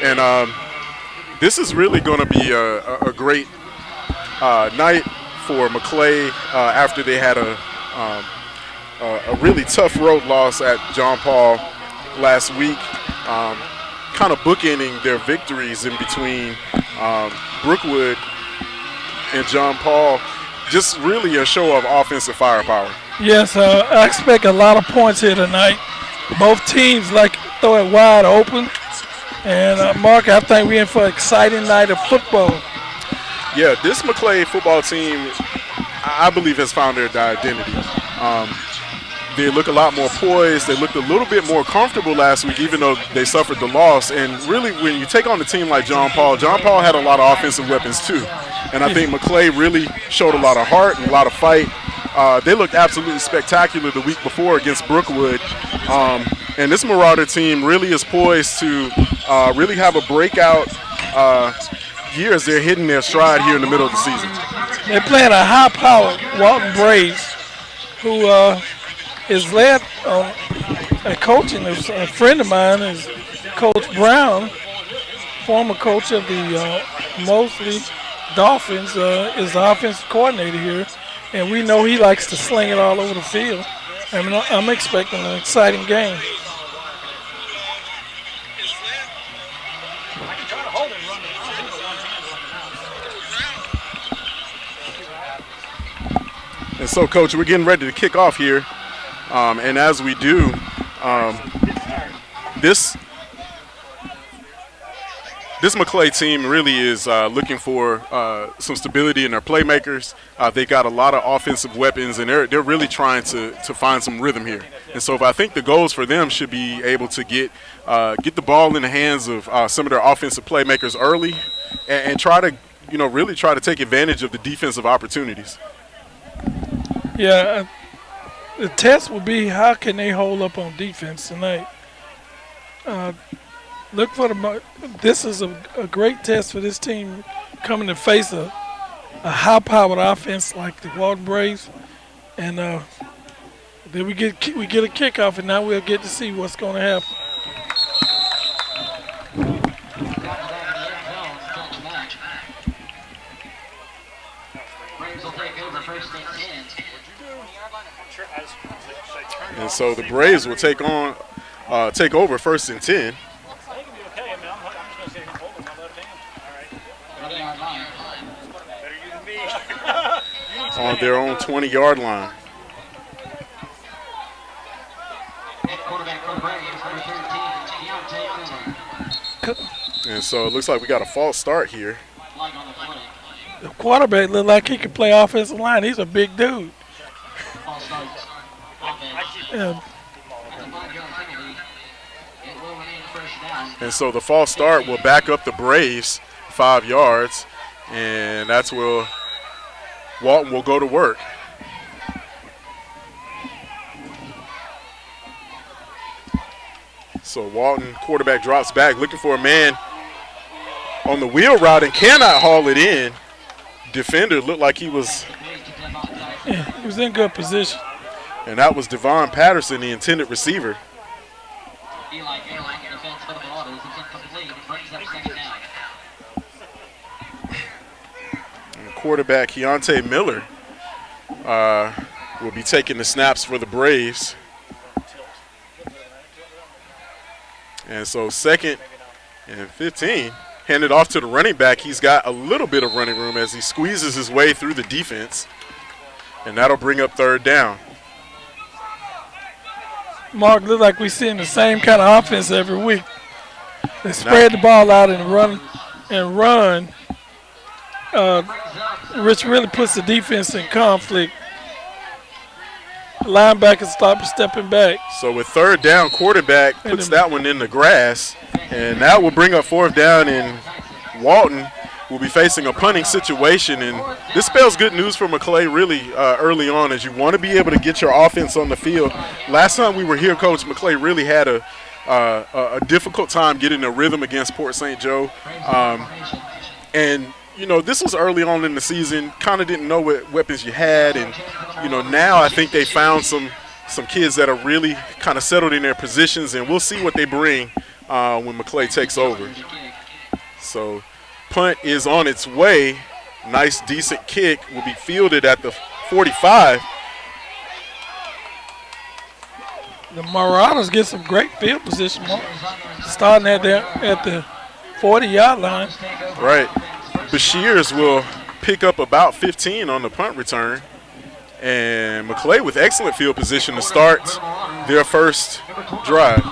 And this is really going to be a great night for Maclay after they had a really tough road loss at John Paul last week, kind of bookending their victories in between Brookwood and John Paul. Just really a show of offensive firepower. Yes, I expect a lot of points here tonight. Both teams like to throw it wide open. And, Mark, I think we're in for an exciting night of football. Yeah, this Maclay football team, I believe, has found their identity. They look a lot more poised. They looked a little bit more comfortable last week, even though they suffered the loss. And really, when you take on a team like John Paul had a lot of offensive weapons too. And I think Maclay really showed a lot of heart and a lot of fight. They looked absolutely spectacular the week before against Brookwood. And this Marauder team really is poised to really have a breakout year as they're hitting their stride here in the middle of the season. They're playing a high-powered Walton Braves, who is led at coaching. A friend of mine is Coach Brown, former coach of the Mosley Dolphins, is the offensive coordinator here. And we know he likes to sling it all over the field. I mean, I'm expecting an exciting game. And so, Coach, we're getting ready to kick off here. And as we do, this Maclay team really is looking for some stability in their playmakers. They got a lot of offensive weapons, and they're really trying to find some rhythm here. And so, I think the goals for them should be able to get the ball in the hands of some of their offensive playmakers early, and try to, really try to take advantage of the defensive opportunities. Yeah, the test will be how can they hold up on defense tonight. Look for this is a great test for this team coming to face a high-powered offense like the Walton Braves, and then we get a kickoff, and now we'll get to see what's going to happen. And so the Braves will take over 1st and 10. On their own 20-yard line. And so it looks like we got a false start here. The quarterback looked like he could play offensive line. He's a big dude. And so the false start will back up the Braves 5 yards, and that's where Walton will go to work. So Walton, quarterback, drops back, looking for a man on the wheel route and cannot haul it in. Defender looked like he was in good position. And that was Devon Patterson, the intended receiver. And quarterback Keontae Miller will be taking the snaps for the Braves. And so 2nd and 15, handed off to the running back. He's got a little bit of running room as he squeezes his way through the defense. And that'll bring up 3rd down. Mark, look like we're seeing the same kind of offense every week. They spread the ball out and run. Which really puts the defense in conflict. Linebackers stop stepping back. So with 3rd down, quarterback puts that one in the grass, and that will bring up 4th down, and Walton will be facing a punting situation. And this spells good news for Maclay really early on, as you want to be able to get your offense on the field. Last time we were here, Coach, Maclay really had a difficult time getting a rhythm against Port St. Joe. And this was early on in the season, kind of didn't know what weapons you had. And, now I think they found some kids that are really kind of settled in their positions, and we'll see what they bring when Maclay takes over. So punt is on its way. Nice, decent kick will be fielded at the 45. The Marauders get some great field position, starting at the 40-yard line. Right. Bashirs will pick up about 15 on the punt return. And Maclay with excellent field position to start their first drive.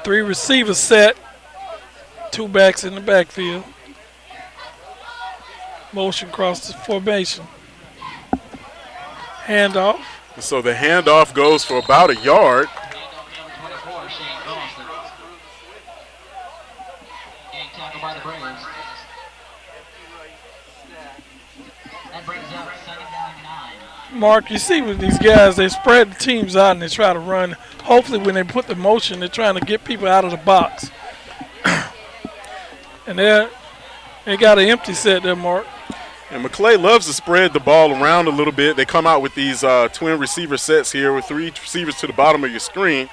Three receivers set, two backs in the backfield. Motion across the formation. Handoff. So the handoff goes for about a yard. Mark, you see with these guys, they spread the teams out and they try to run. Hopefully when they put the motion, they're trying to get people out of the box. And they got an empty set there, Mark. And Maclay loves to spread the ball around a little bit. They come out with these twin receiver sets here with three receivers to the bottom of your screen.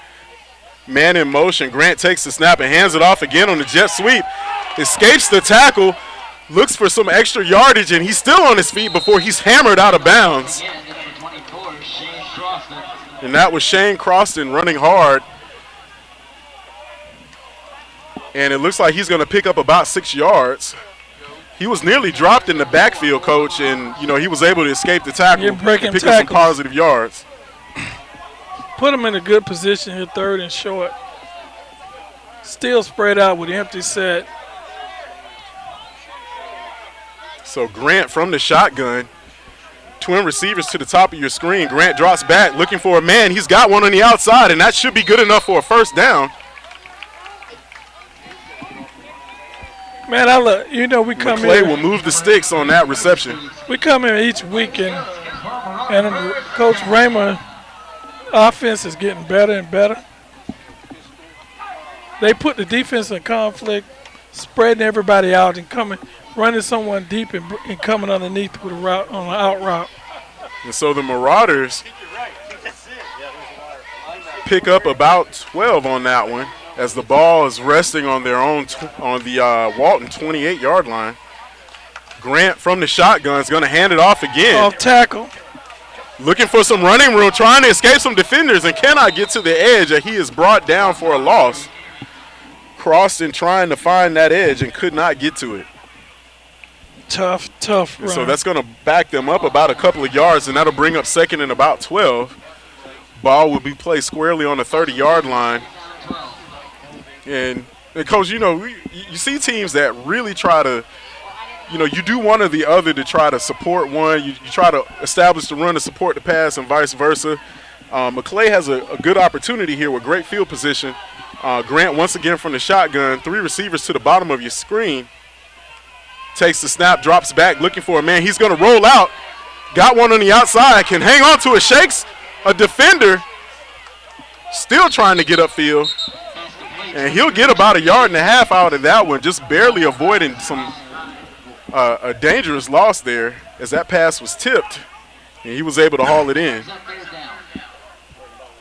Man in motion. Grant takes the snap and hands it off again on the jet sweep. Escapes the tackle. Looks for some extra yardage, and he's still on his feet before he's hammered out of bounds. And that was Shane Croston running hard. And it looks like he's going to pick up about 6 yards. He was nearly dropped in the backfield, Coach, and, you know, he was able to escape the tackle and pick up some positive yards. Put him in a good position here, third and short. Still spread out with the empty set. So Grant from the shotgun. Twin receivers to the top of your screen. Grant drops back looking for a man. He's got one on the outside, and that should be good enough for a first down. Man, we come Maclay in. will move the sticks on that reception. We come in each week, and Coach Raymer, offense is getting better and better. They put the defense in conflict, spreading everybody out and running someone deep and coming underneath with a route on an out route. And so the Marauders pick up about 12 on that one, as the ball is resting on their own on the Walton 28-yard line. Grant from the shotgun is going to hand it off again. Off tackle. Looking for some running room, trying to escape some defenders and cannot get to the edge. He is brought down for a loss. Croston trying to find that edge and could not get to it. Tough run. So that's going to back them up about a couple of yards, and that'll bring up second and about 12. Ball will be placed squarely on the 30-yard line. And Coach, you see teams that really try to, you do one or the other to try to support one. You try to establish the run to support the pass and vice versa. Maclay has a good opportunity here with great field position. Grant once again from the shotgun, three receivers to the bottom of your screen. Takes the snap, drops back, looking for a man. He's going to roll out. Got one on the outside, can hang on to it, shakes a defender. Still trying to get upfield. And he'll get about 1.5 yards out of that one, just barely avoiding a dangerous loss there as that pass was tipped. And he was able to haul it in.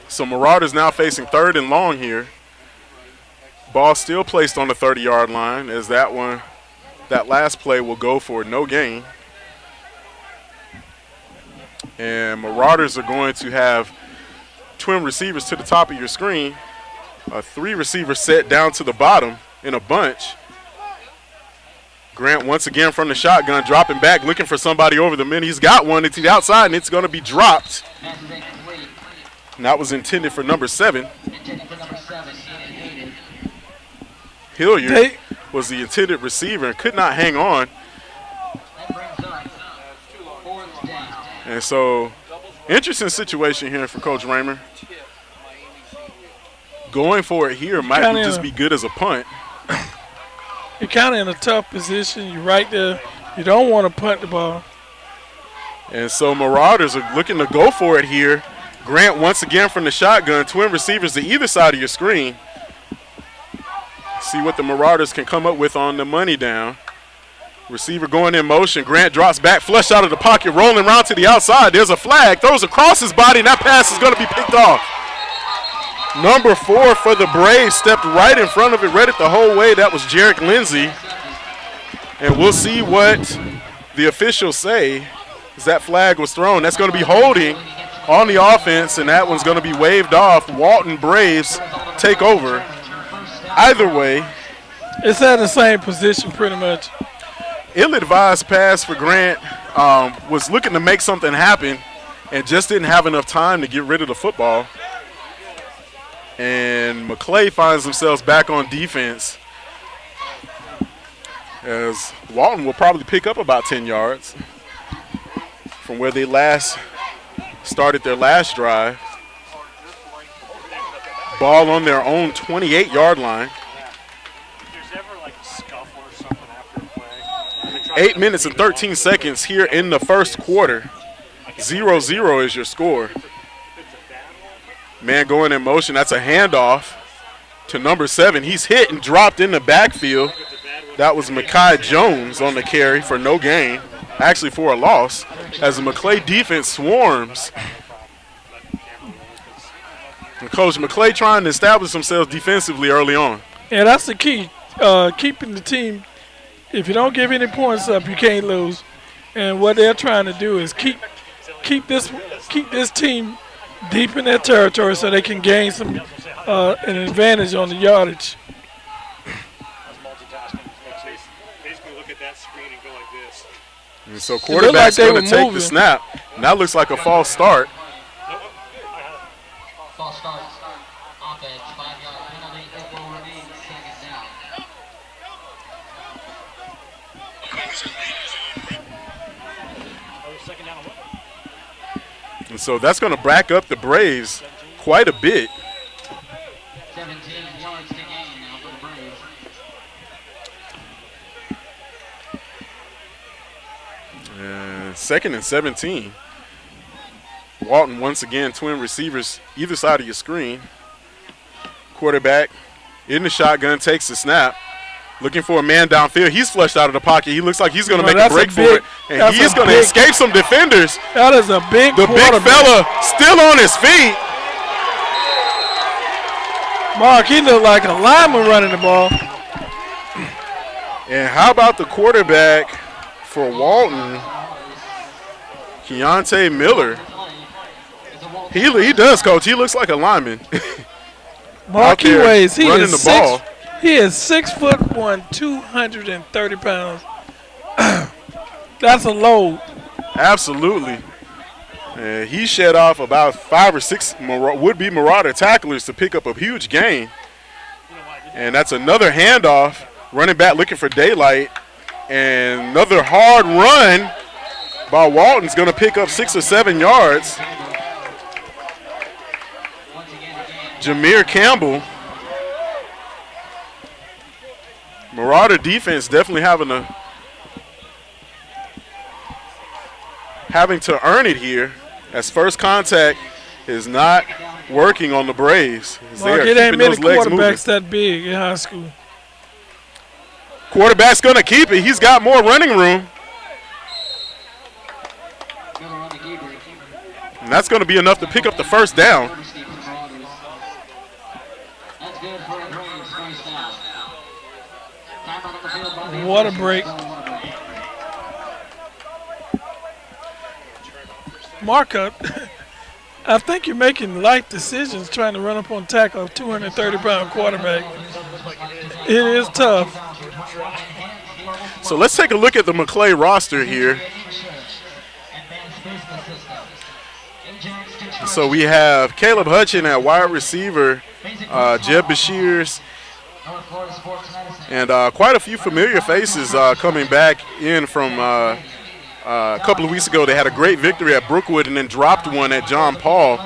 So Marauders now facing third and long here. Ball still placed on the 30-yard line as that last play will go for no gain. And Marauders are going to have twin receivers to the top of your screen. A three-receiver set down to the bottom in a bunch. Grant once again from the shotgun, dropping back, looking for somebody over the middle. He's got one. It's to the outside, and it's going to be dropped. And that was intended for number 7. Hilliard was the intended receiver and could not hang on. And so, interesting situation here for Coach Raymer. Going for it here might just be good as a punt. You're kind of in a tough position. You're right there. You don't want to punt the ball. And so Marauders are looking to go for it here. Grant once again from the shotgun. Twin receivers to either side of your screen. See what the Marauders can come up with on the money down. Receiver going in motion. Grant drops back, flush out of the pocket, rolling around to the outside. There's a flag, throws across his body, and that pass is going to be picked off. Number 4 for the Braves stepped right in front of it, read it the whole way. That was Jarek Lindsey. And we'll see what the officials say as that flag was thrown. That's going to be holding on the offense, and that one's going to be waved off. Walton Braves take over. Either way, it's at the same position pretty much. Ill-advised pass for Grant, was looking to make something happen and just didn't have enough time to get rid of the football. And Maclay finds themselves back on defense as Walton will probably pick up about 10 yards from where they last started their last drive. Ball on their own 28-yard line. 8 minutes and 13 seconds here in the first quarter. 0-0 is your score. Man going in motion. That's a handoff to number 7. He's hit and dropped in the backfield. That was Mekhi Jones on the carry for no gain. Actually for a loss as the Maclay defense swarms. And Coach Maclay trying to establish themselves defensively early on. Yeah, that's the key. Keeping the team. If you don't give any points up, you can't lose. And what they're trying to do is keep this team deep in their territory so they can gain some an advantage on the yardage. And so quarterback's going to take the snap. And that looks like a false start. False start. Offense, 5-yard penalty. It will remain second down. And so that's going to back up the Braves quite a bit. 17 yards to gain now for the Braves. Second and 17. Walton once again, twin receivers either side of your screen. Quarterback in the shotgun, takes the snap. Looking for a man downfield. He's flushed out of the pocket. He looks like he's going to make a break for it. And he's going to escape some defenders. That is a big The big fella still on his feet. Mark, he looked like a lineman running the ball. And how about the quarterback for Walton, Keontae Miller? He does, Coach. He looks like a lineman. Mark, he weighs. He running is the ball. He is 6'1", 230 pounds. That's a load. Absolutely. And he shed off about 5 or 6 would-be Marauder tacklers to pick up a huge gain. And that's another handoff. Running back looking for daylight. And another hard run by Walton's going to pick up 6 or 7 yards. Jameer Campbell. Marauder defense definitely having to earn it here, as first contact is not working on the Braves. Mark, it ain't many quarterbacks that big in high school. Quarterback's going to keep it. He's got more running room. And that's going to be enough to pick up the first down. What a break. Markup. I think you're making light decisions trying to run up on tackle of 230-pound quarterback. It is tough. So let's take a look at the Maclay roster here. So we have Caleb Hutchin at wide receiver, Jeb Bashirs, and quite a few familiar faces coming back in from a couple of weeks ago. They had a great victory at Brookwood and then dropped one at John Paul.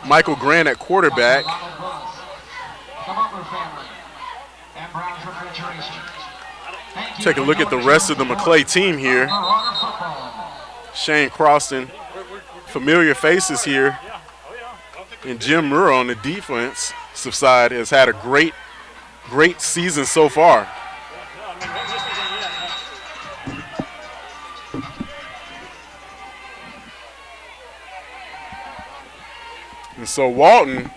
Michael Grant at quarterback. Take a look at the rest of the Maclay team here. Shane Croston, familiar faces here. And Jim Murr on the defensive side has had a great season so far. And so Walton,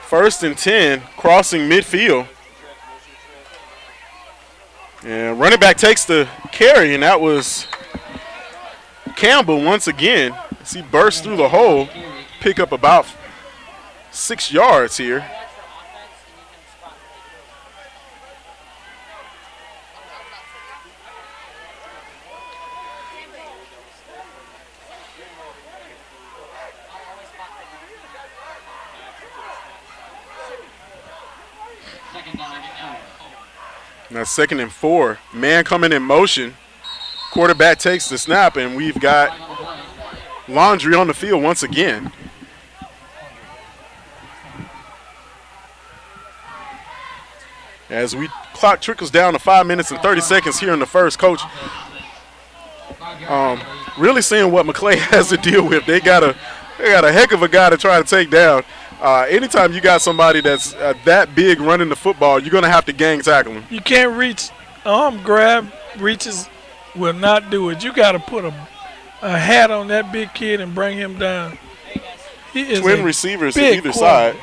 1st and 10, crossing midfield. And running back takes the carry, and that was Campbell once again. As he bursts through the hole, pick up about 6 yards here. Now 2nd and 4. Man coming in motion. Quarterback takes the snap, and we've got Laundry on the field once again. As we clock trickles down to 5 minutes and 30 seconds here in the first, Coach, really seeing what Maclay has to deal with. They got a heck of a guy to try to take down. Anytime you got somebody that's that big running the football, you're going to have to gang tackle him. You can't reach, arm grab, reaches will not do it. You got to put a hat on that big kid and bring him down. He is Twin receivers to either side.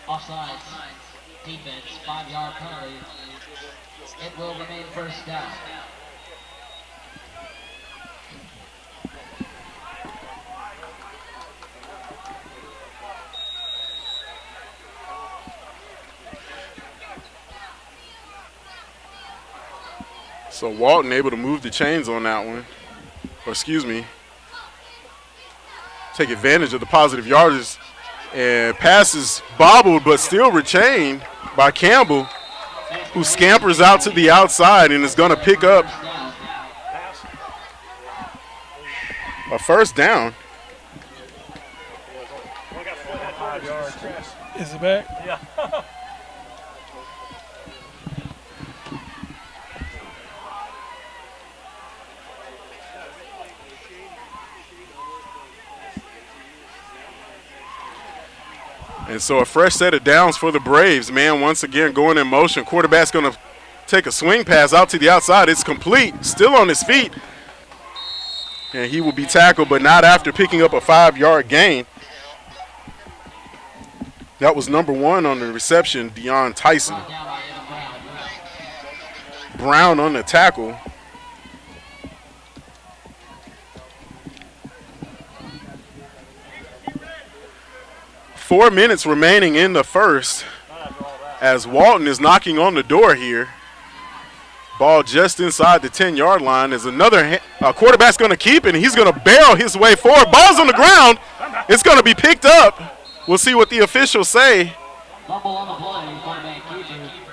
Offsides. Defense, 5-yard penalty. It will remain first down. So Walton able to move the chains on that one. Or excuse me, take advantage of the positive yardage. And passes bobbled but still retained by Campbell, who scampers out to the outside and is going to pick up a first down. Is it back? Yeah. And so a fresh set of downs for the Braves. Man, once again, going in motion. Quarterback's going to take a swing pass out to the outside. It's complete, still on his feet. And he will be tackled, but not after picking up a 5-yard gain. That was number 1 on the reception, Deion Tyson. Brown on the tackle. Four minutes remaining in the first as Walton is knocking on the door here. Ball just inside the 10-yard line. As another quarterback's going to keep it, and he's going to barrel his way forward. Ball's on the ground. It's going to be picked up. We'll see what the officials say. Fumble on the play, quarterback keeper.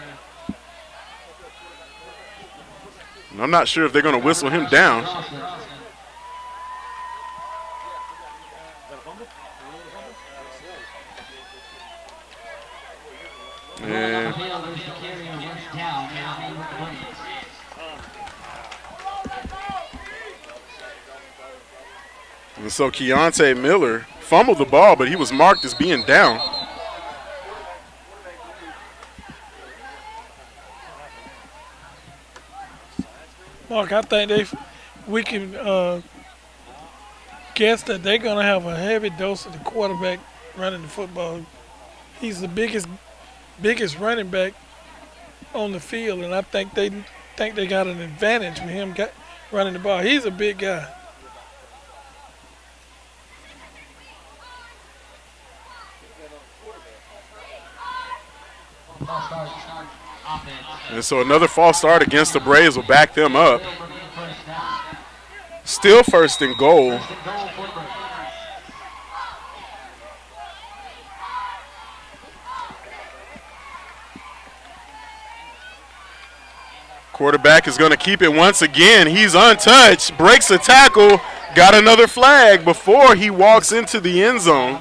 And I'm not sure if they're going to whistle him down. And so Keontae Miller fumbled the ball, but he was marked as being down. Mark, I think we can guess that they're going to have a heavy dose of the quarterback running the football. He's the biggest running back on the field, and I think they got an advantage with him running the ball. He's a big guy. false start. Offense. And so another false start against the Braves will back them up. First down. Still first and goal. First and goal for the Braves. Quarterback is going to keep it once again. He's untouched, breaks a tackle, got another flag before he walks into the end zone.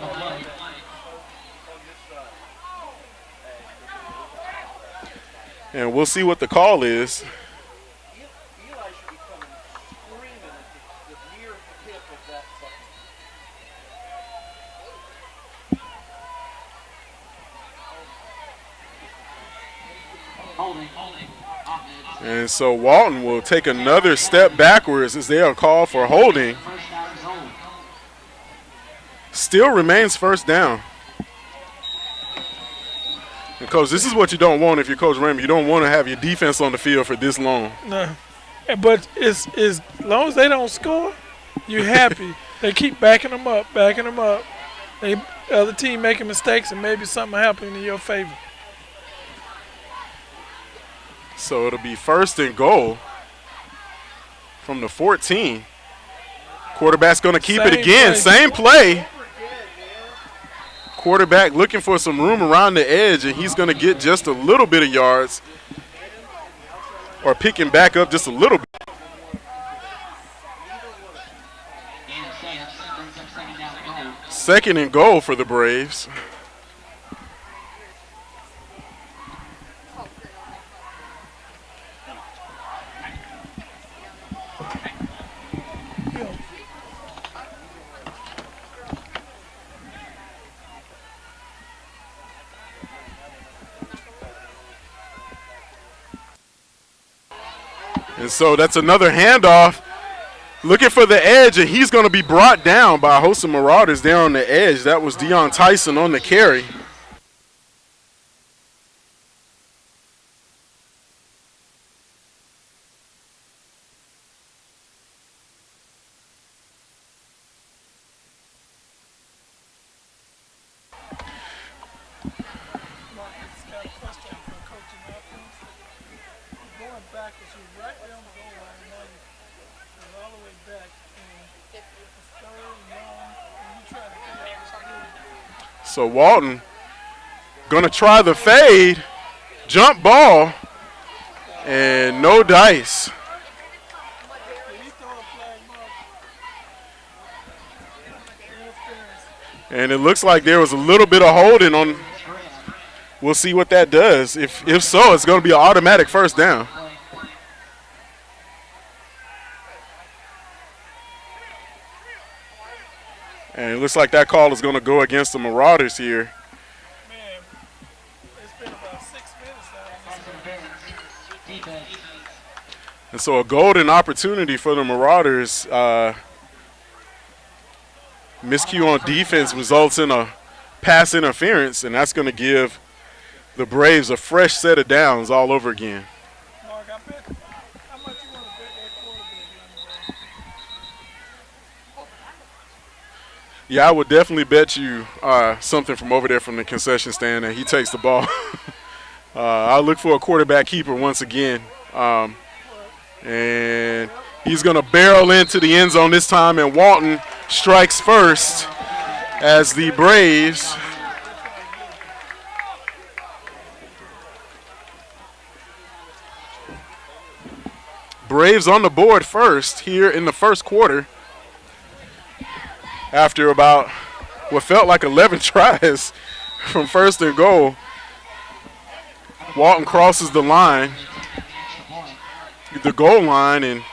And we'll see what the call is. And so Walton will take another step backwards as they'll call for holding. Still remains first down. And Coach, this is what you don't want if you're Coach Ramey. You don't want to have your defense on the field for this long. No. But it's as long as they don't score, you're happy. They keep backing them up. The other team making mistakes, and maybe something happening in your favor. So it'll be first and goal from the 14. Quarterback's going to keep it again. Same play. Quarterback looking for some room around the edge, and he's going to get just a little bit of yards, or picking back up just a little bit. Second and goal for the Braves. And so that's another handoff. Looking for the edge, and he's going to be brought down by a host of Marauders there on the edge. That was Deion Tyson on the carry. So Walton gonna try the fade, jump ball, and no dice. And it looks like there was a little bit of holding on. We'll see what that does. If so, it's gonna be an automatic first down. And it looks like that call is going to go against the Marauders here. Man, it's been about 6 minutes now. And so a golden opportunity for the Marauders. Miscue on defense results in a pass interference, and that's going to give the Braves a fresh set of downs all over again. Mark, I bet, how much you want to bet that quarterback? Yeah, I would definitely bet you something from over there from the concession stand that he takes the ball. I'll look for a quarterback keeper once again. And he's going to barrel into the end zone this time, and Walton strikes first as the Braves on the board first here in the first quarter. After about what felt like 11 tries from first and goal, Walton crosses the line, the goal line, and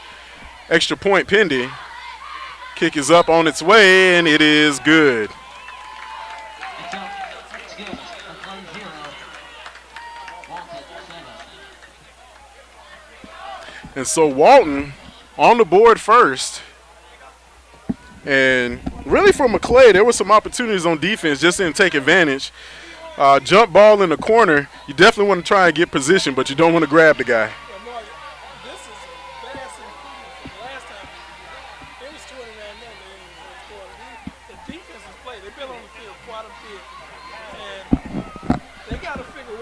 extra point pending. Kick is up on its way, and it is good. And so Walton on the board first. And really for Maclay, there were some opportunities on defense, just didn't take advantage. Jump ball in the corner, you definitely want to try and get position, but you don't want to grab the guy. This is a vast improvement from last time. It was 29 nothing in the first quarter. The defense has played. They've been on the field quite a bit. And they got to figure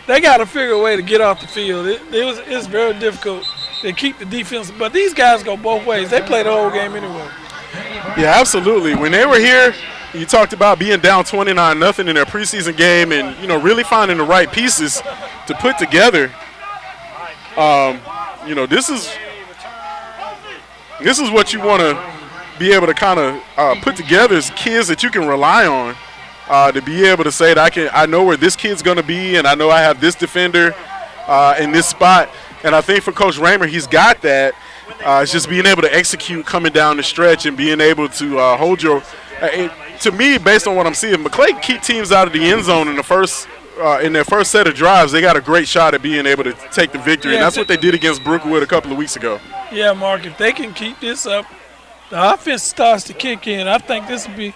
they got to figure a way to get off the field. It's very difficult to keep the defense, but these guys go both ways. They play the whole game anyway. Yeah, absolutely. When they were here, you talked about being down 29-0 in their preseason game, and really finding the right pieces to put together. This is what you want to be able to kind of put together as kids that you can rely on. To be able to say that I know where this kid's going to be, and I know I have this defender in this spot. And I think for Coach Raymer, he's got that. It's just being able to execute coming down the stretch and being able to hold your to me, based on what I'm seeing, Maclay keep teams out of the end zone in their first set of drives. They got a great shot at being able to take the victory, and that's what they did against Brookwood a couple of weeks ago. Yeah, Mark, if they can keep this up, the offense starts to kick in. I think they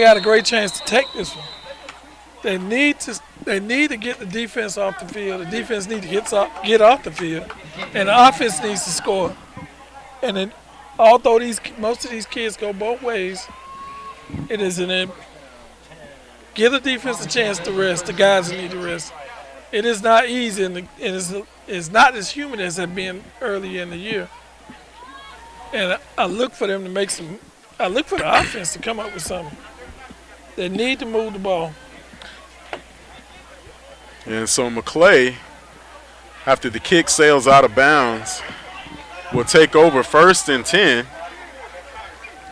got a great chance to take this one. They need to get the defense off the field. The defense needs to get off the field, and the offense needs to score. And then, although most of these kids go both ways, it is give the defense a chance to rest. The guys need to rest. It is not easy, and it's not as humid as it been earlier in the year. And I look for them to make some. I look for the offense to come up with something. They need to move the ball. And so Maclay, after the kick sails out of bounds, will take over 1st and 10.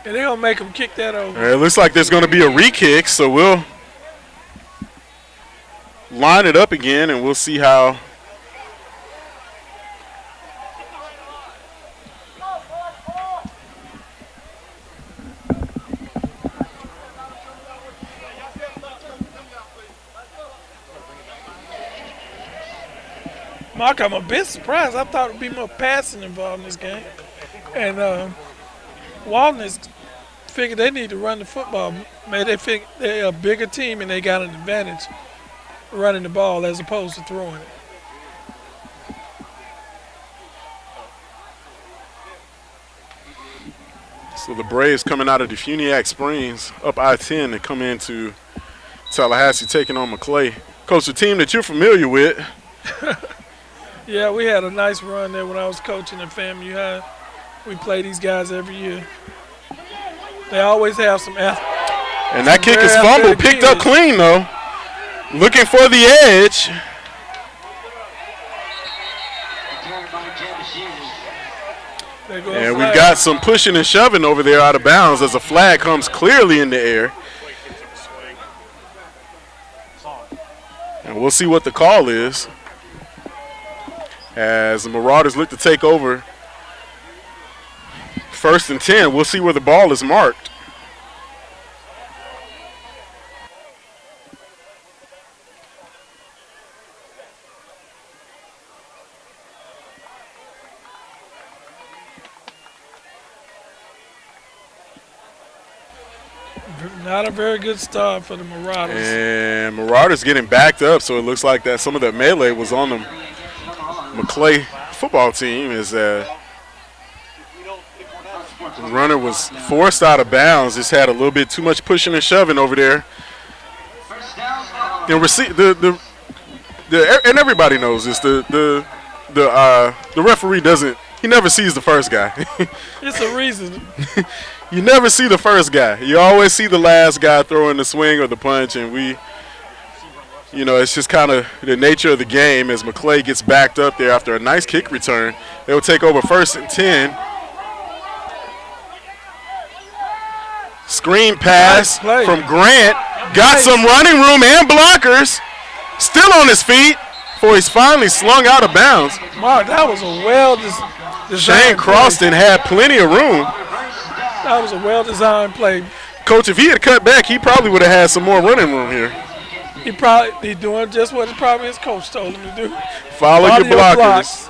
And they're going to make them kick that over. It looks like there's going to be a re-kick, so we'll line it up again, and we'll see how. Mark, I'm a bit surprised. I thought it would be more passing involved in this game. And Walton has figured they need to run the football. Maybe they figure they're a bigger team and they got an advantage running the ball as opposed to throwing it. So the Braves coming out of Defuniak Springs up I-10 and come into Tallahassee taking on Maclay. Coach, a team that you're familiar with. Yeah, we had a nice run there when I was coaching at FAMU High. We play these guys every year. They always have some athletes. And that kick is fumbled, picked up clean though. Looking for the edge. And we've got some pushing and shoving over there out of bounds as a flag comes clearly in the air. And we'll see what the call is as the Marauders look to take over 1st and 10. We'll see where the ball is marked. Not a very good start for the Marauders. And Marauders getting backed up, so it looks like that some of that melee was on the Maclay football team as the runner was forced out of bounds. Just had a little bit too much pushing and shoving over there. And and everybody knows this. The referee he never sees the first guy. It's a reason. You never see the first guy. You always see the last guy throwing the swing or the punch, and it's just kind of the nature of the game as Maclay gets backed up there after a nice kick return. They will take over 1st and 10. Screen pass from Grant. Got some running room and blockers. Still on his feet before he's finally slung out of bounds. Mark, that was a well-designed Shane Croston had plenty of room. That was a well-designed play. Coach, if he had cut back, he probably would have had some more running room here. He's doing just what probably his coach told him to do. Follow your blockers.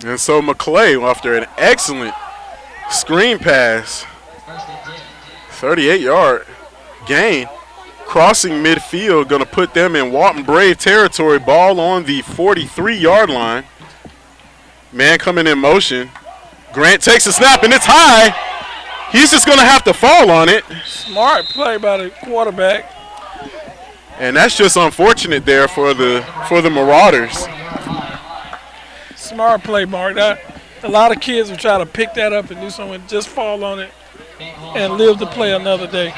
And so Maclay, after an excellent screen pass, 38-yard gain, crossing midfield, going to put them in Walton Brave territory. Ball on the 43-yard line. Man coming in motion. Grant takes a snap, and it's high. He's just going to have to fall on it. Smart play by the quarterback. And that's just unfortunate there for the Marauders. Smart play, Mark. A lot of kids will try to pick that up and do something, just fall on it and live to play another day.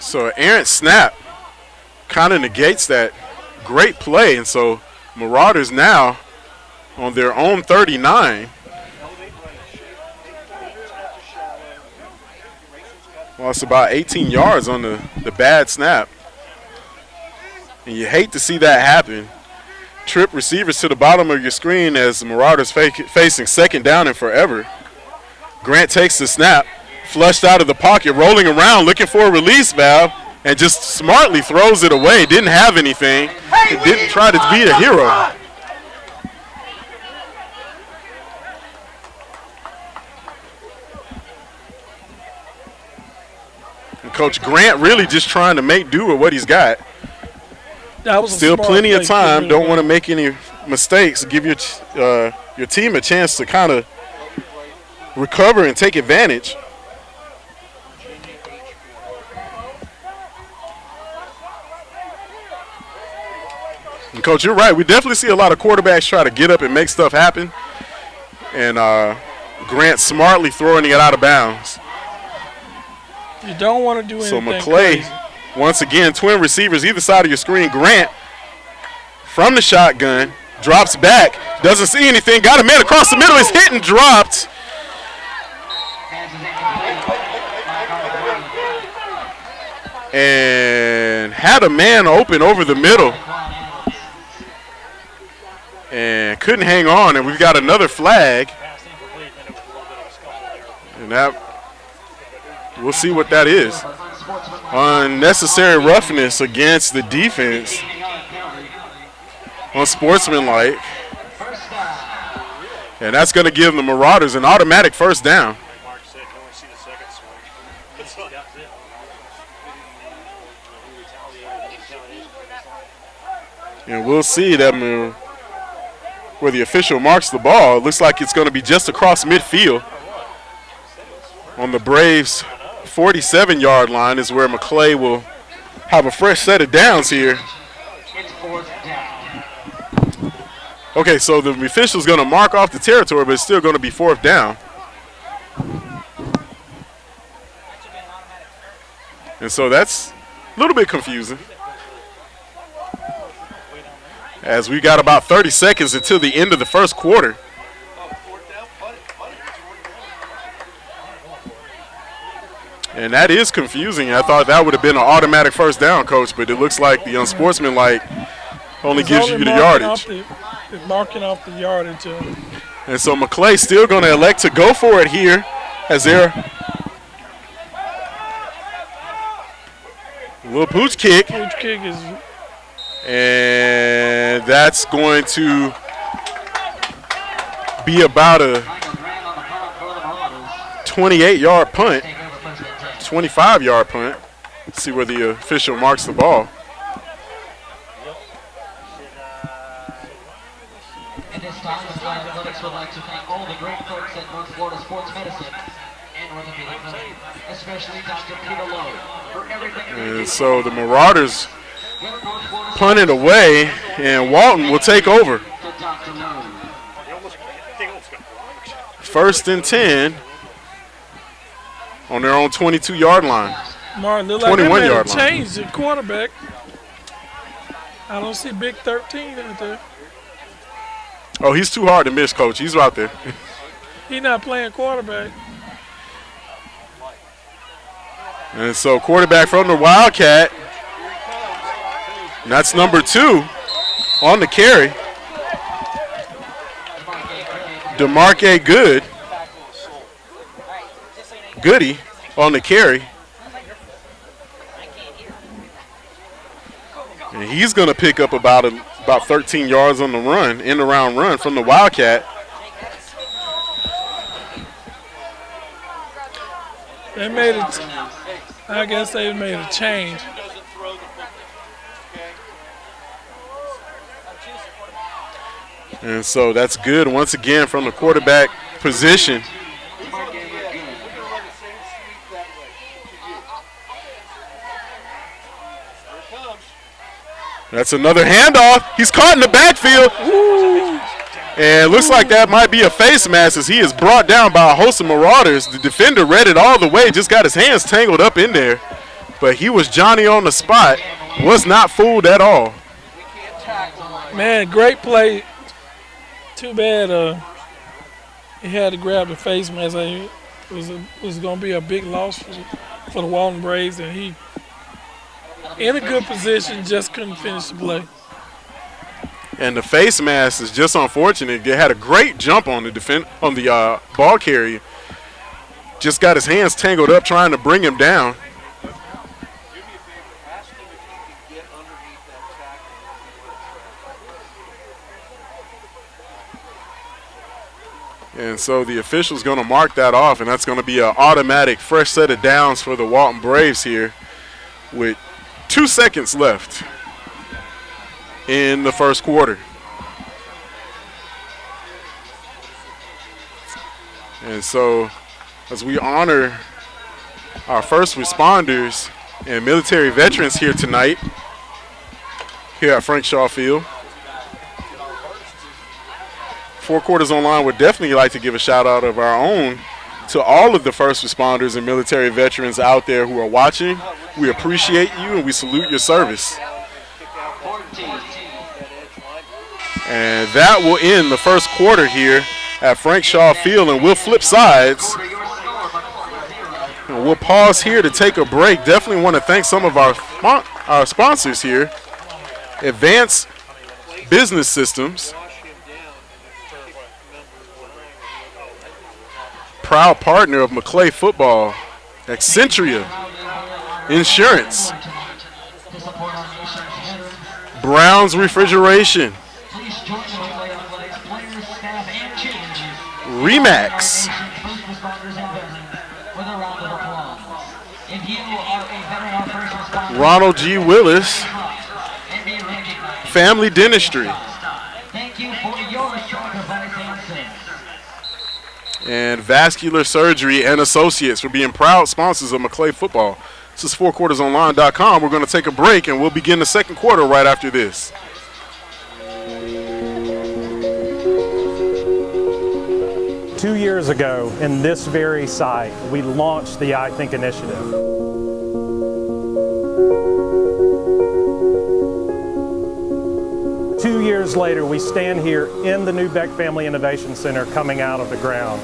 So errant snap kind of negates that great play, and so Marauders now on their own 39. Well, it's about 18 yards on the bad snap. And you hate to see that happen. Trip receivers to the bottom of your screen as the Marauders facing second down and forever. Grant takes the snap, flushed out of the pocket, rolling around, looking for a release valve, and just smartly throws it away. Didn't have anything. It didn't try to be a hero. And Coach Grant really just trying to make do with what he's got. That was still plenty of time. Don't want to make any mistakes. Give your team a chance to kind of recover and take advantage. And Coach, you're right. We definitely see a lot of quarterbacks try to get up and make stuff happen. And Grant smartly throwing it out of bounds. You don't want to do anything. So Maclay, once again, twin receivers either side of your screen. Grant from the shotgun, drops back, doesn't see anything, got a man across the middle, is hit and dropped. And had a man open over the middle. And couldn't hang on, and we've got another flag. And that, we'll see what that is. Unnecessary roughness against the defense. Unsportsmanlike. And that's going to give the Marauders an automatic first down. And we'll see that where the official marks the ball. It looks like it's going to be just across midfield. On the Braves' 47-yard line is where Maclay will have a fresh set of downs here. Okay, so the official's going to mark off the territory, but it's still going to be fourth down. And so that's a little bit confusing, as we got about 30 seconds until the end of the first quarter. And that is confusing. I thought that would have been an automatic first down, Coach, but it looks like the unsportsmanlike only gives you the yardage. Marking off the yardage. And so Maclay still going to elect to go for it here as they're a little pooch kick. Pooch kick is. And that's going to be about a 28-yard punt, 25-yard punt. Let's see where the official marks the ball. At this time, the Flag Athletics would like to thank all the great folks at North Florida Sports Medicine and Orthopedic Clinic, especially Dr. Peter Lowe, for everything. And so the Marauders punt it away, and Walton will take over. First and 10 on their own 22-yard line. Martin, look like 21-yard line. Changed the quarterback. I don't see Big 13 out there. Oh, he's too hard to miss, Coach. He's out there. He's not playing quarterback. And so quarterback from the Wildcat. And that's number 2 on the carry. DeMarque Goody on the carry. And he's going to pick up about 13 yards on the run, end-around run from the Wildcat. They made it. I guess they made a change. And so that's good once again from the quarterback position. That's another handoff. He's caught in the backfield. Ooh. And it looks like that might be a face mask as he is brought down by a host of Marauders. The defender read it all the way, just got his hands tangled up in there. But he was Johnny on the spot, was not fooled at all. Man, great play. Too bad he had to grab the face mask. It was going to be a big loss for the Walton Braves, and he, in a good position, just couldn't finish the play. And the face mask is just unfortunate. They had a great jump on the ball carrier. Just got his hands tangled up trying to bring him down. And so the official's going to mark that off, and that's going to be an automatic fresh set of downs for the Walton Braves here with 2 seconds left in the first quarter. And so as we honor our first responders and military veterans here tonight here at Frank Shaw Field, 4 Quarters Online would definitely like to give a shout out of our own to all of the first responders and military veterans out there who are watching. We appreciate you and we salute your service. And that will end the first quarter here at Frank Shaw Field, and we'll flip sides. And we'll pause here to take a break. Definitely want to thank some of our sponsors here. Advanced Business Systems, proud partner of Maclay Football, Accentria Insurance, Brown's Refrigeration, Remax, Ronald G. Willis, Family Dentistry, and Vascular Surgery and Associates for being proud sponsors of Maclay Football. This is 4quartersonline.com. We're going to take a break, and we'll begin the second quarter right after this. Two years ago, in this very site, we launched the I Think initiative. Two years later, we stand here in the new Beck Family Innovation Center coming out of the ground,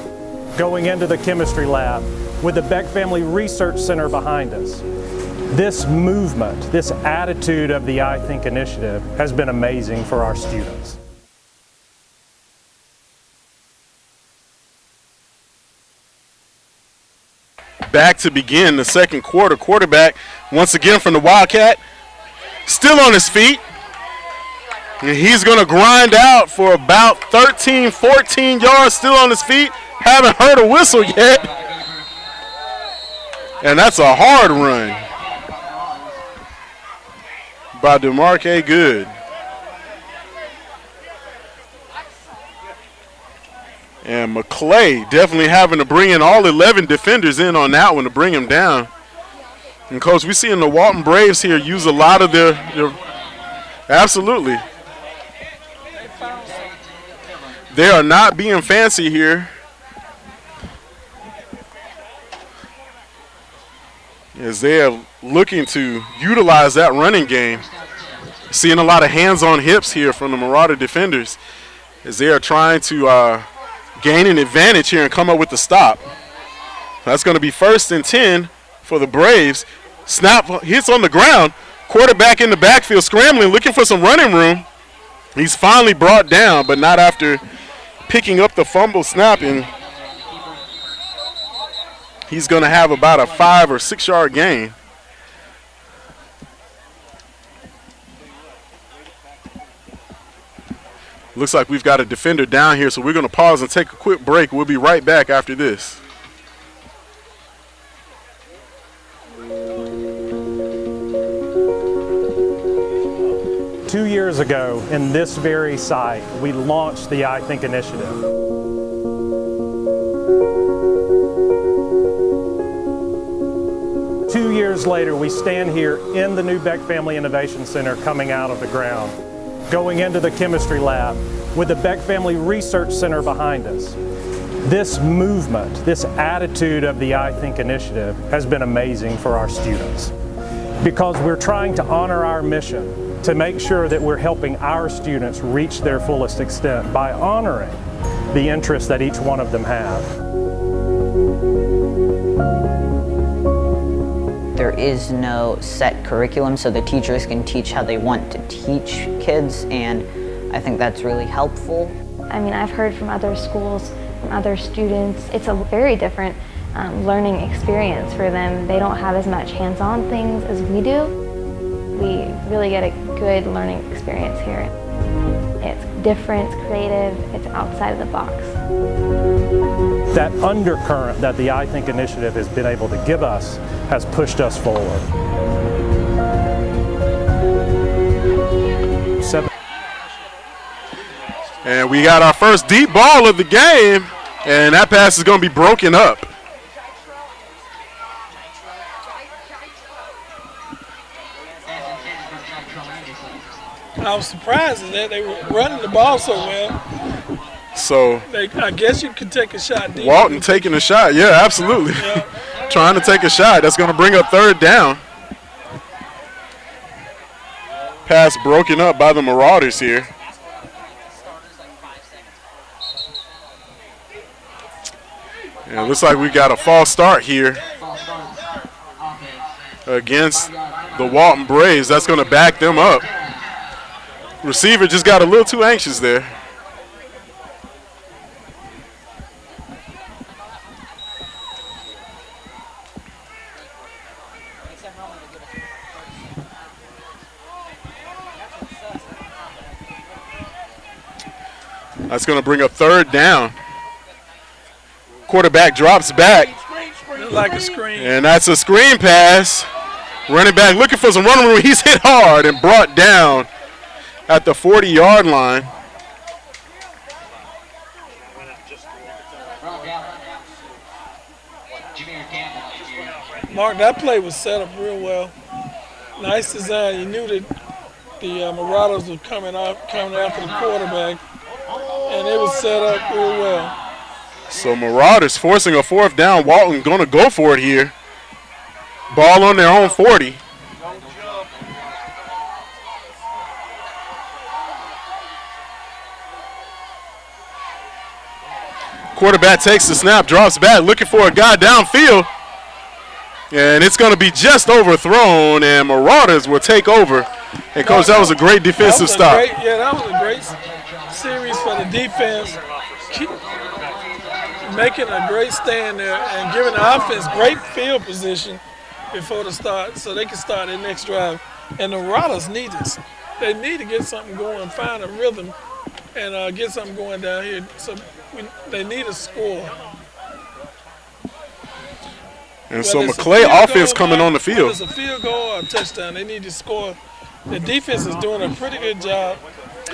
going into the chemistry lab with the Beck Family Research Center behind us. This movement, this attitude of the I Think initiative has been amazing for our students. Back to begin the second quarter. Quarterback, once again from the Wildcat, still on his feet. And he's going to grind out for about 13, 14 yards, still on his feet. Haven't heard a whistle yet. And that's a hard run by DeMarque Good. And Maclay definitely having to bring in all 11 defenders in on that one to bring him down. And, Coach, we're seeing the Walton Braves here use a lot of their absolutely. They are not being fancy here. As they are looking to utilize that running game. Seeing a lot of hands on hips here from the Marauder defenders as they are trying to gain an advantage here and come up with the stop. That's going to be 1st and 10 for the Braves. Snap hits on the ground. Quarterback in the backfield scrambling, looking for some running room. He's finally brought down, but not after picking up the fumble snap, and he's going to have about a 5 or 6 yard gain. Looks like we've got a defender down here, so we're going to pause and take a quick break. We'll be right back after this. 2 years ago, in this very site, we launched the I Think initiative. Two years later, we stand here in the new Beck Family Innovation Center coming out of the ground, going into the chemistry lab with the Beck Family Research Center behind us. This movement, this attitude of the I Think initiative has been amazing for our students because we're trying to honor our mission to make sure that we're helping our students reach their fullest extent by honoring the interests that each one of them have. There is no set curriculum, so the teachers can teach how they want to teach kids, and I think that's really helpful. I mean, I've heard from other schools, from other students, it's a very different learning experience for them. They don't have as much hands-on things as we do. We really get a good learning experience here. It's different, it's creative, it's outside of the box. That undercurrent that the I Think initiative has been able to give us has pushed us forward. And we got our first deep ball of the game, and that pass is going to be broken up. I was surprised at that they were running the ball so well. So I guess you could take a shot deep. Walton taking a shot, yeah, absolutely. Yeah. Trying to take a shot. That's going to bring up third down. Pass broken up by the Marauders here. Yeah, looks like we got a false start here against the Walton Braves. That's going to back them up. Receiver just got a little too anxious there. That's going to bring up third down. Quarterback drops back. Like a screen. And that's a screen pass. Running back looking for some running room. He's hit hard and brought down at the 40-yard line. Mark, that play was set up real well. Nice design. You knew that the Marauders were coming after the quarterback, and it was set up real well. So Marauders forcing a fourth down. Walton going to go for it here. Ball on their own 40. Quarterback takes the snap, drops back, looking for a guy downfield. And it's going to be just overthrown, and Marauders will take over. And, Coach, that was a great defensive stop. That was a great series for the defense. Making a great stand there and giving the offense great field position before the start so they can start their next drive. And the Marauders need this. They need to get something going, find a rhythm, and get something going down here. So they need a score. And so Maclay offense coming on the field. Whether it's a field goal or a touchdown, they need to score. The defense is doing a pretty good job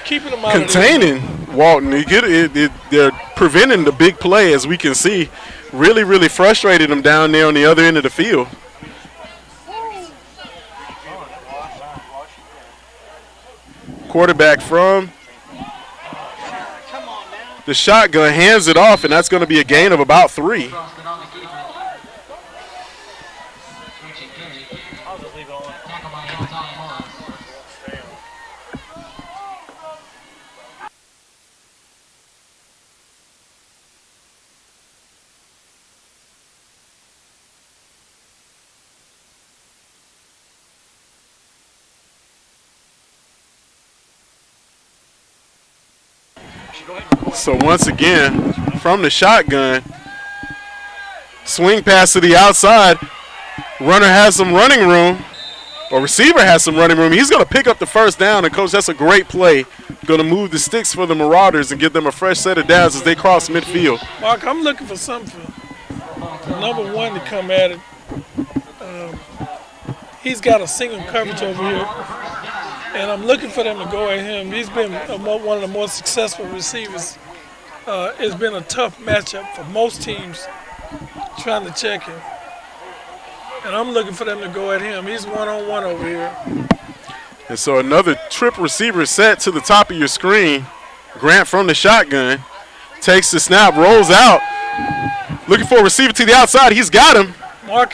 keeping them out containing of Walton. They're preventing the big play, as we can see. Really, really frustrated them down there on the other end of the field. Quarterback from the shotgun hands it off, and that's going to be a gain of about 3. So once again, from the shotgun, swing pass to the outside. Runner has some running room, or receiver has some running room. He's going to pick up the first down, and, Coach, that's a great play. Going to move the sticks for the Marauders and give them a fresh set of downs as they cross midfield. Mark, I'm looking for something for number 1 to come at it. He's got a single coverage over here. and I'm looking for them to go at him. He's been one of the more successful receivers. It's been a tough matchup for most teams trying to check him. And I'm looking for them to go at him. He's one-on-one over here. And so another trip receiver set to the top of your screen. Grant from the shotgun takes the snap, rolls out, looking for a receiver to the outside. He's got him. Mark,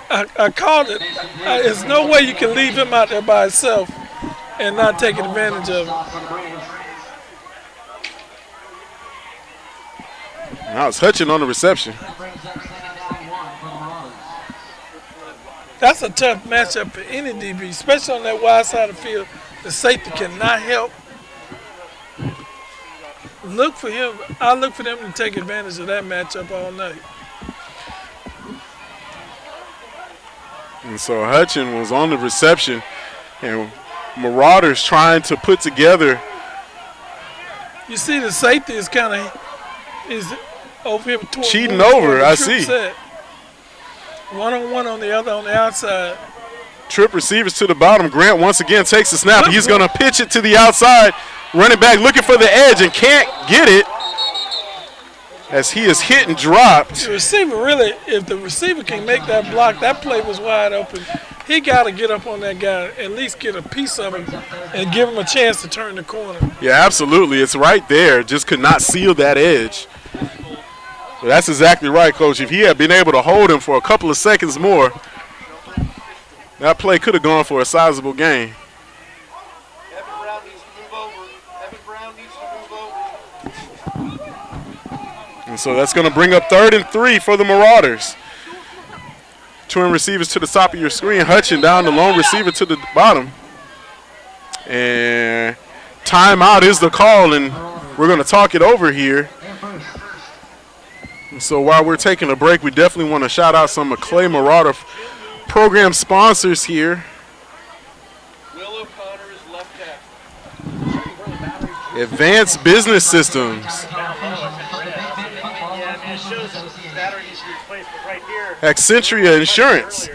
I called it. There's no way you can leave him out there by himself and not take advantage of it. Now it's Hutchin on the reception. That's a tough matchup for any DB, especially on that wide side of the field. The safety cannot help. Look for him. I look for them to take advantage of that matchup all night. And so Hutchin was on the reception, and Marauders trying to put together. You see the safety is kind of over here cheating over, I see. Set. One-on-one on the other on the outside. Trip receivers to the bottom. Grant once again takes the snap. He's going to pitch it to the outside. Running back looking for the edge and can't get it as he is hit and dropped. The receiver really, if the receiver can make that block, that play was wide open. He got to get up on that guy, at least get a piece of him and give him a chance to turn the corner. Yeah, absolutely. It's right there. Just could not seal that edge. But that's exactly right, Coach. If he had been able to hold him for a couple of seconds more, that play could have gone for a sizable gain. Evan Brown needs to move over. Evan Brown needs to move over. And so that's going to bring up 3rd and 3 for the Marauders. Twin receivers to the top of your screen. Hutchin down the lone receiver to the bottom. And timeout is the call, and we're going to talk it over here. So while we're taking a break, we definitely want to shout out some Maclay Marauder program sponsors here. Will O'Connor is left tackle. Advanced Business Systems. Accentria Insurance.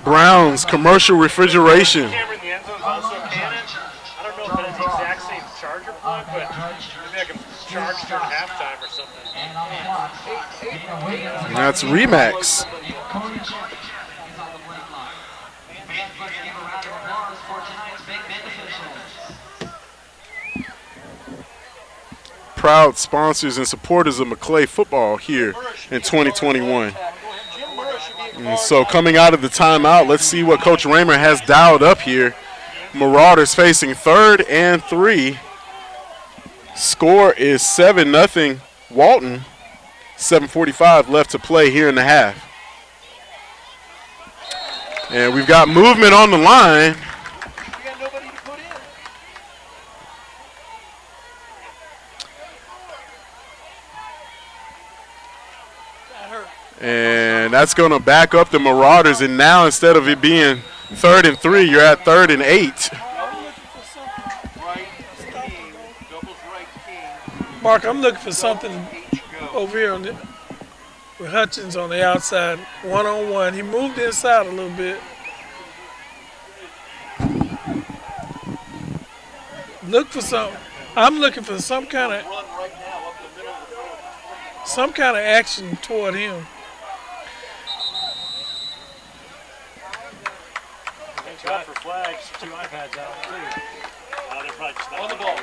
Brown's Commercial Refrigeration. And that's Remax. Proud sponsors and supporters of Maclay football here in 2021. And so coming out of the timeout, let's see what Coach Raymer has dialed up here. Marauders facing 3rd and 3. Score is 7-0 Walton. 7:45 left to play here in the half. And we've got movement on the line. And that's going to back up the Marauders. And now instead of it being 3rd and 3, you're at 3rd and 8. Mark, I'm looking for something over here with Hutchins on the outside, one-on-one. He moved inside a little bit. Look for some. I'm looking for some kind of action toward him. Thanks God for flags. 2 iPads out too. They're probably just not on the ball.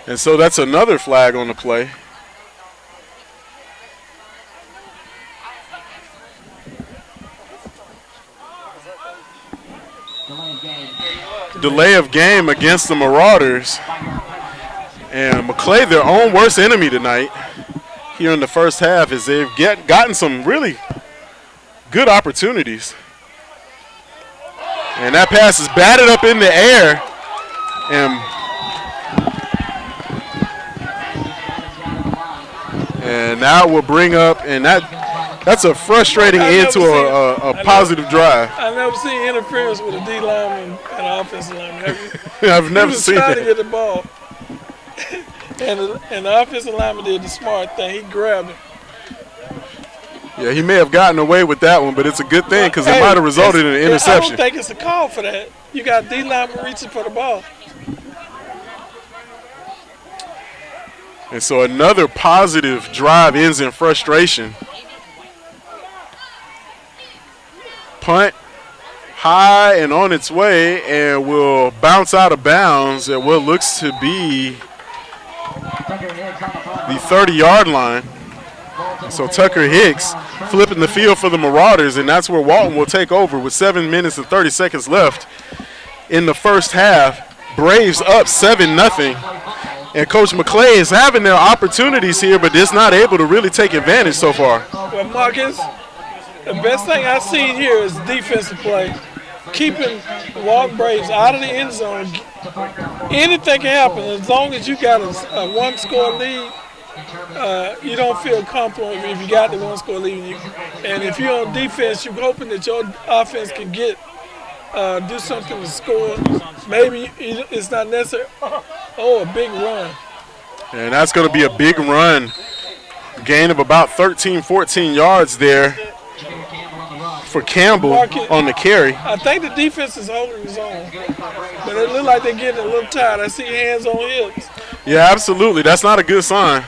And so that's another flag on the play. Delay of game against the Marauders. And Maclay, their own worst enemy tonight here in the first half, as they've gotten some really good opportunities. And that pass is batted up in the air. And now we'll bring up, and that's a frustrating end to a positive drive. I've never seen interference with a D lineman and an offensive lineman. Have you? I've never seen that. He was trying to get the ball. and the offensive lineman did the smart thing. He grabbed him. Yeah, he may have gotten away with that one, but it's a good thing because it Hey, might have resulted in an I interception. don't think it's a call for that. You got D lineman reaching for the ball. And so another positive drive ends in frustration. Punt high and on its way and will bounce out of bounds at what looks to be the 30-yard line. So Tucker Hicks flipping the field for the Marauders, and that's where Walton will take over with 7 minutes and 30 seconds left in the first half. Braves up 7-0. And Coach Maclay is having their opportunities here, but just not able to really take advantage so far. Well, Marcus, the best thing I've seen here is defensive play. Keeping the Walton Braves out of the end zone. Anything can happen as long as you got a one-score lead. You don't feel comfortable if you got the one-score lead. And if you're on defense, you're hoping that your offense can do something to score. Maybe it's not necessary. Oh, a big run. And that's going to be a big run. Gain of about 13, 14 yards there for Campbell on the carry. I think the defense is holding his own. But it looks like they're getting a little tired. I see hands on hips. Yeah, absolutely. That's not a good sign.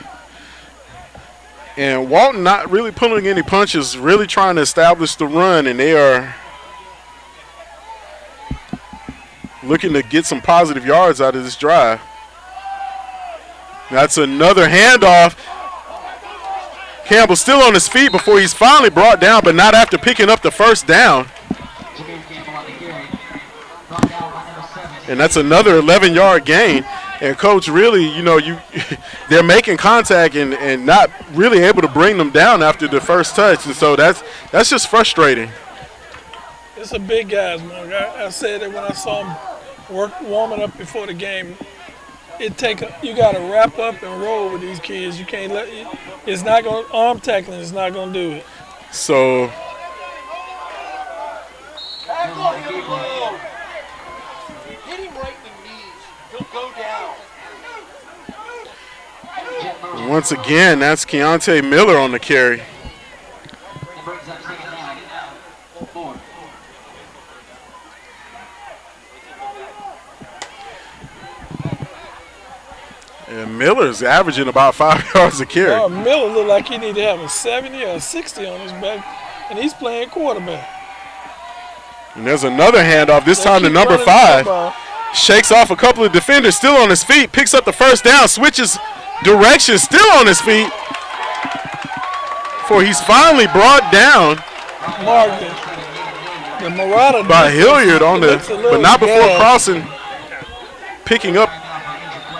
And Walton not really pulling any punches, really trying to establish the run, and they are looking to get some positive yards out of this drive. That's another handoff. Campbell still on his feet before he's finally brought down, but not after picking up the first down. And that's another 11-yard gain. And Coach, really, they're making contact and not really able to bring them down after the first touch. And so that's just frustrating. It's a big guys, man. I said it when I saw him warming up before the game. You got to wrap up and roll with these kids. You can't it's not going arm tackling is not going to do it. So Hit him right in the knees. He'll go down. once again, that's Keontae Miller on the carry. And Miller's averaging about 5 yards a carry. Oh, Miller look like he need to have a 70 or a 60 on his back, and he's playing quarterback. And there's another handoff, this time to number 5. Shakes off a couple of defenders, still on his feet, picks up the first down, switches direction, still on his feet. For he's finally brought down the Marauder by Hilliard but not before crossing, picking up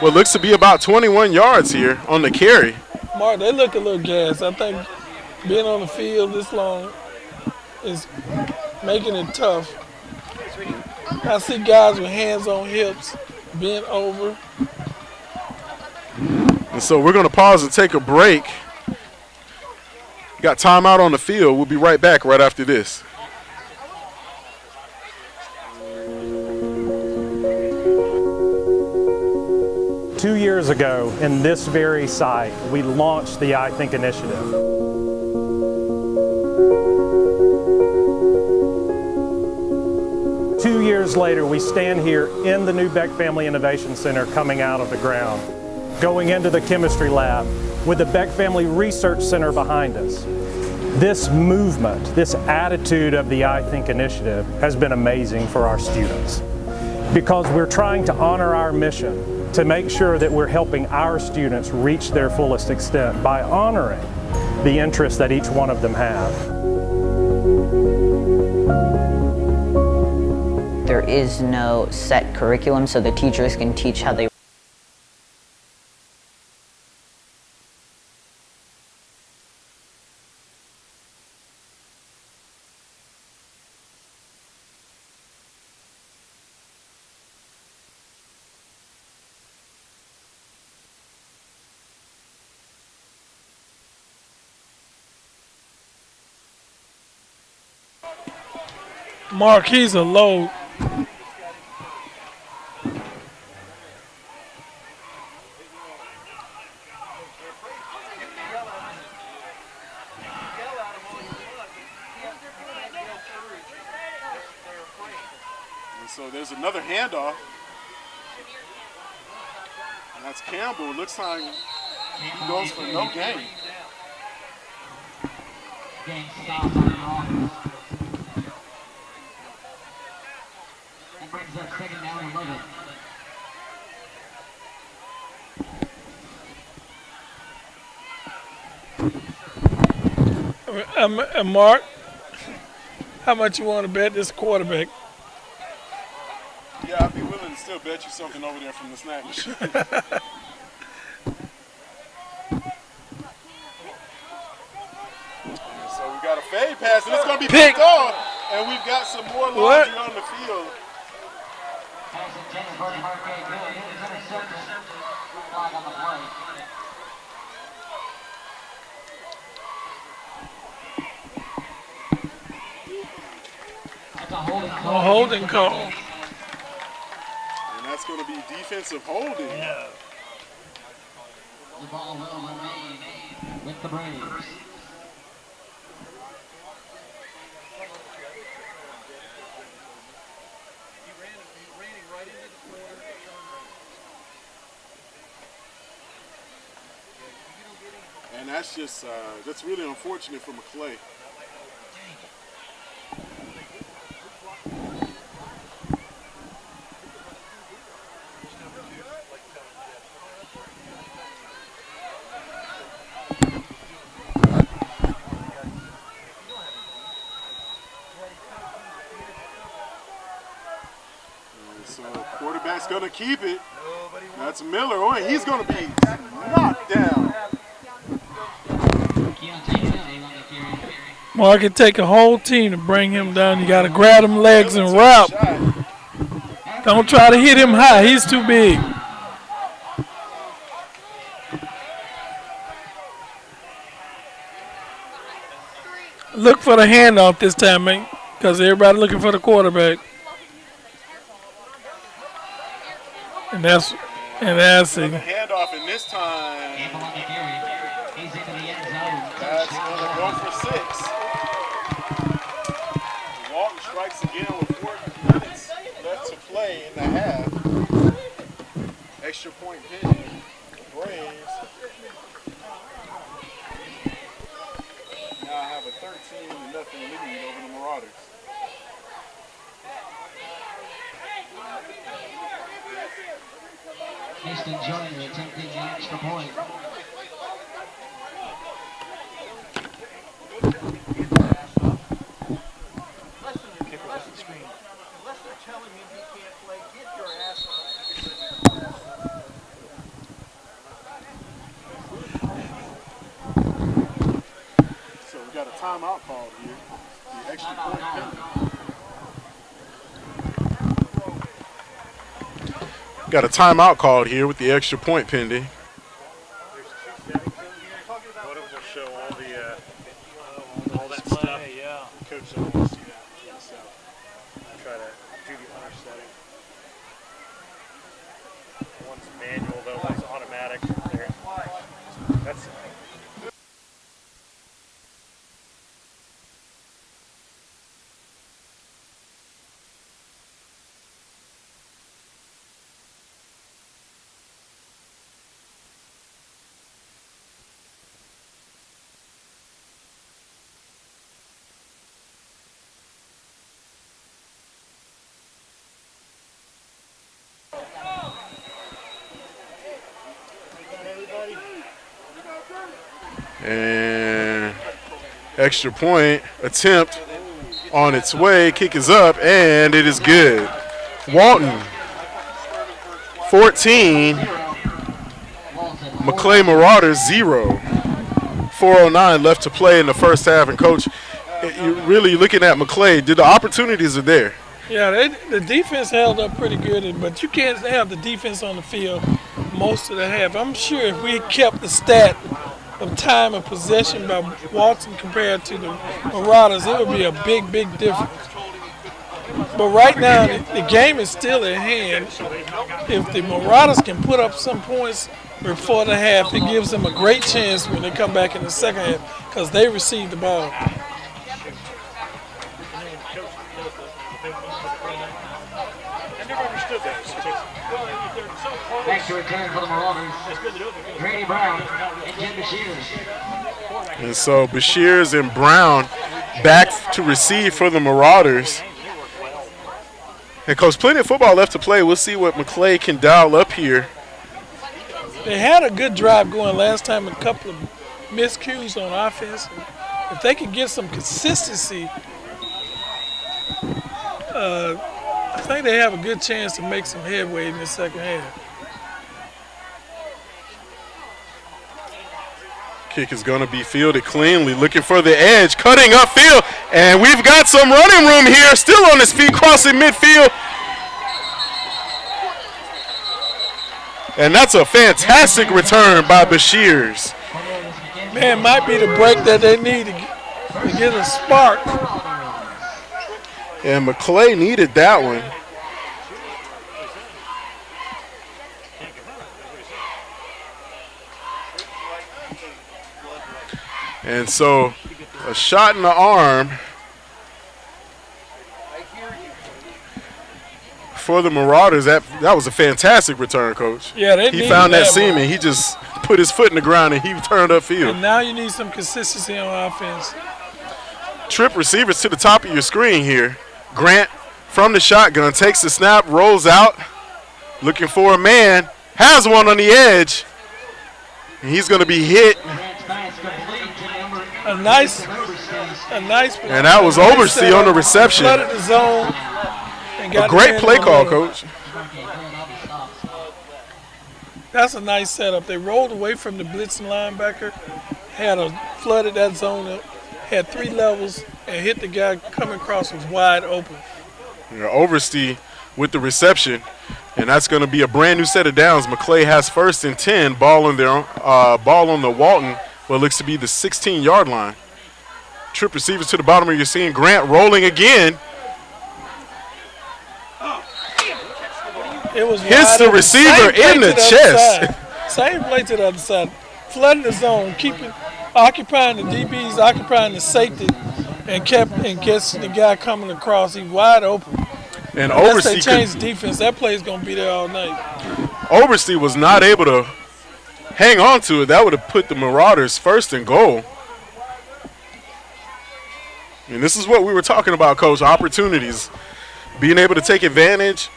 what looks to be about 21 yards here on the carry. Mark, they look a little gassed. I think being on the field this long is making it tough. I see guys with hands on hips, bent over. And so we're going to pause and take a break. Got timeout on the field. We'll be right back right after this. Two years ago, in this very site, we launched the I Think initiative. Two years later, we stand here in the new Beck Family Innovation Center coming out of the ground, going into the chemistry lab with the Beck Family Research Center behind us. This movement, this attitude of the I Think initiative has been amazing for our students because we're trying to honor our mission to make sure that we're helping our students reach their fullest extent by honoring the interests that each one of them have. There is no set curriculum, so the teachers can teach how they Mark, he's a load. So there's another handoff. And that's Campbell. Looks like he goes for no gain. Game stops on the Marauders. That brings up second down and 11. Mark, how much you want to bet this quarterback? Yeah, I'd be willing to still bet you something over there from the snack machine. So we got a fade pass, and it's going to be picked off, and we've got some more laundry on the field. Pass intended for Marquet. Good. It is intercepted. Flag on the play. That's a holding call. A holding call. And that's going to be defensive holding. Yeah. The ball will remain with the Braves. And that's just, that's really unfortunate for Maclay. So quarterback's gonna keep it. That's Miller. Oh, and he's gonna be knocked down. Mark, it take a whole team to bring him down. You got to grab him legs and wrap. Don't try to hit him high. He's too big. Look for the handoff this time, man, because everybody looking for the quarterback. And that's it. The handoff, and this time that's gonna go for 6. Walton strikes again with 4 minutes left to play in the half. Extra point pending. Braves now have a 13-0 lead over the Marauders. Houston Jr. attempting the extra point. So we got a timeout called here. The extra point pending. Got a timeout called here with the extra point pending. One of them will show all that stuff. Yeah. Coach doesn't want to see that. So I try to do the other setting. One's manual, though, one's automatic. That's And extra point attempt on its way. Kick is up, and it is good. Walton, 14. Maclay Marauders, 0. 4:09 left to play in the first half. And, Coach, you're really looking at Maclay. The opportunities are there. Yeah, the defense held up pretty good, but you can't have the defense on the field most of the half. I'm sure if we kept the stat of time of possession by Walton compared to the Marauders, it would be a big, big difference. But right now, the game is still at hand. If the Marauders can put up some points before the half, it gives them a great chance when they come back in the second half because they receive the ball. back to return for the Marauders. Grady Brown and Jim Bashirs. And so Bashirs and Brown back to receive for the Marauders. And Coach, plenty of football left to play. We'll see what Maclay can dial up here. They had a good drive going last time, a couple of miscues on offense. If they can get some consistency, I think they have a good chance to make some headway in the second half. Kick is going to be fielded cleanly, looking for the edge, cutting upfield, and we've got some running room here, still on his feet, crossing midfield. And that's a fantastic return by Bashirs. Man, might be the break that they need to get a spark. And Maclay needed that one. And so a shot in the arm for the Marauders. That was a fantastic return, Coach. Yeah, they he found that seam one. and he just put his foot in the ground and he turned upfield. And now you need some consistency on offense. Trip receivers to the top of your screen here. Grant from the shotgun takes the snap, rolls out, looking for a man, has one on the edge, and he's going to be hit. A nice. And that was Oversee on the reception. Flooded the zone. A great play call, Coach. That's a nice setup. They rolled away from the blitzing linebacker, flooded that zone up, had 3 levels, and hit the guy coming across was wide open. Oversee with the reception, and that's going to be a brand new set of downs. Maclay has 1st and 10, ball on the Walton, what looks to be the 16-yard line. Trip receivers to the bottom of your screen. Grant rolling again. It was hits the receiver in the chest. Same play to the other side. Flooding the zone, occupying the DBs, occupying the safety, and gets the guy coming across. He's wide open. And unless they change defense, that play is going to be there all night. Oversee was not able to hang on to it. That would have put the Marauders 1st and goal. And this is what we were talking about, Coach, opportunities. Being able to take advantage.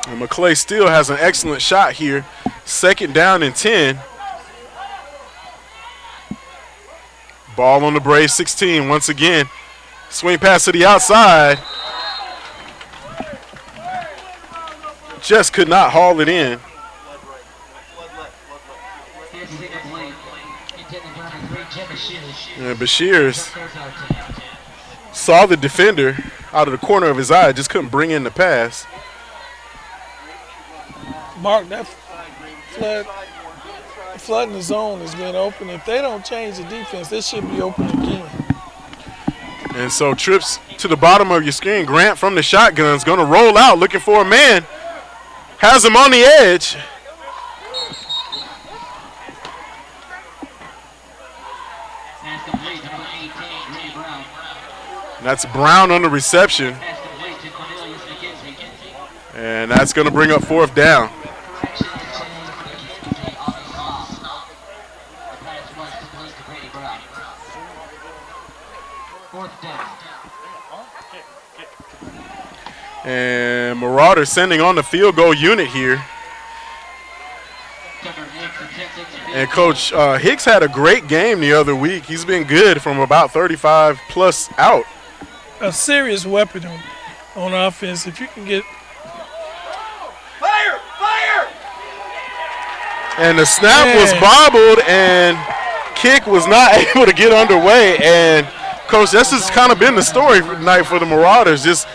And Maclay still has an excellent shot here. 2nd down and 10. Ball on the Braves 16 once again. Swing pass to the outside. Just could not haul it in. And Bashirs saw the defender out of the corner of his eye, just couldn't bring in the pass. Mark, that flood in the zone has been open. If they don't change the defense, this should be open again. And so trips to the bottom of your screen. Grant from the shotgun is going to roll out looking for a man. Has him on the edge. That's Brown on the reception. And that's going to bring up 4th down. And Marauder sending on the field goal unit here. And Coach Hicks had a great game the other week. He's been good from about 35 plus out. A serious weapon on offense. If you can get Fire! And the snap was bobbled and kick was not able to get underway. And Coach, this has kind of been the story tonight for the Marauders, just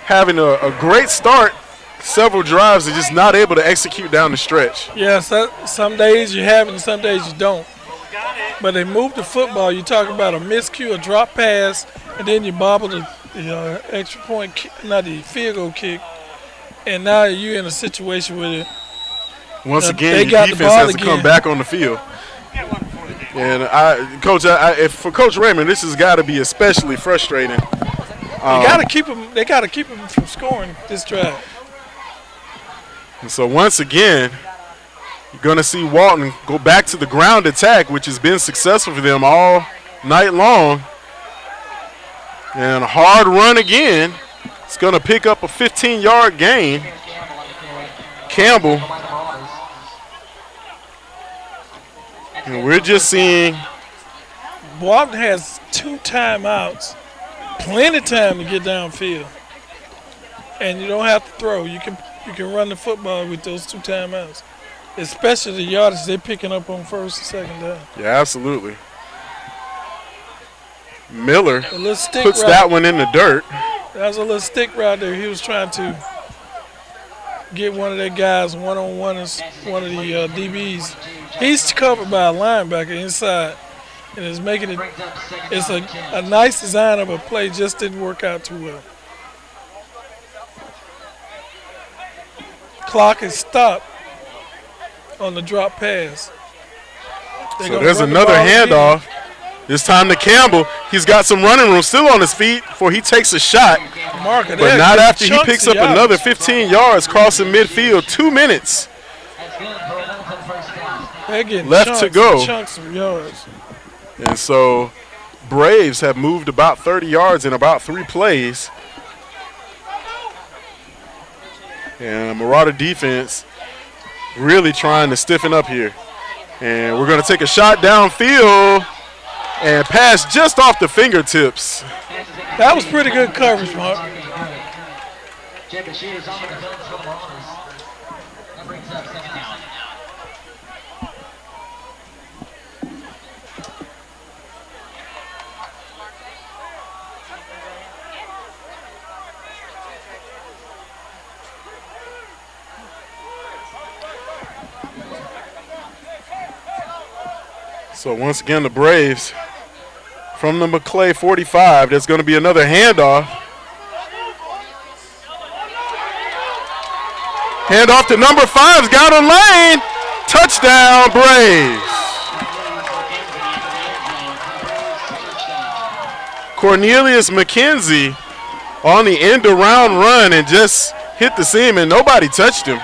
having a great start, several drives, and just not able to execute down the stretch. Yeah, some days you have it and some days you don't. But they move the football. You talk about a miscue, a drop pass, and then you bobble the extra point kick, not the field goal kick. And now you're in a situation where once again, your defense has to come back on the field. And Coach, if for Coach Raymond, this has got to be especially frustrating. They got to keep them from scoring this drive. And so once again, you're going to see Walton go back to the ground attack, which has been successful for them all night long. And a hard run again. It's going to pick up a 15-yard gain. Campbell. And we're just seeing. Walton has 2 timeouts. Plenty of time to get downfield. And you don't have to throw. You can run the football with those 2 timeouts. Especially the yardage they're picking up on first and second down. Yeah, absolutely. Miller puts route. that one in the dirt. That was a little stick route there. He was trying to get one of their guys one-on-one as one of the DBs. He's covered by a linebacker inside, and it's making it. It's a nice design of a play, just didn't work out too well. Clock is stopped on the drop pass. So there's another handoff. This time to Campbell. He's got some running room still on his feet before he takes a shot. But not after he picks up another 15 yards crossing midfield. 2 minutes left to go. Chunks of yards. And so Braves have moved about 30 yards in about 3 plays. And Marauder defense really trying to stiffen up here. And we're going to take a shot downfield and pass just off the fingertips. That was pretty good coverage, Mark. So once again, the Braves from the Maclay 45. There's going to be another handoff. Handoff to number 5's got a lane. Touchdown, Braves. Cornelius McKenzie on the end around run and just hit the seam, and nobody touched him.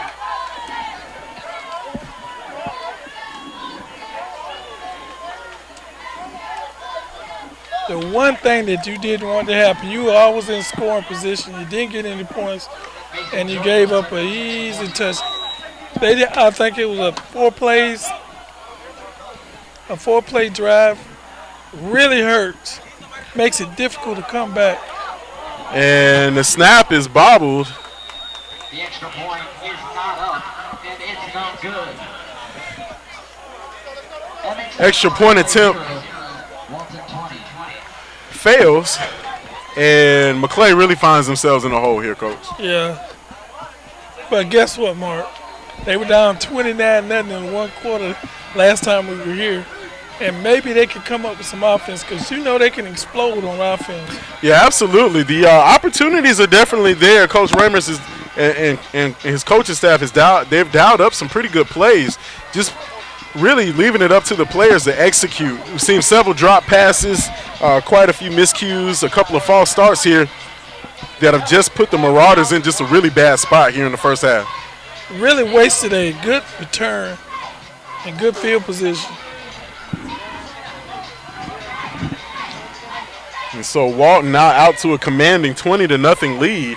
The one thing that you didn't want to happen, you were always in scoring position. You didn't get any points, and you gave up an easy touch. I think it was a 4-play drive. Really hurts. Makes it difficult to come back. And the snap is bobbled. The extra point is not up, and it's not good. Extra point attempt fails, and Maclay really finds themselves in a hole here, Coach. Yeah. But guess what, Mark? They were down 29-0 in 1 quarter last time we were here. And maybe they could come up with some offense because you know they can explode on offense. Yeah, absolutely. The opportunities are definitely there. Coach Ramers is, and his coaching staff they've dialed up some pretty good plays. Just really leaving it up to the players to execute. We've seen several drop passes, quite a few miscues, a couple of false starts here that have just put the Marauders in just a really bad spot here in the first half. Really wasted a good return and good field position. And so Walton now out to a commanding 20-0 lead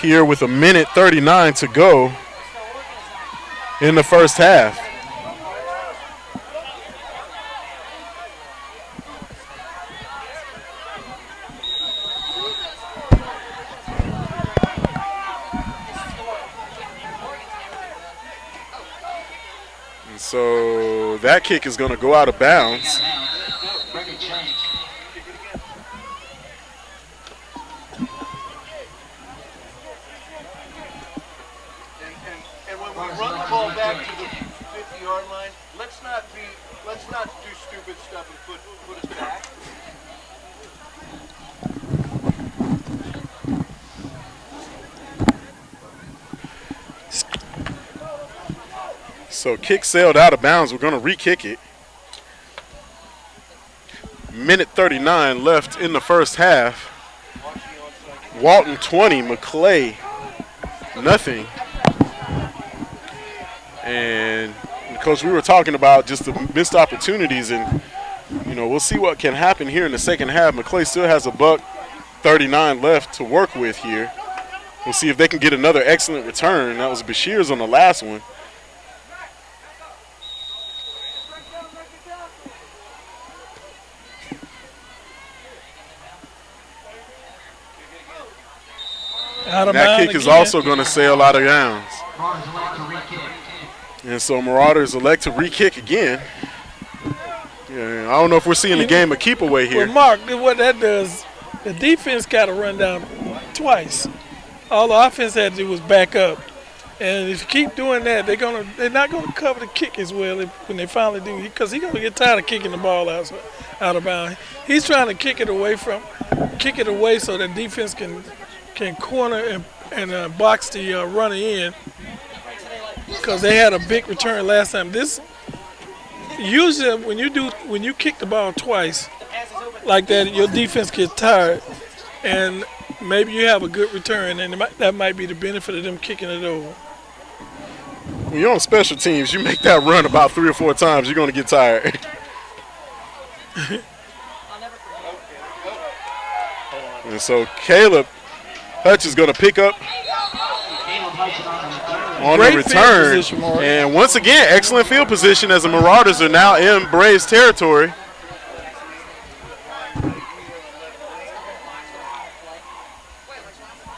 here with 1:39 to go in the first half. And so that kick is going to go out of bounds. Back to the 50-yard line. Let's not do stupid stuff and put us back. So kick sailed out of bounds. We're going to re-kick it. 1:39 left in the first half. Walton 20, Maclay nothing. And Coach, we were talking about just the missed opportunities, and we'll see what can happen here in the second half. Maclay still has a $1.39 left to work with here. We'll see if they can get another excellent return. That was Bashir's on the last one. That kick is also going to sail out of bounds. And so Marauders elect to re-kick again. Yeah, I don't know if we're seeing the game a keep away here. Well, Mark, what that does, the defense got to run down twice. All the offense had to do was back up. And if you keep doing that, they're not gonna cover the kick as well when they finally do, because he's gonna get tired of kicking the ball out of bounds. He's trying to kick it away so that defense can corner and box the runner in, because they had a big return last time. This usually when you kick the ball twice like that, your defense gets tired, and maybe you have a good return, and that might be the benefit of them kicking it over. When you're on special teams, you make that run about 3 or 4 times, you're going to get tired. And so Caleb Hutch is going to pick up on the return. And once again, excellent field position as the Marauders are now in Braves territory.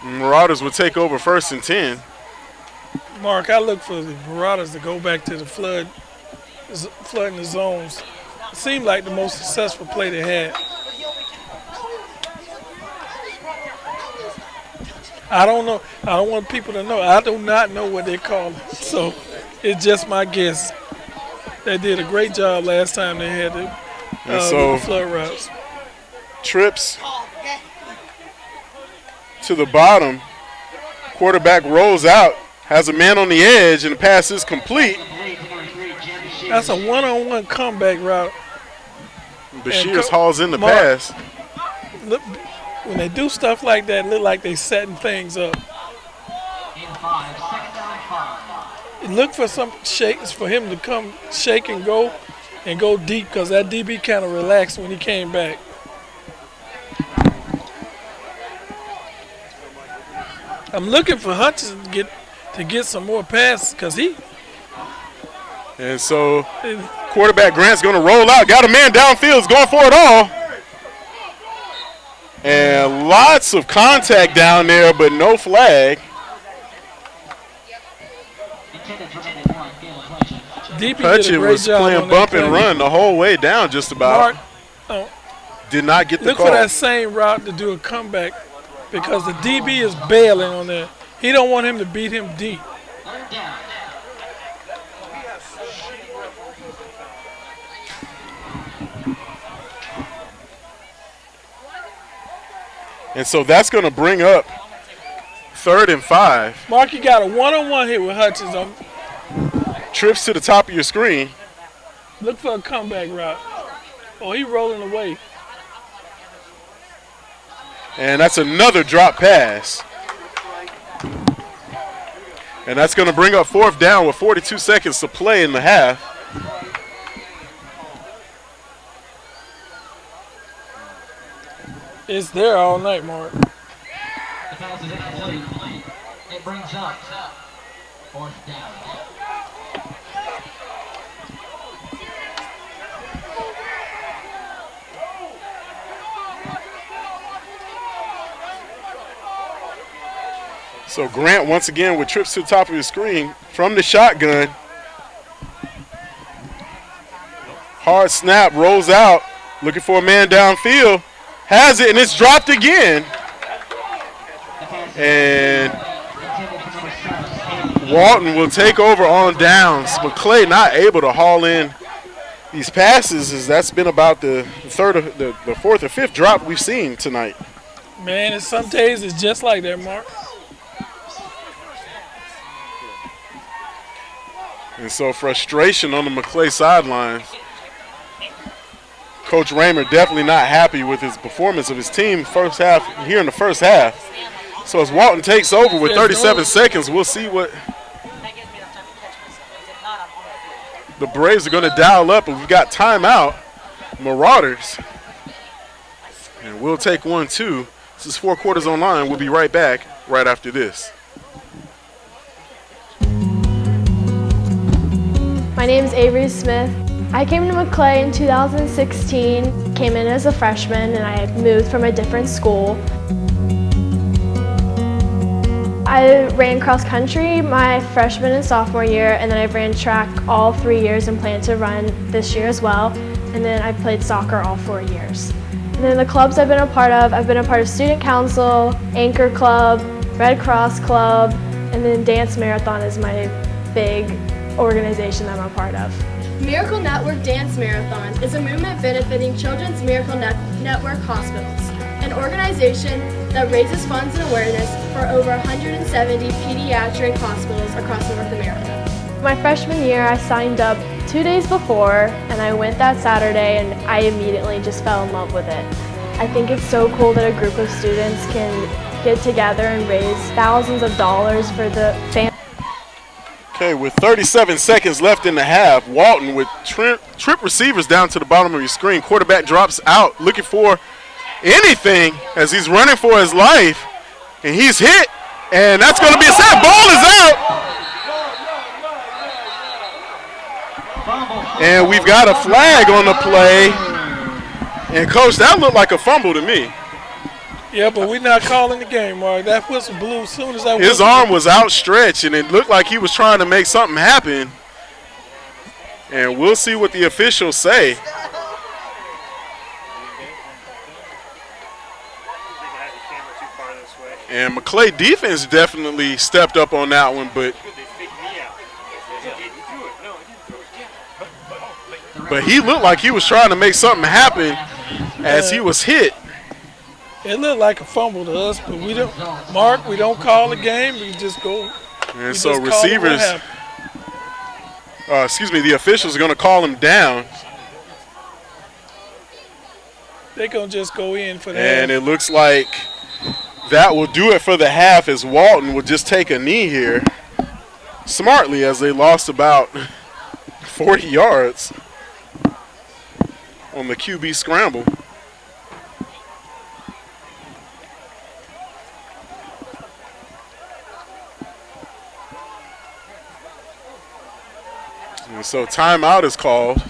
Marauders will take over 1st and 10. Mark, I look for the Marauders to go back to the flooding the zones. It seemed like the most successful play they had. I don't know. I don't want people to know. I do not know what they call it. So it's just my guess. They did a great job last time they had the flood routes. Trips to the bottom. Quarterback rolls out, has a man on the edge, and the pass is complete. That's a one-on-one comeback route. Bashir hauls in the pass. Look, when they do stuff like that, it look like they setting things up. Look for some shakes for him to come shake and go deep, because that DB kind of relaxed when he came back. I'm looking for Hutchins to get some more passes, because he. And so quarterback Grant's going to roll out. Got a man downfield, is going for it all. And lots of contact down there, but no flag. Hutchins was playing bump and run the whole way down just about. Did not get the call. Look for that same route to do a comeback, because the DB is bailing on there. He don't want him to beat him deep. And so that's going to bring up 3rd and 5. Mark, you got a one-on-one here with Hutchins. Trips to the top of your screen. Look for a comeback route. Oh, he rolling away. And that's another drop pass. And that's going to bring up 4th down with 42 seconds to play in the half. It's there all night, Mark. The pass is incomplete. It brings up 4th down. So Grant once again with trips to the top of his screen from the shotgun. Hard snap, rolls out, looking for a man downfield. Has it, and it's dropped again. And Walton will take over on downs. Maclay not able to haul in these passes, as that's been about the 4th or 5th drop we've seen tonight. Man, some days it's just like that, Mark. And so frustration on the Maclay sidelines. Coach Raymer definitely not happy with his performance of his team here in the first half. So as Walton takes over with 37 seconds, we'll see what. the Braves are going to dial up, and we've got timeout. Marauders. And we'll take 1-2. This is 4 quarters online. We'll be right back right after this. My name is Avery Smith. I came to Maclay in 2016, came in as a freshman, and I moved from a different school. I ran cross country my freshman and sophomore year, and then I ran track all 3 years and plan to run this year as well. And then I played soccer all 4 years. And then the clubs I've been a part of, I've been a part of Student Council, Anchor Club, Red Cross Club, and then Dance Marathon is my big organization I'm a part of. Miracle Network Dance Marathon is a movement benefiting Children's Miracle Network Hospitals, an organization that raises funds and awareness for over 170 pediatric hospitals across North America. My freshman year, I signed up 2 days before, and I went that Saturday, and I immediately just fell in love with it. I think it's so cool that a group of students can get together and raise thousands of dollars for the family. Okay, with 37 seconds left in the half, Walton with trip receivers down to the bottom of your screen. Quarterback drops out looking for anything as he's running for his life, and he's hit, and that's going to be a sack. Ball is out. And we've got a flag on the play. And, Coach, that looked like a fumble to me. Yeah, but we're not calling the game, Mark. That whistle blew as soon as that His arm was outstretched, and it looked like he was trying to make something happen. And we'll see what the officials say. And Maclay defense definitely stepped up on that one, but he looked like he was trying to make something happen as he was hit. It looked like a fumble to us, but we don't, Mark, we don't call the game. We just go. And so receivers, the officials are going to call him down. They're going to just go in for that. And it looks like that will do it for the half as Walton will just take a knee here smartly as they lost about 40 yards on the QB scramble. And so timeout is called.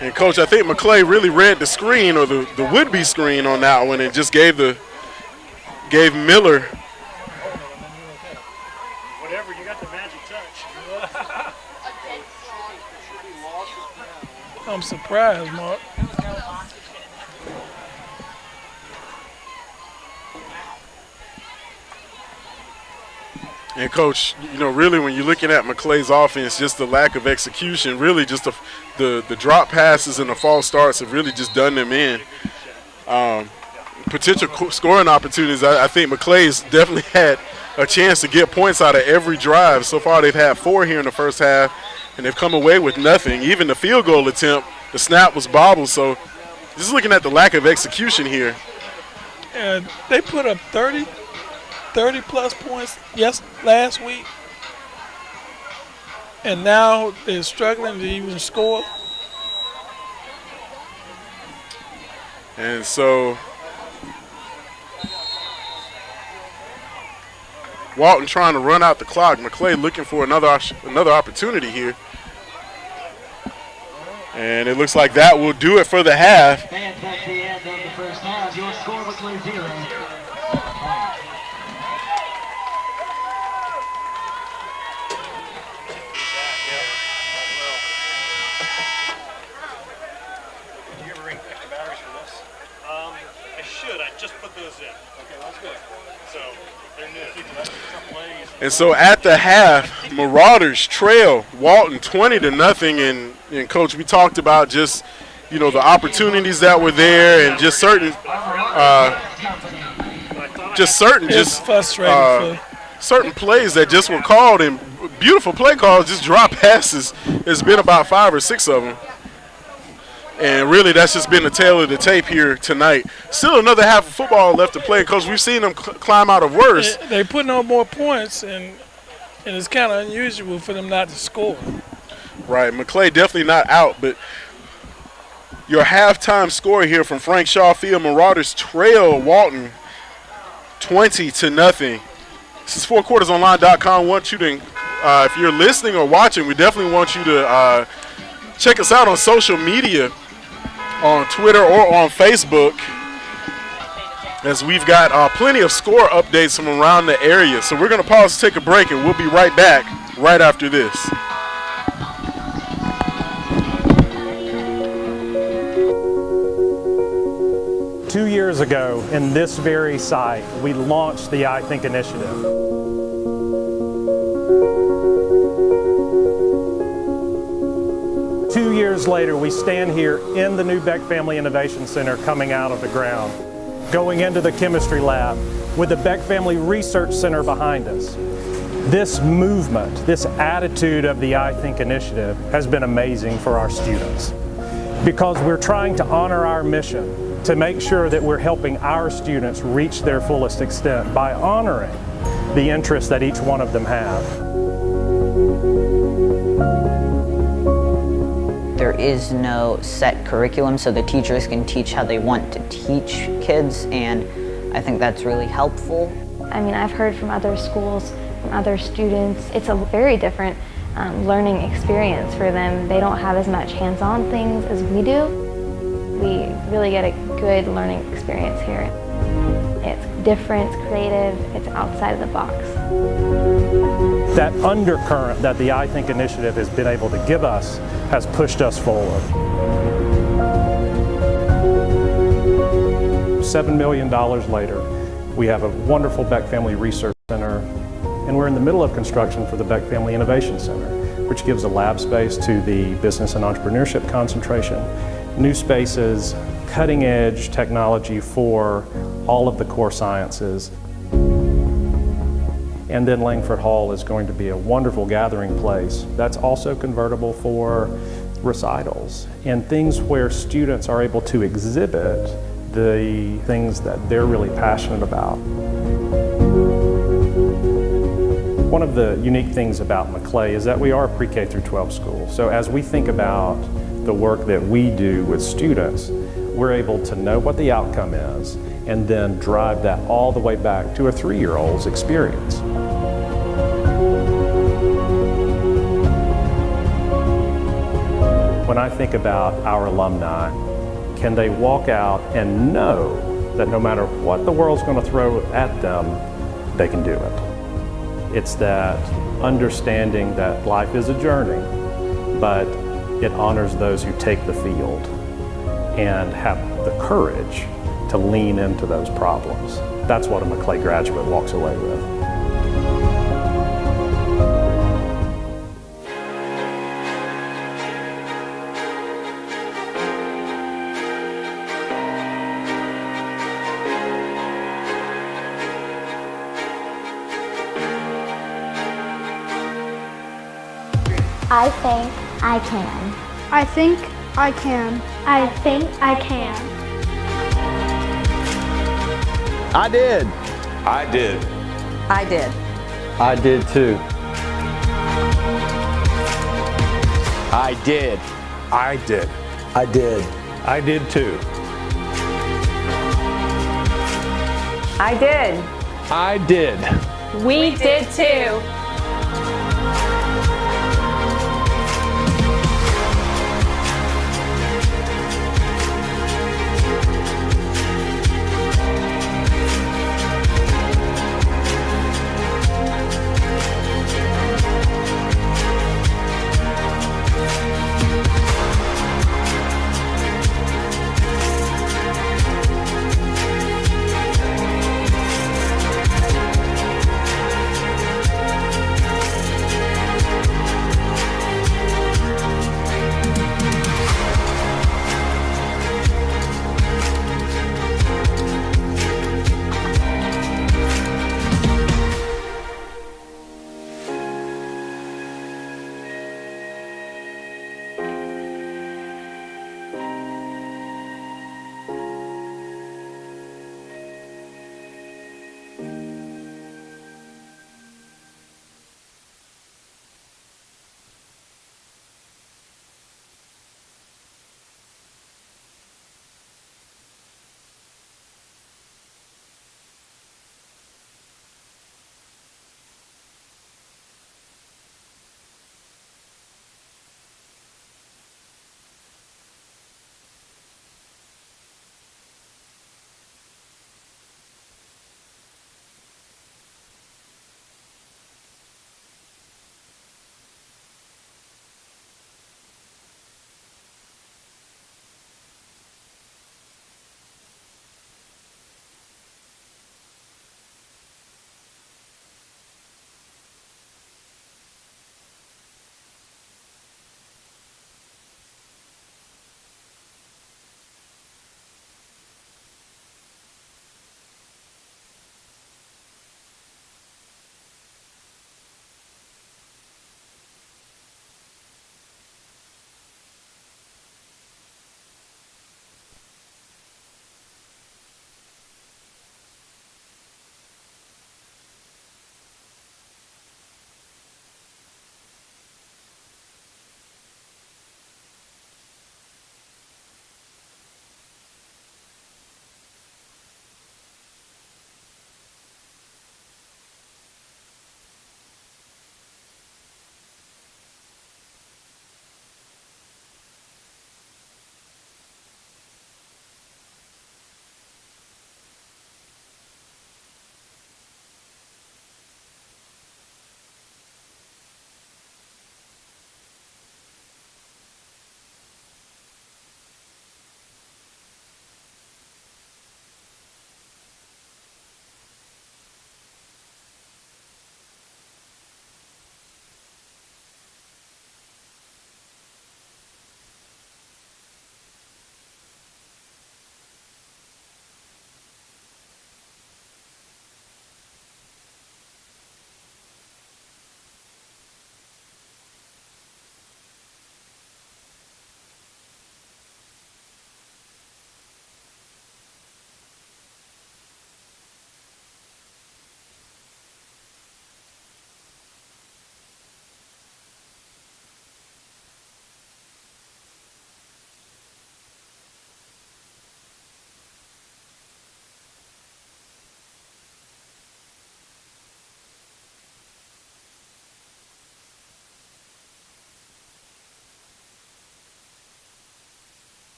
And, Coach, I think Maclay really read the screen or the would-be screen on that one and just gave Miller. Whatever, you got the magic touch. I'm surprised, Mark. And, Coach, really when you're looking at Maclay's offense, just the lack of execution, really just the drop passes and the false starts have really just done them in. Potential scoring opportunities, I think Maclay's definitely had a chance to get points out of every drive. So far they've had 4 here in the first half, and they've come away with nothing. Even the field goal attempt, the snap was bobbled. So just looking at the lack of execution here. And they put up 30-plus points last week, and now they're struggling to even score. And so Walton trying to run out the clock. Maclay looking for another opportunity here. And it looks like that will do it for the half. And that's the end of the first half. Your score, Maclay 0. And so at the half, Marauders trail Walton 20-0. And Coach, we talked about just, the opportunities that were there and just certain plays that just were called, and beautiful play calls, just drop passes. There's been about 5 or 6 of them. And really, that's just been the tail of the tape here tonight. Still another half of football left to play because we've seen them climb out of worse. They're putting on more points, and and it's kind of unusual for them not to score. Right, Maclay definitely not out, but your halftime score here from Frank Shaw Field, Marauders trail Walton 20-0. This is 4 quartersonline.com. Want you to, if you're listening or watching, we definitely want you to check us out on social media, on Twitter or on Facebook, as we've got plenty of score updates from around the area. So we're going to pause to take a break, and we'll be right back right after this. Two years ago, in this very site, we launched the I Think initiative. Two years later, we stand here in the new Beck Family Innovation Center coming out of the ground, going into the chemistry lab with the Beck Family Research Center behind us. This movement, this attitude of the I Think initiative has been amazing for our students, because we're trying to honor our mission to make sure that we're helping our students reach their fullest extent by honoring the interests that each one of them have. There is no set curriculum, so the teachers can teach how they want to teach kids, and I think that's really helpful. I mean, I've heard from other schools, from other students, it's a very different learning experience for them. They don't have as much hands-on things as we do. We really get a good learning experience here. It's different, it's creative, it's outside of the box. That undercurrent that the I Think initiative has been able to give us has pushed us forward. $7 million later, we have a wonderful Beck Family Research Center, and we're in the middle of construction for the Beck Family Innovation Center, which gives a lab space to the business and entrepreneurship concentration, new spaces, cutting edge technology for all of the core sciences. And then Langford Hall is going to be a wonderful gathering place that's also convertible for recitals and things where students are able to exhibit the things that they're really passionate about. One of the unique things about Maclay is that we are a pre-K through 12 school. So as we think about the work that we do with students, we're able to know what the outcome is and then drive that all the way back to a 3-year-old's experience. When I think about our alumni, can they walk out and know that no matter what the world's going to throw at them, they can do it? It's that understanding that life is a journey, but it honors those who take the field and have the courage to lean into those problems. That's what a Maclay graduate walks away with. I think I can. I think I can. I think I can. I did. I did. I did. I did too. I did. I did. I did. I did too. I did. I did. We did too.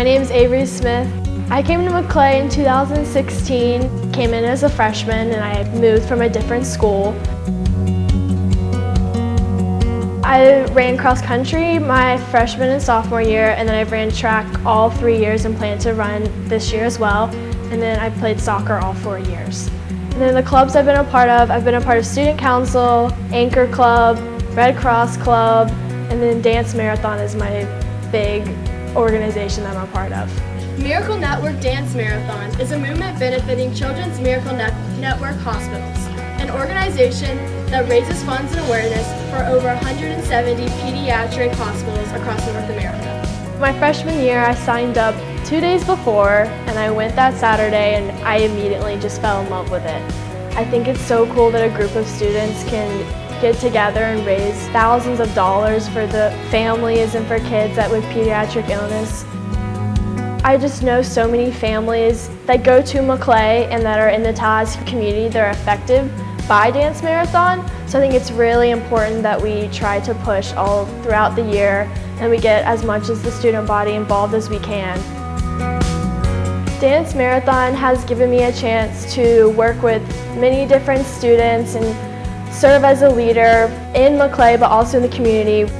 My name's Avery Smith. I came to Maclay in 2016, came in as a freshman, and I moved from a different school. I ran cross country my freshman and sophomore year, and then I ran track all 3 years and plan to run this year as well. And then I played soccer all 4 years. And then the clubs I've been a part of, I've been a part of Student Council, Anchor Club, Red Cross Club, and then Dance Marathon is my big organization that I'm a part of. Miracle Network Dance Marathon is a movement benefiting Children's Miracle Network Hospitals, an organization that raises funds and awareness for over 170 pediatric hospitals across North America. My freshman year, I signed up 2 days before, and I went that Saturday, and I immediately just fell in love with it. I think it's so cool that a group of students can get together and raise thousands of dollars for the families and for kids with pediatric illness. I just know so many families that go to Maclay and that are in the Tallahassee community that are affected by Dance Marathon. So I think it's really important that we try to push all throughout the year and we get as much as the student body involved as we can. Dance Marathon has given me a chance to work with many different students and serve as a leader in Maclay but also in the community.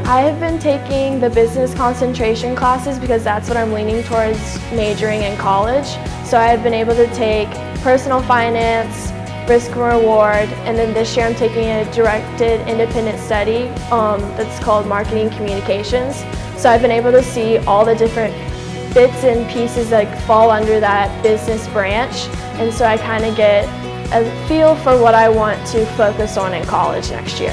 I have been taking the business concentration classes because that's what I'm leaning towards majoring in college. So I've been able to take personal finance, risk and reward, and then this year I'm taking a directed independent study that's called marketing communications. So I've been able to see all the different bits and pieces that fall under that business branch, and so I kind of get a feel for what I want to focus on in college next year.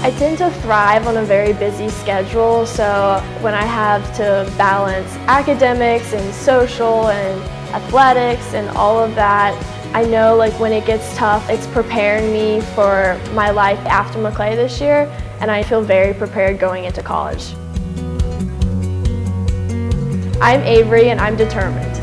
I tend to thrive on a very busy schedule, so when I have to balance academics and social and athletics and all of that, I know like when it gets tough, it's preparing me for my life after Maclay this year, and I feel very prepared going into college. I'm Avery and I'm determined.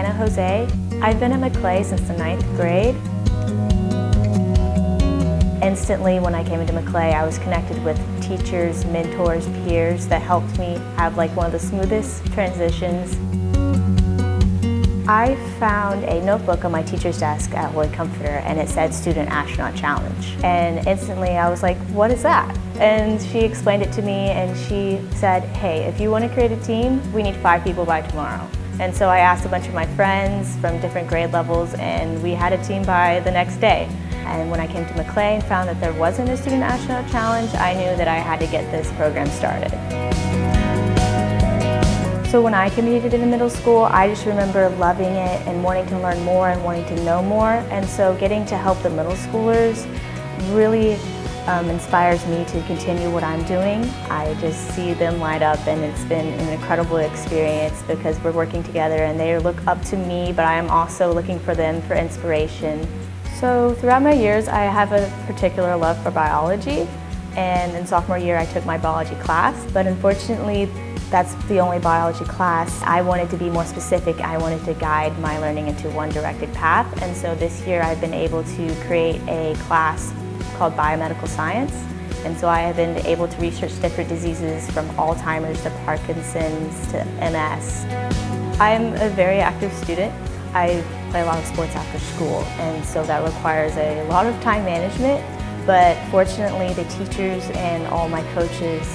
Hannah Jose. I've been at Maclay since the 9th grade. Instantly, when I came into Maclay, I was connected with teachers, mentors, peers that helped me have like one of the smoothest transitions. I found a notebook on my teacher's desk at Lloyd Comforter, and it said Student Astronaut Challenge. And instantly I was like, what is that? And she explained it to me, and she said, hey, if you want to create a team, we need 5 people by tomorrow. And so I asked a bunch of my friends from different grade levels, and we had a team by the next day. And when I came to Maclay and found that there wasn't a Student Astronaut Challenge, I knew that I had to get this program started. So when I competed in the middle school, I just remember loving it and wanting to learn more and wanting to know more. And so getting to help the middle schoolers really inspires me to continue what I'm doing. I just see them light up, and it's been an incredible experience because we're working together and they look up to me, but I am also looking for them for inspiration. So throughout my years, I have a particular love for biology. And in sophomore year, I took my biology class, but unfortunately, that's the only biology class. I wanted to be more specific. I wanted to guide my learning into one directed path. And so this year, I've been able to create a class called Biomedical Science. And so I have been able to research different diseases from Alzheimer's to Parkinson's to MS. I'm a very active student. I play a lot of sports after school, and so that requires a lot of time management. But fortunately, the teachers and all my coaches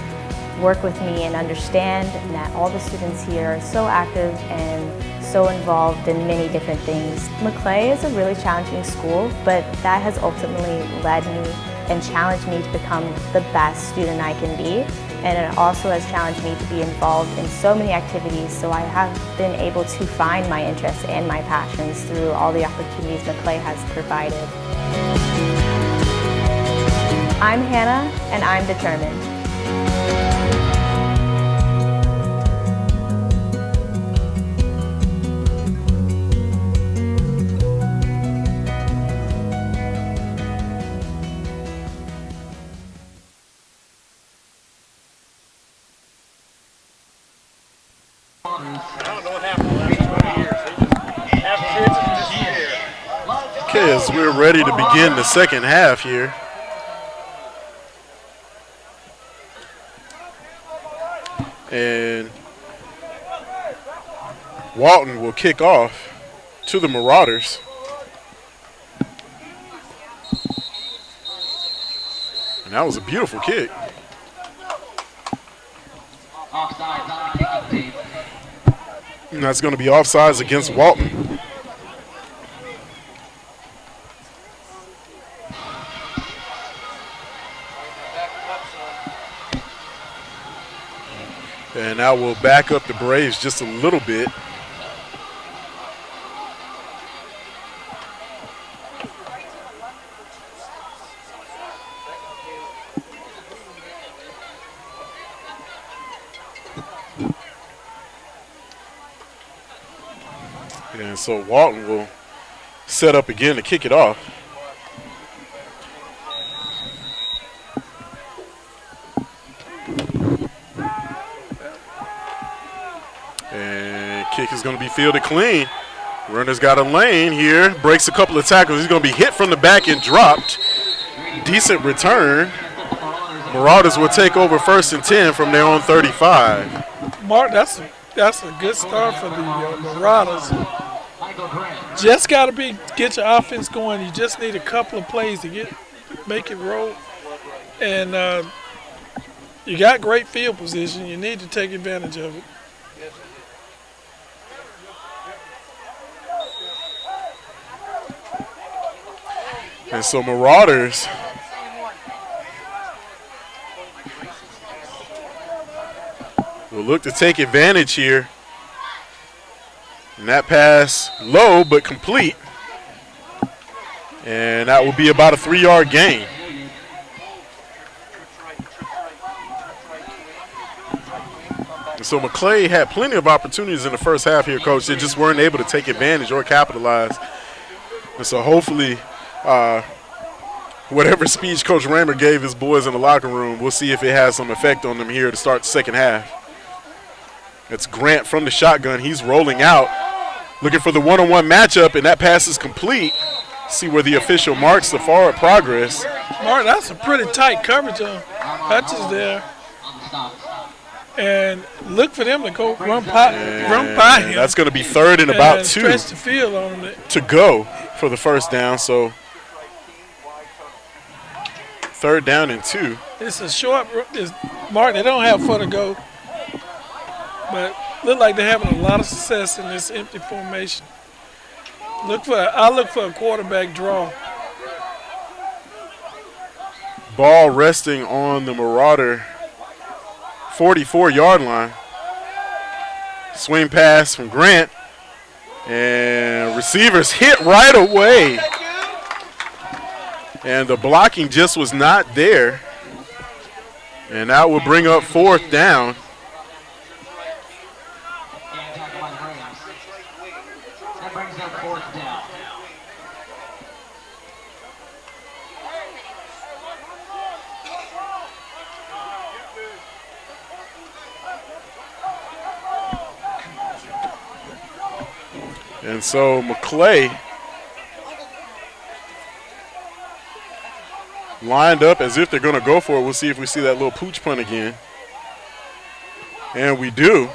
work with me and understand that all the students here are so active and so involved in many different things. Maclay is a really challenging school, but that has ultimately led me and challenged me to become the best student I can be. And it also has challenged me to be involved in so many activities, so I have been able to find my interests and my passions through all the opportunities Maclay has provided. I'm Hannah, and I'm determined. Okay, as we're ready to begin the second half here. And Walton will kick off to the Marauders. And that was a beautiful kick. And that's going to be offsides against Walton. And now we'll back up the Braves just a little bit. And so Walton will set up again to kick it off. And kick is going to be fielded clean. Runner's got a lane here, breaks a couple of tackles. He's going to be hit from the back and dropped. Decent return. Marauders will take over 1st and 10 from their own 35. Mark, that's a good start for the Marauders. Just got to get your offense going. You just need a couple of plays to make it roll. And you got great field position. You need to take advantage of it. And so Marauders will look to take advantage here. And that pass low but complete. And that will be about a 3-yard gain. And so Maclay had plenty of opportunities in the first half here, Coach. They just weren't able to take advantage or capitalize. And so hopefully whatever speech Coach Raymer gave his boys in the locker room, we'll see if it has some effect on them here to start the second half. It's Grant from the shotgun. He's rolling out. Looking for the one-on-one matchup, and that pass is complete. See where the official marks the forward progress. Mark, that's a pretty tight coverage on Hutchins there. And look for them to go run by him. That's going to be 3rd and about 2 stretch the field on him to go for the first down. So 3rd down and 2. It's a short. Mark, they don't have far to go, but look like they're having a lot of success in this empty formation. I look for a quarterback draw. Ball resting on the Marauder 44-yard line. Swing pass from Grant. And receivers hit right away. And the blocking just was not there. And that will bring up 4th down. That brings up 4th down. And so Maclay lined up as if they're going to go for it. We'll see if we see that little pooch punt again. And we do.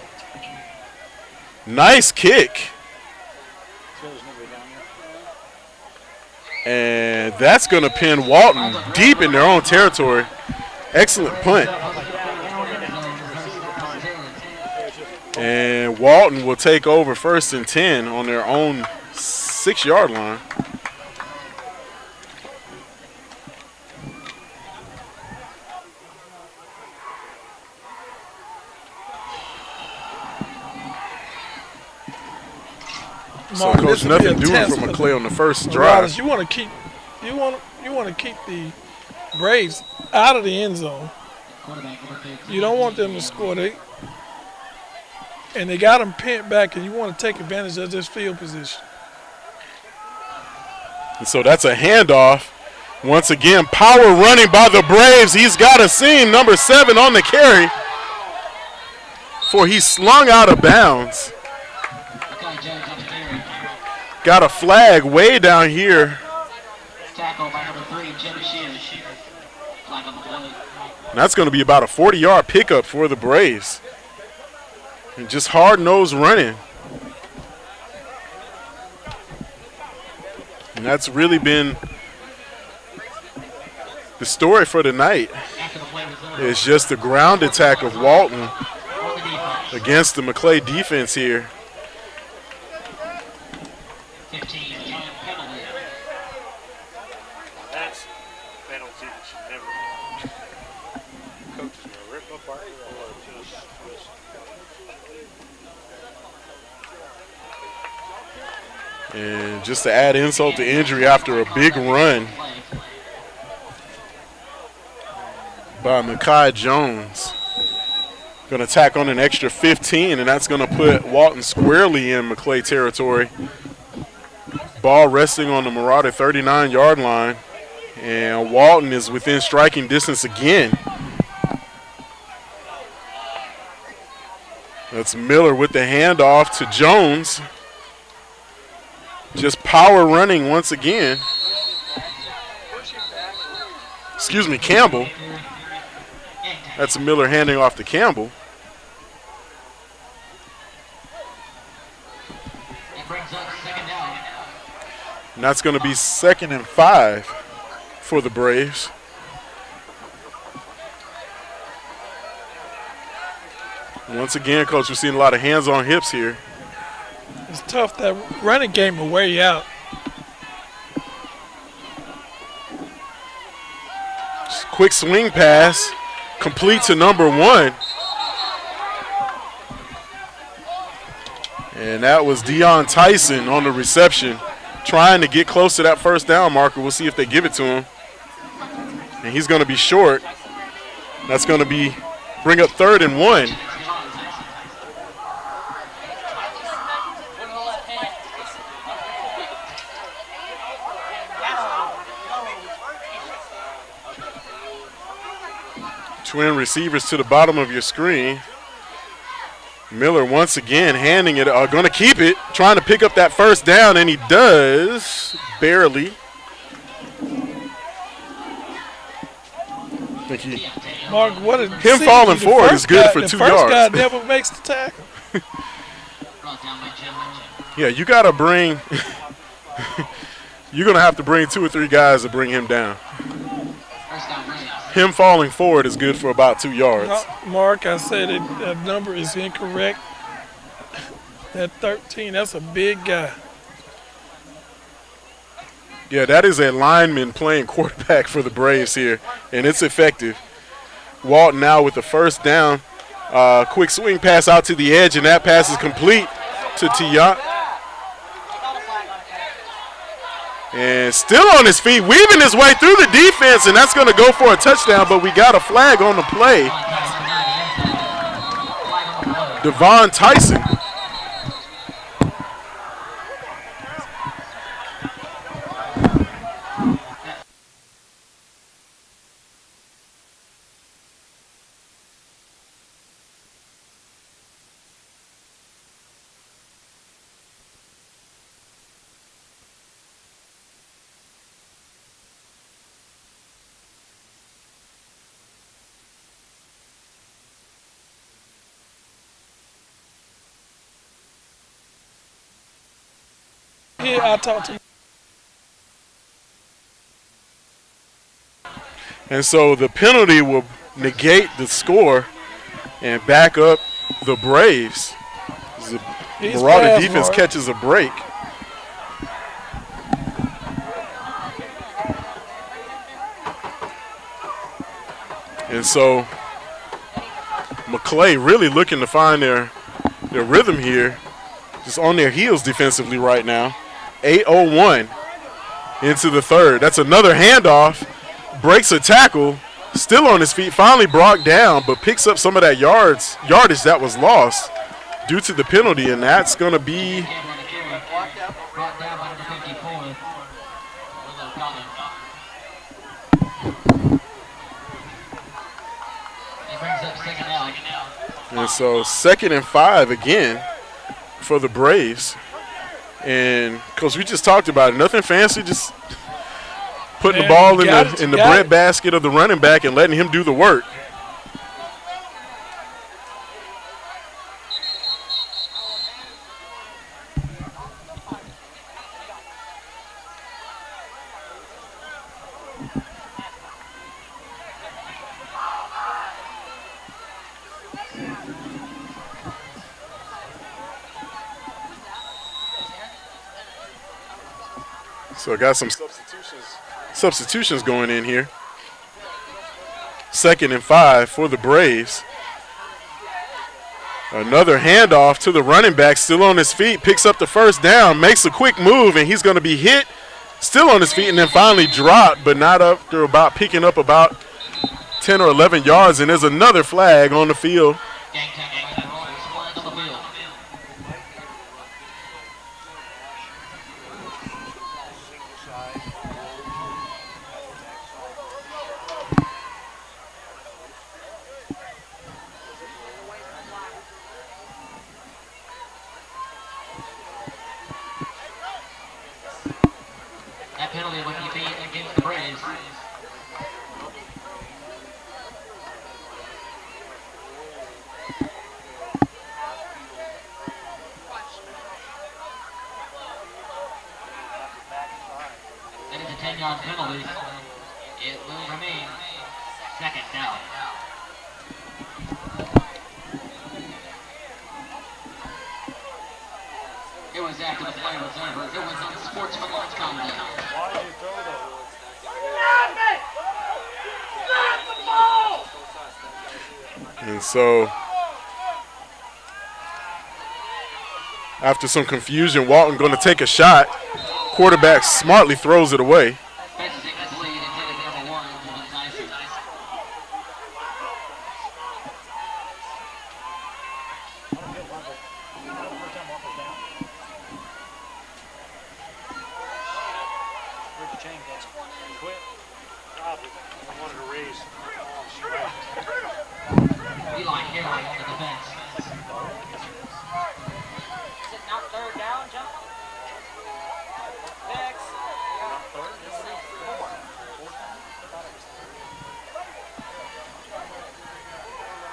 Nice kick. And that's going to pin Walton deep in their own territory. Excellent punt. And Walton will take over 1st and 10 on their own 6-yard line. So, Coach, nothing doing for Maclay on the first drive. You want to keep the Braves out of the end zone. You don't want them to score. And they got them pinned back, and you want to take advantage of this field position. And so that's a handoff. Once again, power running by the Braves. He's got a seam, number 7 on the carry. For he's slung out of bounds. Got a flag way down here. Tackle by number 3, Jim Shears. Flag on the play. And that's going to be about a 40-yard pickup for the Braves. And just hard-nosed running. And that's really been the story for tonight. It's just the ground attack of Walton against the Maclay defense here. 15 penalty. That's penalty that should never coaches will rip apart or just And just to add insult to injury after a big run by Mekhi Jones. Going to tack on an extra 15, and that's going to put Walton squarely in Maclay territory. Ball resting on the Marauder 39-yard line, and Walton is within striking distance again. That's Miller with the handoff to Jones. Just power running once again. Excuse me, Campbell. That's Miller handing off to Campbell. And that's going to be 2nd and 5 for the Braves. Once again, Coach, we're seeing a lot of hands on hips here. It's tough. That running game will wear you out. Just quick swing pass, complete to number 1. And that was Deion Tyson on the reception, trying to get close to that first down marker. We'll see if they give it to him. And he's going to be short. That's going to bring up 3rd and 1. Twin receivers to the bottom of your screen. Miller once again handing it, going to keep it, trying to pick up that first down, and he does, barely. I think he, Mark, what a him falling forward is good for 2 yards. The first guy never makes the tackle. Yeah, you got to bring, you're going to have to bring 2 or 3 guys to bring him down. Him falling forward is good for about 2 yards. No, Mark, I said that number is incorrect. That 13, that's a big guy. Yeah, that is a lineman playing quarterback for the Braves here, and it's effective. Walton now with the first down. Quick swing pass out to the edge, and that pass is complete to Tiant. And still on his feet, weaving his way through the defense, and that's going to go for a touchdown, but we got a flag on the play. Devon Tyson. Yeah, I talked to him. And so the penalty will negate the score and back up the Braves. The Marauder defense catches a break. And so Maclay really looking to find their rhythm here. Just on their heels defensively right now. 8:01 into the third. That's another handoff. Breaks a tackle. Still on his feet. Finally brought down, but picks up some of that yardage that was lost due to the penalty, and that's going to be and so 2nd and 5 again for the Braves. And because we just talked about it, nothing fancy, just putting the ball in the bread basket of the running back and letting him do the work. So I got some substitutions going in here. 2nd and 5 for the Braves. Another handoff to the running back, still on his feet, picks up the first down, makes a quick move, and he's going to be hit, still on his feet, and then finally dropped, but not after about picking up about 10 or 11 yards, and there's another flag on the field. Penalty would be against the Braves. That is a 10-yard penalty. It will remain 2nd down. It was after the play was over. It was unsportsmanlike conduct. Why did you throw that? And so after some confusion, Walton going to take a shot. Quarterback smartly throws it away.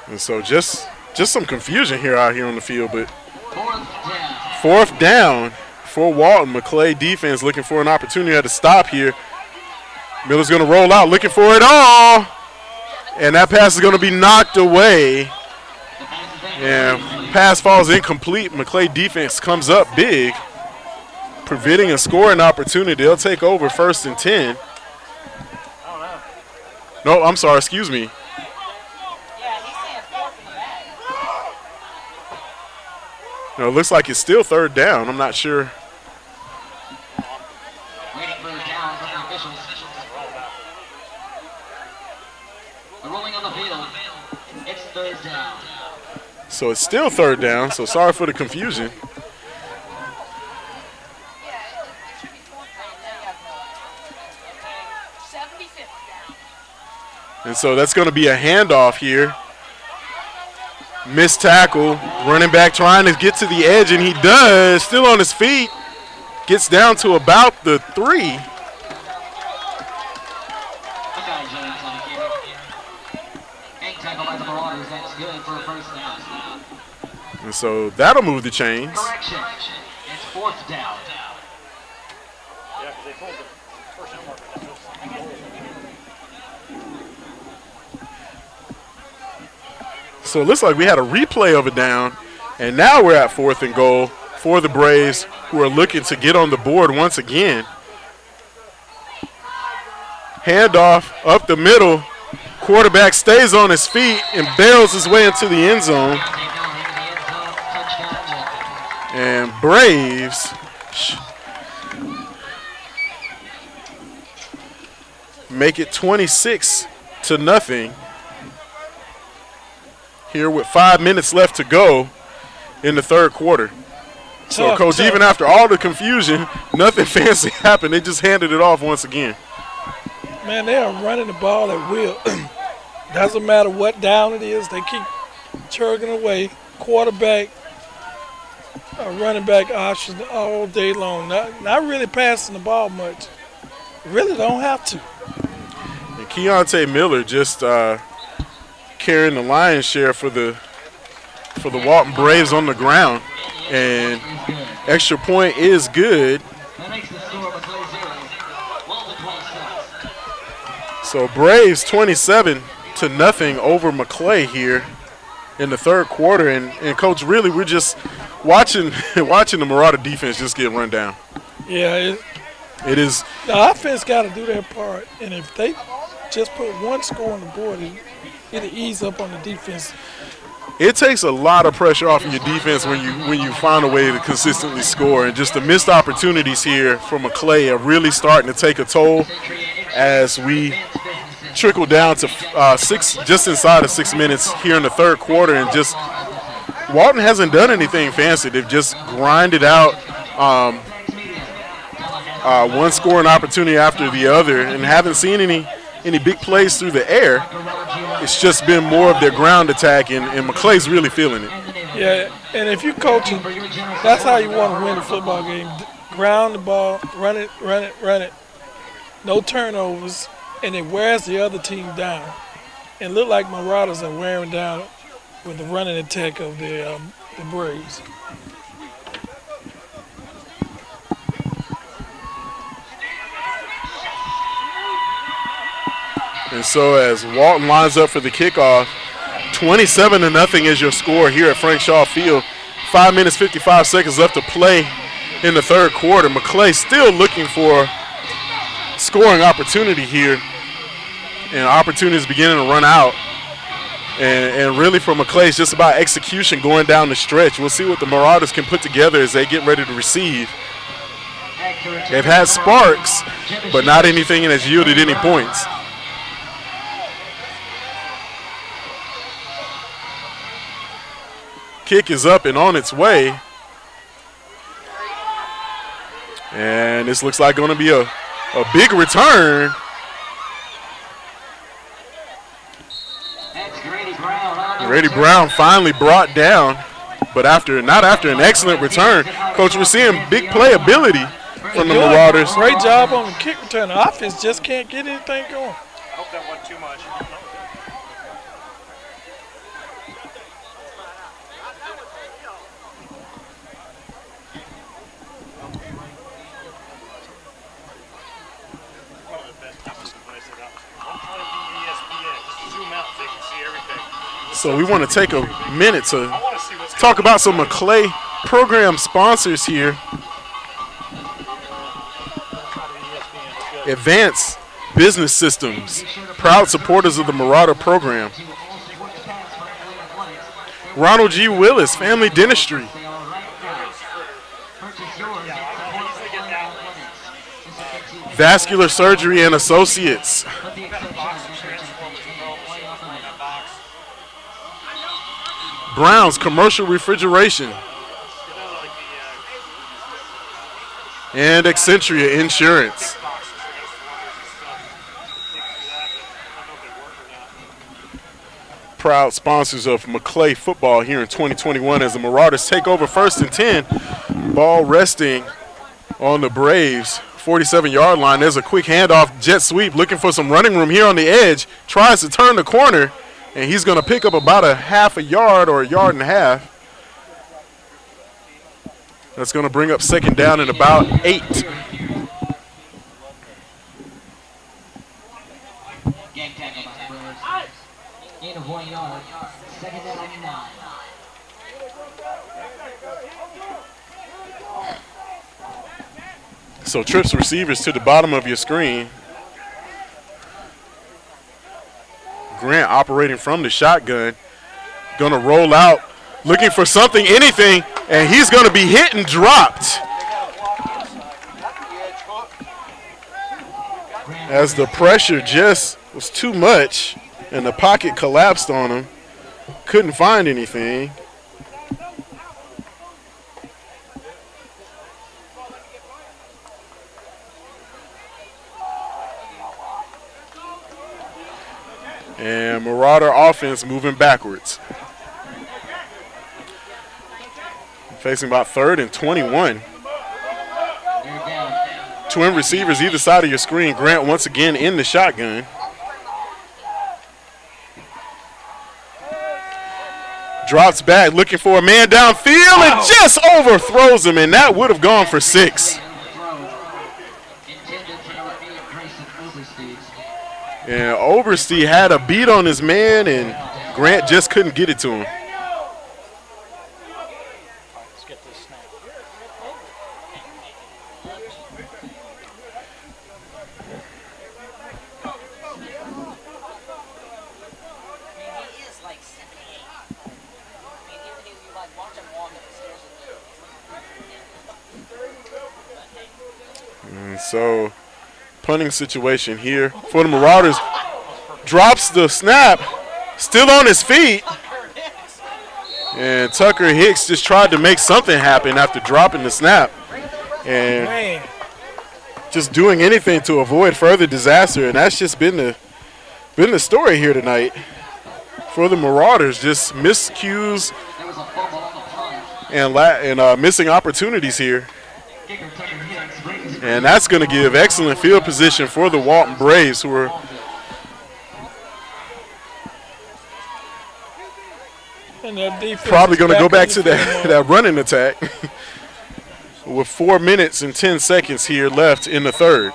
And so just some confusion out here on the field, but fourth down for Walton. Maclay defense looking for an opportunity to stop here. Miller's going to roll out, looking for it all. And that pass is going to be knocked away. And pass falls incomplete. Maclay defense comes up big, preventing a scoring opportunity. They'll take over 1st and 10. No, I'm sorry, excuse me. No, it looks like it's still 3rd down. I'm not sure. Waiting for the down from the officials. They're rolling on the field. It's 3rd down. So it's still 3rd down, so sorry for the confusion. And so that's going to be a handoff here. Missed tackle. Running back trying to get to the edge, and he does. Still on his feet. Gets down to about the 3. Tackle by the Marauders. That's good for a 1st down. And so that'll move the chains. Correction. It's 4th down. Yeah, because they pulled the first down marker. So it looks like we had a replay of a down, and now we're at 4th and goal for the Braves, who are looking to get on the board once again. Handoff up the middle. Quarterback stays on his feet and barrels his way into the end zone. And Braves make it 26-0 here with 5 minutes left to go in the 3rd quarter. So, Coach, even after all the confusion, nothing fancy happened. They just handed it off once again. Man, they are running the ball at will. Doesn't matter what down it is, they keep chugging away. Quarterback, running back options all day long. Not really passing the ball much. Really don't have to. And Keontae Miller just carrying the lion's share for the Walton Braves on the ground. And extra point is good. That makes the score Maclay 0. Walton 26. So Braves 27-0 over Maclay here in the 3rd quarter. And Coach, really, we're just watching the Marauder defense just get run down. Yeah, it is. The offense got to do their part, and if they just put one score on the board, it'll ease up on the defense. It takes a lot of pressure off of your defense when you find a way to consistently score, and just the missed opportunities here from Maclay are really starting to take a toll as we trickle down to just inside of 6 minutes here in the 3rd quarter, and just Walton hasn't done anything fancy. They've just grinded out one scoring opportunity after the other, and haven't seen any big plays through the air. It's just been more of their ground attack, and Maclay's really feeling it. Yeah, and if you coach them, that's how you want to win a football game. Ground the ball, run it. No turnovers, and it wears the other team down. It looked like Marauders are wearing down with the running attack of the Braves. And so as Walton lines up for the kickoff, 27-0 is your score here at Frank Shaw Field. 5 minutes, 55 seconds left to play in the 3rd quarter. Maclay still looking for scoring opportunity here, and opportunities beginning to run out. And really for Maclay, it's just about execution going down the stretch. We'll see what the Marauders can put together as they get ready to receive. They've had sparks, but not anything that has yielded any points. Kick is up and on its way. And this looks like going to be a big return. Grady Brown finally brought down, but not after an excellent return. Coach, we're seeing big playability from the Marauders. Great job on the kick return. The offense just can't get anything going. I hope that wasn't too much. So we want to take a minute to talk about some Maclay program sponsors here. Advanced Business Systems, proud supporters of the Marauder program. Ronald G. Willis, Family Dentistry. Vascular Surgery and Associates. Brown's Commercial Refrigeration. And Accentria Insurance. Proud sponsors of Maclay football here in 2021 as the Marauders take over 1st and 10. Ball resting on the Braves 47-yard line. There's a quick handoff, jet sweep, looking for some running room here on the edge. Tries to turn the corner, and he's going to pick up about a half a yard or a yard and a half. That's going to bring up 2nd down and about 8. Gain of 1 yard. 2nd down and 9. So trips receivers to the bottom of your screen. Grant operating from the shotgun. Going to roll out, looking for something, anything, and he's going to be hit and dropped. As the pressure just was too much and the pocket collapsed on him. Couldn't find anything. And Marauder offense moving backwards. Facing about 3rd and 21. Twin receivers either side of your screen. Grant once again in the shotgun. Drops back, looking for a man downfield and just overthrows him, and that would have gone for 6. And Oberste had a beat on his man, and Grant just couldn't get it to him. Let's get this snap. And so, punting situation here for the Marauders. Drops the snap, still on his feet. And Tucker Hicks just tried to make something happen after dropping the snap. And just doing anything to avoid further disaster. And that's just been the story here tonight for the Marauders. Just miscues and missing opportunities here. And that's going to give excellent field position for the Walton Braves, who are probably going to go back to that running attack with 4 minutes and 10 seconds here left in the 3rd.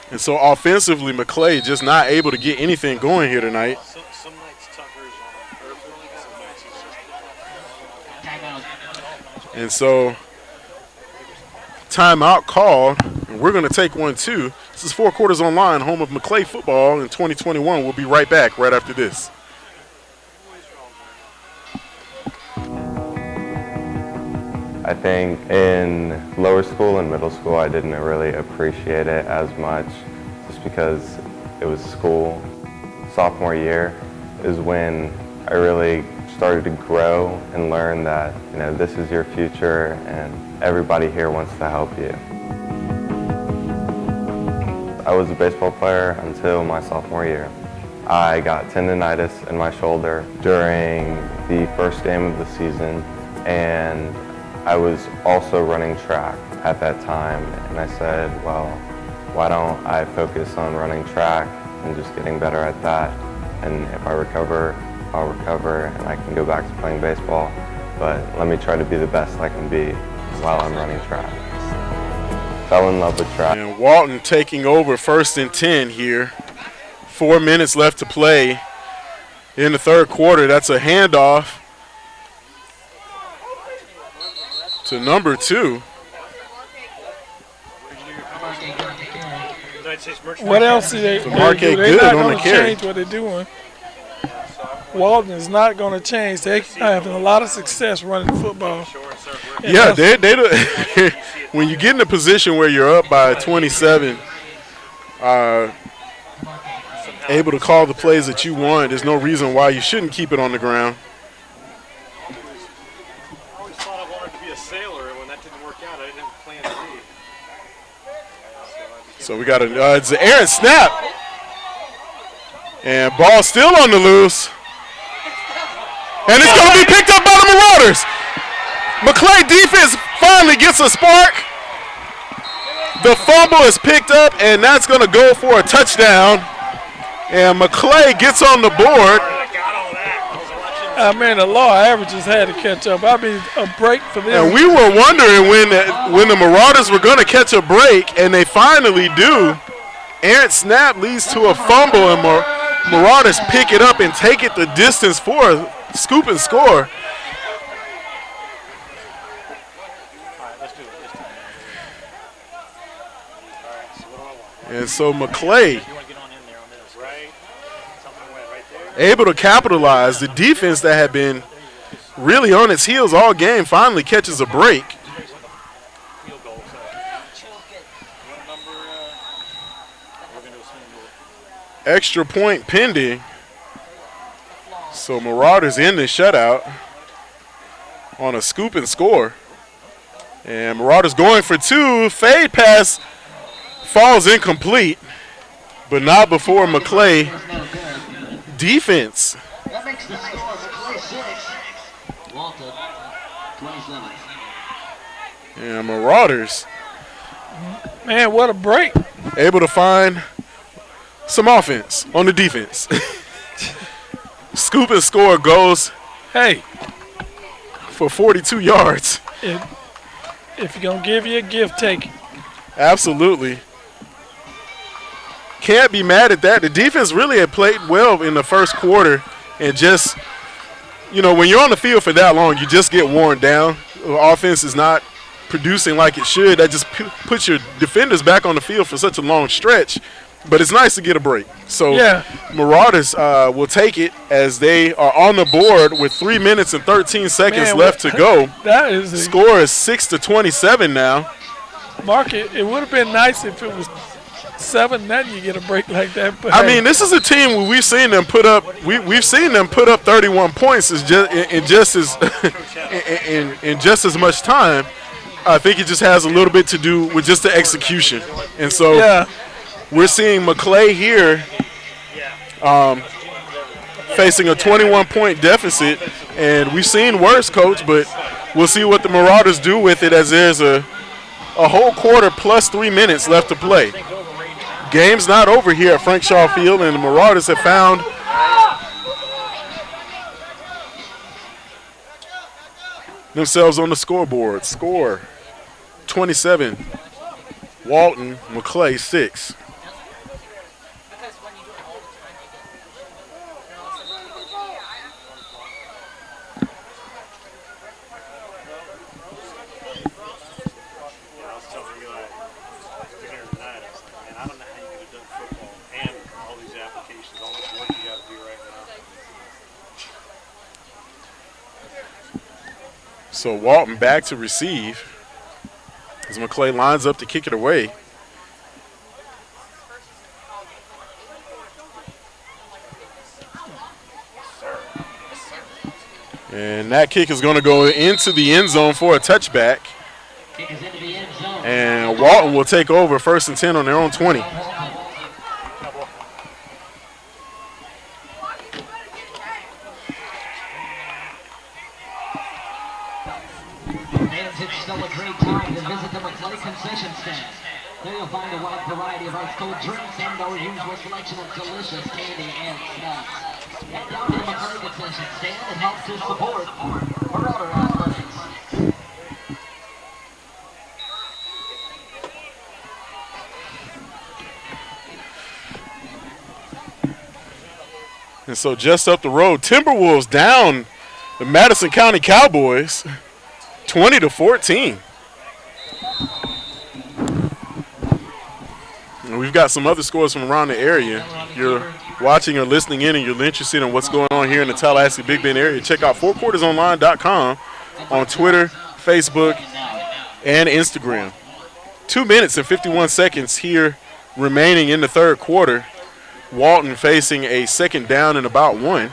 And so offensively, Maclay just not able to get anything going here tonight. Some nights Tucker's on perfect, some nights he's just and so timeout called, and we're going to take one too. This is 4 Quarters Online, home of Maclay football in 2021. We'll be right back right after this. I think in lower school and middle school I didn't really appreciate it as much just because it was school. Sophomore year is when I really started to grow and learn that, you know, this is your future and everybody here wants to help you. I was a baseball player until my sophomore year. I got tendonitis in my shoulder during the first game of the season, and I was also running track at that time, and I said, well, why don't I focus on running track and just getting better at that, and if I recover, I'll recover and I can go back to playing baseball, but let me try to be the best I can be while I'm running track. Fell in love with track. And Walton taking over 1st and 10 here. 4 minutes left to play. in the third quarter. That's a handoff to number 2. What else do they do? Marquette They're good not on going the to carry. change what they're doing. Walton is not going to change. They're having a lot of success running football. Yeah, they when you get in a position where you're up by 27, able to call the plays that you want, there's no reason why you shouldn't keep it on the ground. I always thought I wanted to be a sailor, and when that didn't work out, I didn't have a plan to be. So we got it's an errant snap. And ball still on the loose. And it's going to be picked up by the Marauders. Maclay defense finally gets a spark. The fumble is picked up, and that's going to go for a touchdown. And Maclay gets on the board. I mean, the law averages had to catch up. I mean, a break for them. And we were wondering when the Marauders were going to catch a break, and they finally do. Errant snap leads to a fumble, and Marauders pick it up and take it the distance for a scoop and score. And so Maclay able to capitalize. The defense that had been really on its heels all game finally catches a break. Extra point pending. So Marauders in the shutout on a scoop and score. And Marauders going for 2. Fade pass falls incomplete, but not before Maclay. Defense. That makes the score Maclay 6, Walton 27. And Marauders. Man, what a break. Able to find some offense on the defense. Scoop and score goes for 42 yards. If you're going to give you a gift, take it. Absolutely. Can't be mad at that. The defense really had played well in the first quarter, and just, when you're on the field for that long, you just get worn down. The offense is not producing like it should. That just puts your defenders back on the field for such a long stretch. But it's nice to get a break. So Marauders will take it as they are on the board with 3 minutes and 13 seconds left to go. That is score is 6-27 now. Mark, it would have been nice if it was 7-0. You get a break like that. But I mean, this is a team where we've seen them put up. We've seen them put up 31 points in just as much time. I think it just has a little bit to do with just the execution, and so we're seeing Maclay here facing a 21-point deficit, and we've seen worse, Coach. But we'll see what the Marauders do with it, as there's a whole quarter plus 3 minutes left to play. Game's not over here at Frank Shaw Field, and the Marauders have found themselves on the scoreboard. Score 27, Walton, Maclay 6. So Walton back to receive as Maclay lines up to kick it away. And that kick is going to go into the end zone for a touchback. And Walton will take over 1st and 10 on their own 20. It's still a great time to visit the Maclay concession stand. There you'll find a wide variety of ice-cold drinks and our usual selection of delicious candy and snacks. Head down to the Maclay concession stand and help to support Marauder athletics. And so just up the road, Timberwolves down the Madison County Cowboys 20-14. And we've got some other scores from around the area. You're watching or listening in and you're interested in what's going on here in the Tallahassee Big Bend area. Check out fourquartersonline.com on Twitter, Facebook, and Instagram. 2 minutes and 51 seconds here remaining in the third quarter. Walton facing a second down and about 1.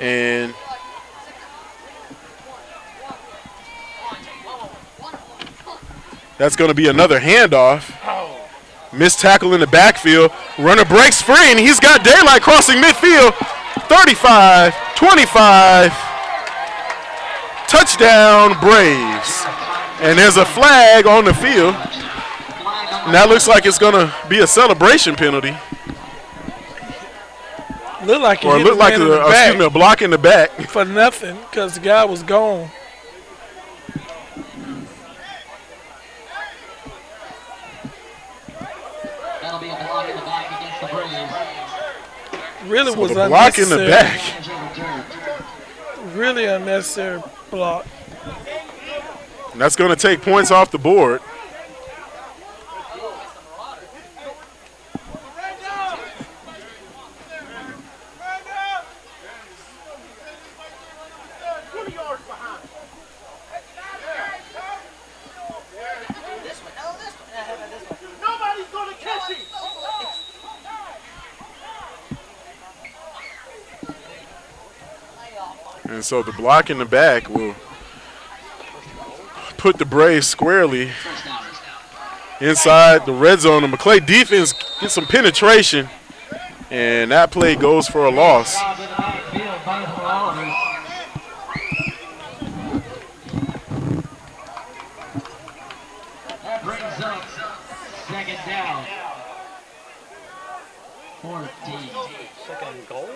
And that's going to be another handoff. Missed tackle in the backfield. Runner breaks free, and he's got daylight crossing midfield. 35, 25. Touchdown, Braves. And there's a flag on the field. And that looks like it's going to be a celebration penalty. Looked like he or hit looked like a block in the back. For nothing, because the guy was gone. That'll be a block in the back against the Braves. Really So was the block in unnecessary. the back. Really unnecessary block. And that's going to take points off the board. Nobody's going to catch him. And so the block in the back will put the Braves squarely inside the red zone. The Maclay defense gets some penetration, and that play goes for a loss. That brings up second down. 14. Second goal?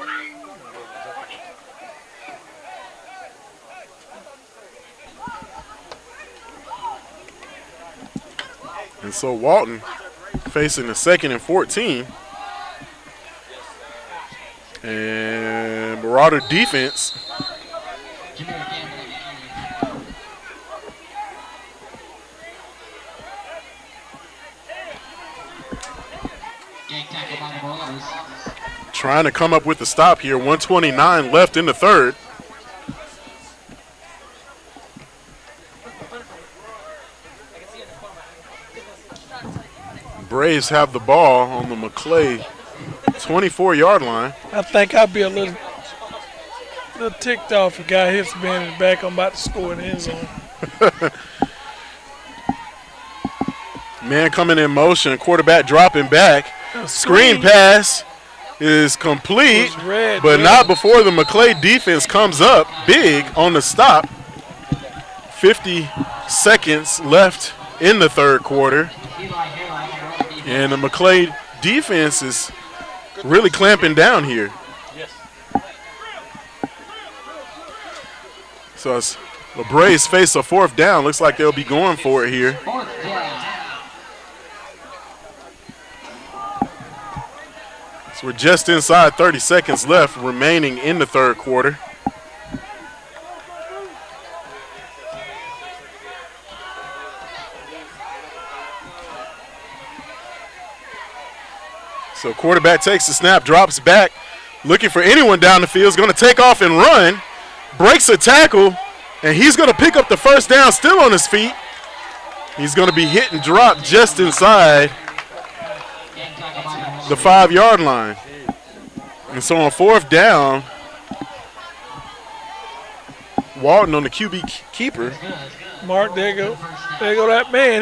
And so Walton facing a 2nd and 14. And Marauder defense trying to come up with the stop here. 1:29 left in the third. Braves have the ball on the Maclay 24-yard line. I think I'd be a little ticked off if a guy hits me in the back. I'm about to score in the end zone. Man coming in motion, quarterback dropping back. Screen pass is complete, but not before the Maclay defense comes up big on the stop. 50 seconds left in the third quarter. And the Maclay defense is really clamping down here. Yes. So as the Braves face a 4th down, looks like they'll be going for it here. So we're just inside 30 seconds left remaining in the third quarter. So quarterback takes the snap, drops back, looking for anyone down the field. Is going to take off and run, breaks a tackle, and he's going to pick up the first down still on his feet. He's going to be hit and dropped just inside the 5-yard line. And so on 4th down, Walton on the QB keeper. Mark, there you go that man.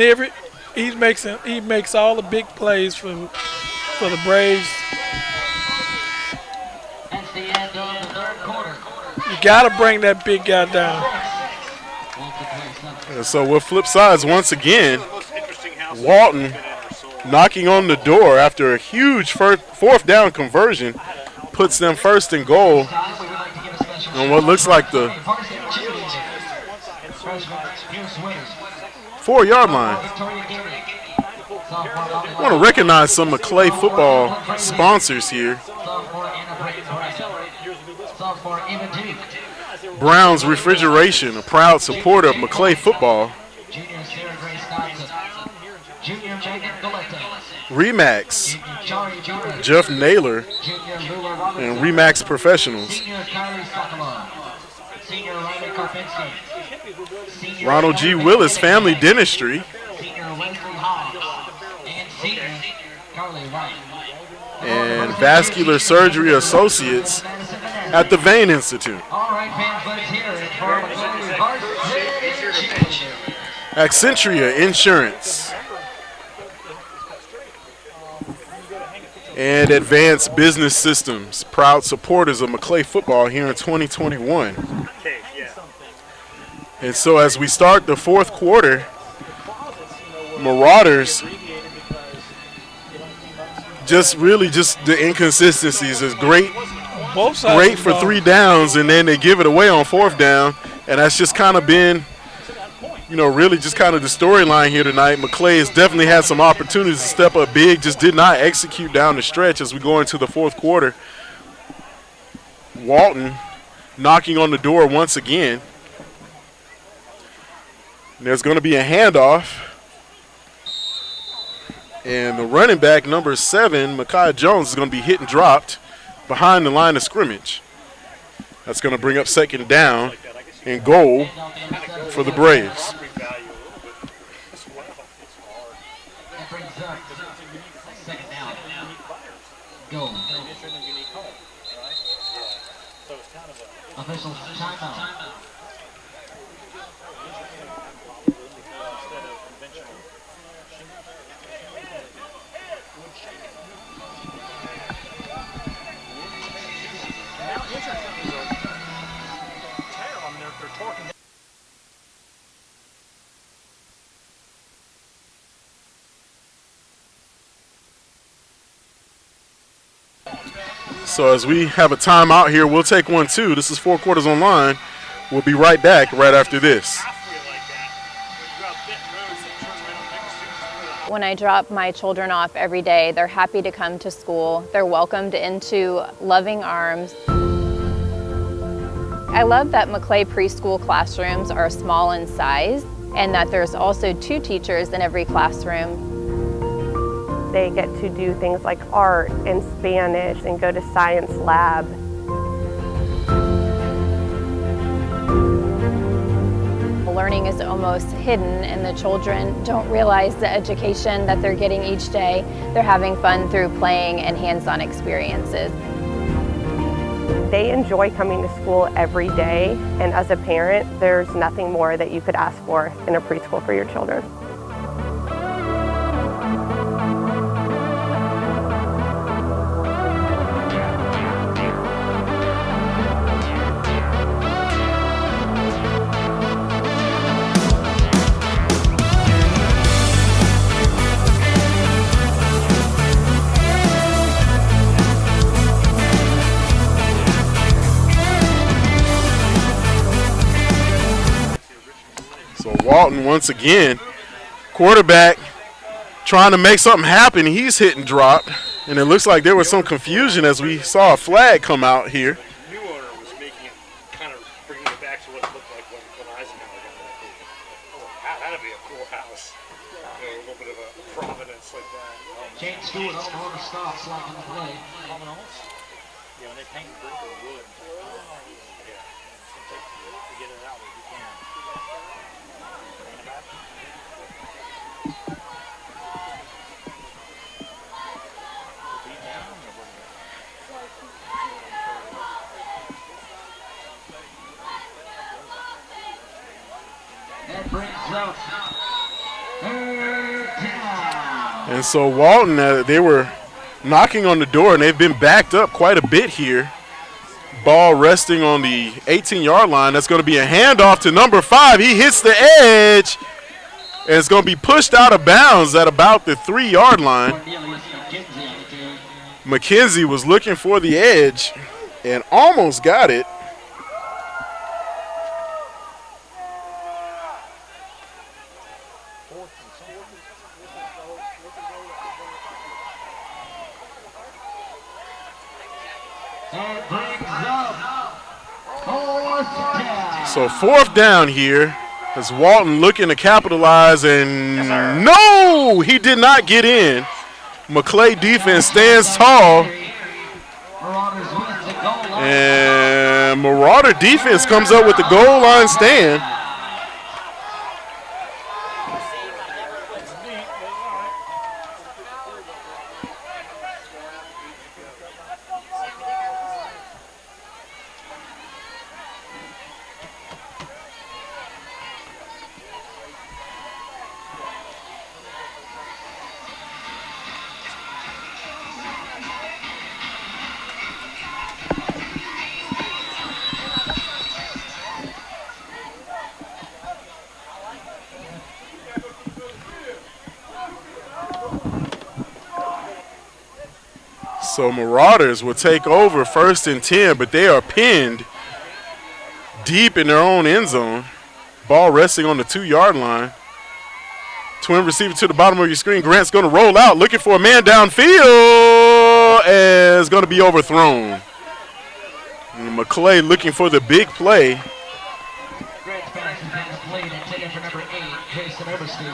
He makes all the big plays for the Braves. That's the end of the third quarter. You got to bring that big guy down. And so we'll flip sides once again. Walton knocking on the door after a huge 4th down conversion puts them 1st and goal on what looks like the 4-yard line. I want to recognize some Maclay football sponsors here. Brown's Refrigeration, a proud supporter of Maclay football. Remax, Jeff Naylor, and Remax Professionals. Ronald G. Willis Family Dentistry. And Vascular Surgery Associates at the Vein Institute. Accentria Insurance. And Advanced Business Systems, proud supporters of Maclay football here in 2021. And so as we start the fourth quarter, Marauders, just the inconsistencies is great. Both sides great for 3 downs, and then they give it away on 4th down, and that's just kind of been, really just kind of the storyline here tonight. Maclay has definitely had some opportunities to step up big, just did not execute down the stretch as we go into the fourth quarter. Walton knocking on the door once again. And there's going to be a handoff. And the running back, number 7, Micaiah Jones, is going to be hit and dropped behind the line of scrimmage. That's going to bring up 2nd down and goal for the Braves. Officials timeout. So as we have a timeout here, we'll take one too. This is 4 Quarters Online. We'll be right back right after this. When I drop my children off every day, they're happy to come to school. They're welcomed into loving arms. I love that Maclay preschool classrooms are small in size and that there's also 2 teachers in every classroom. They get to do things like art and Spanish and go to science lab. Learning is almost hidden and the children don't realize the education that they're getting each day. They're having fun through playing and hands-on experiences. They enjoy coming to school every day, and as a parent, there's nothing more that you could ask for in a preschool for your children. Walton once again, quarterback trying to make something happen. He's hit and dropped, and it looks like there was some confusion as we saw a flag come out here. The new owner was making it, kind of bringing it back to what it looked like when Eisenhower got that thing. Oh, that'd be a cool house. A little bit of a provenance like that. Jane Stewart all the stops like in the play. Yeah, when they paint brick or wood. Yeah. To get it out if you can. That brings up 3rd down. And so Walton, they were knocking on the door, and they've been backed up quite a bit here. Ball resting on the 18-yard line. That's going to be a handoff to number 5. He hits the edge, and it's going to be pushed out of bounds at about the 3-yard line. McKenzie was looking for the edge and almost got it. And brings up fourth down. So 4th down here as Walton looking to capitalize, and no, he did not get in. Maclay defense stands tall. And Marauder defense comes up with the goal line stand. So Marauders will take over 1st and 10, but they are pinned deep in their own end zone. Ball resting on the 2-yard line. Twin receiver to the bottom of your screen. Grant's going to roll out, looking for a man downfield, and it's going to be overthrown. And Maclay looking for the big play. Grant's pass has been completed and taken for number 8, Jason Overstein.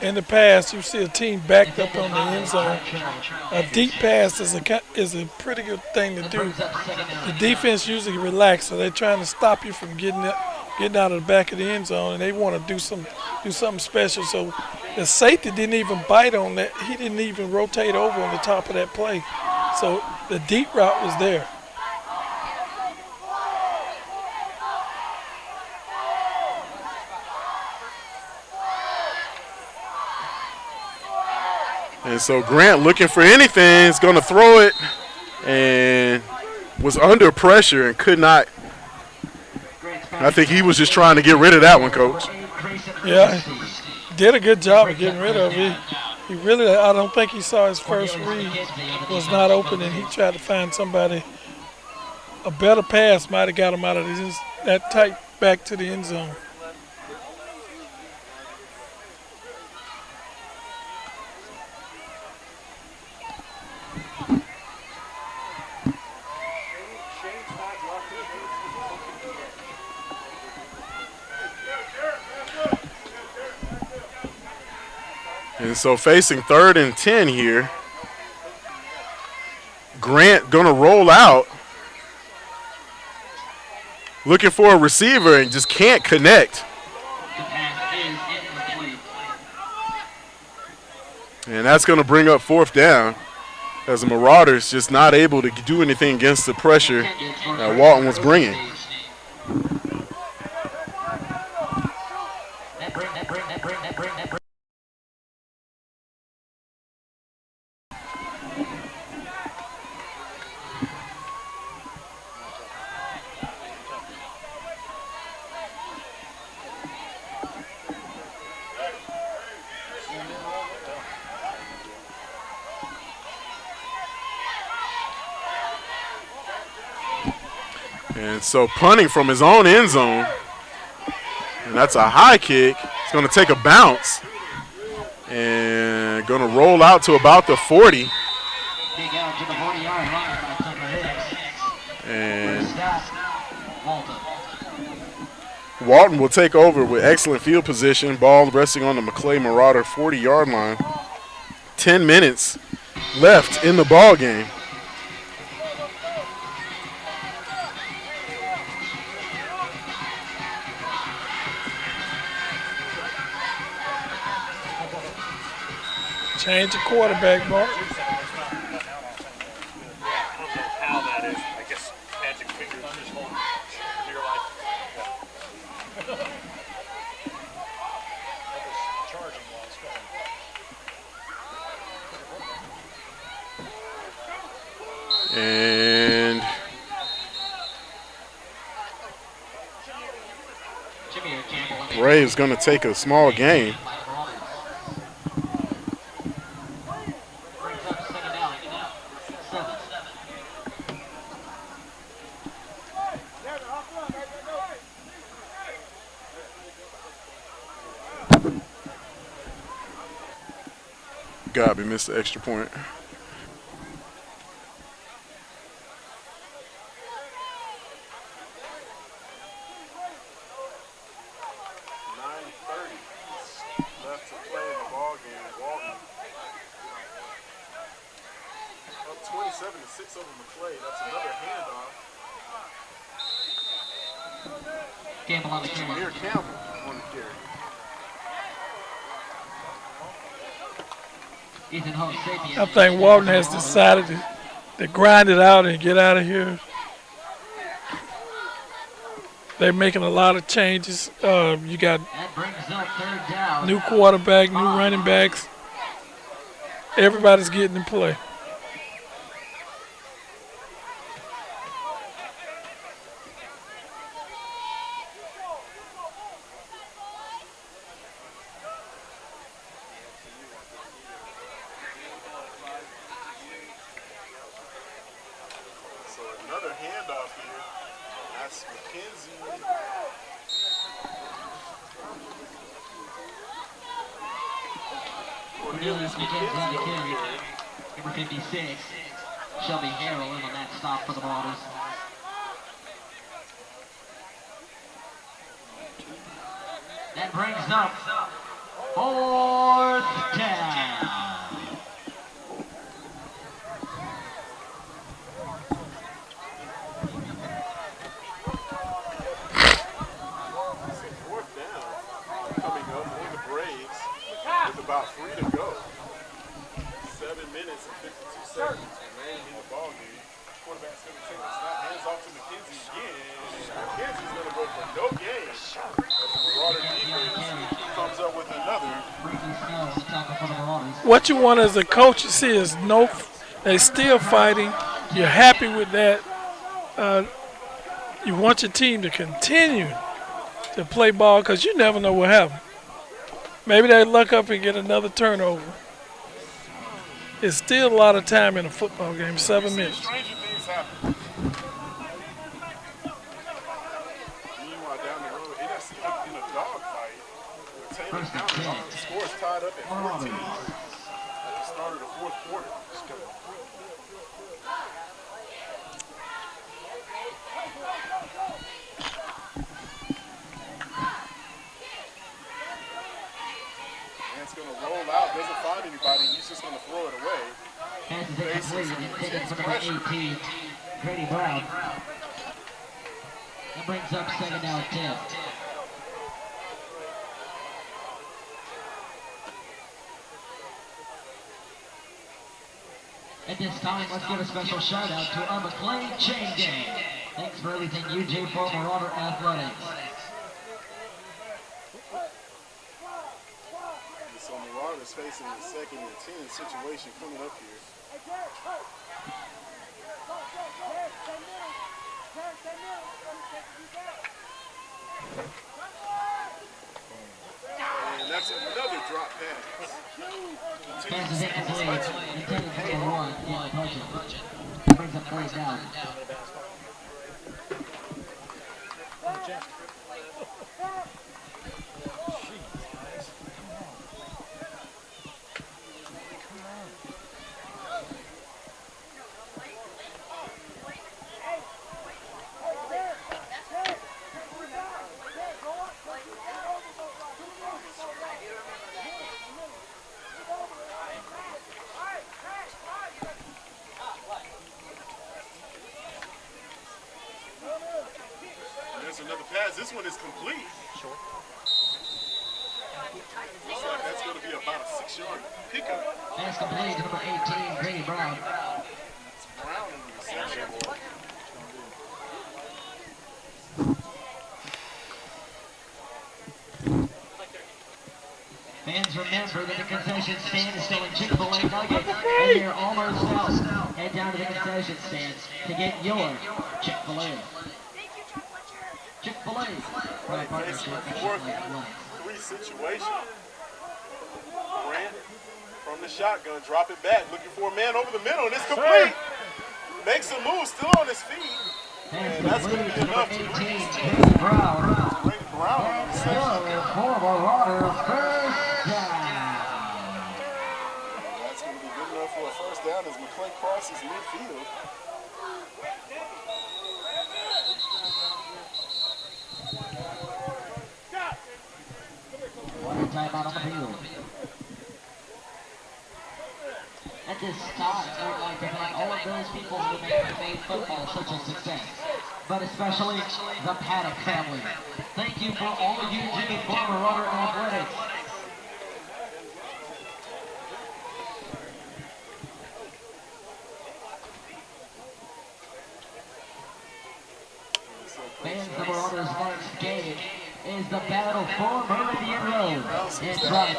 In the past, you see a team backed up on the end zone. A deep pass is a pretty good thing to do. The defense usually relaxes, so they're trying to stop you from getting out of the back of the end zone, and they want to do something special. So the safety didn't even bite on that. He didn't even rotate over on the top of that play. So the deep route was there. And so Grant looking for anything, is going to throw it, and was under pressure and could not. I think he was just trying to get rid of that one, Coach. Yeah, did a good job of getting rid of it. He really, I don't think he saw his first read was not open, and he tried to find somebody. A better pass might have got him out of that tight back to the end zone. And so facing 3rd and 10 here, Grant gonna roll out, looking for a receiver and just can't connect. And that's gonna bring up 4th down as the Marauders just not able to do anything against the pressure that Walton was bringing. And so punting from his own end zone, and that's a high kick. It's going to take a bounce and going to roll out to about the 40. And Walton will take over with excellent field position. Ball resting on the Maclay Marauder 40-yard line. 10 minutes left in the ball game. Change the quarterback, Mark. How that is, I guess, magic fingers on his phone. You're like, that was charging while it's going. And Braves going to take a small gain. God, we missed the extra point. ball game. Walton up 27-6 over Maclay. That's another handoff. Campbell on the carry. Jameer Campbell on the carry. Ethan Hope, safety. I think Walton has decided to grind it out and get out of here. They're making a lot of changes. You got That brings up third down. new quarterback, new running backs. Everybody's getting in play. So another handoff here. That's McKenzie. Cornelius McKenzie on the carry. Number 56. Shelby Harrell in on that stop for the Marauders. That brings up fourth down. Fourth down coming up on the Braves with about 3 to go. 7 minutes and 52 seconds remaining in the ball game. Quarterback's going to take a snap, hands off to McKenzie again. McKenzie's going to go for no gain as the Marauder defense comes up with another. What you want as a coach to see is they're still fighting. You're happy with that. You want your team to continue to play ball because you never know what happens. Maybe they luck up and get another turnover. It's still a lot of time in a football game, 7 minutes. Stranger things happen. Meanwhile, down the road, it has in a dogfight. Taylor County, the score is tied up at 14 at the start of the fourth quarter. Man's going to roll out, doesn't find anybody, he's just going to throw it away. Passes it complete. It's number 18, Grady Brown. That brings up second down 10. At this time, let's give a special shout out to our Maclay Chain Gang. Thanks for everything you do for Marauder Athletics. So Marauders facing a 2nd and 10 situation coming up here. And that's another drop pass. Passes incomplete. Intended for a run in the budget. That brings up third down. There's another pass. This one is complete. Looks like that's going to be about a 6-yard pickup. Pass complete to number 18, Grady Brown. It's Brown in the reception. Fans remember that the concession stand is selling Chick-fil-A nuggets, and you're almost out. Head down to the concession stands to get your Chick-fil-A. Chick-fil-A. Right, Facing a 4th-3 situation. Grant from the shotgun, drop it back, looking for a man over the middle, and it's complete. Makes a move, still on his feet. And that's going to be enough to bring Brown on the reception. For Marauders, first down. That's going to be good enough for a first down as Maclay crosses midfield. One timeout on the field. At this time, I would like to thank all of those people who made football such a success, but especially the Paddock family. Thank you for all you do for Marauder Athletics. Fans, the Marauders' next game is the battle for Meridian Road. It's right.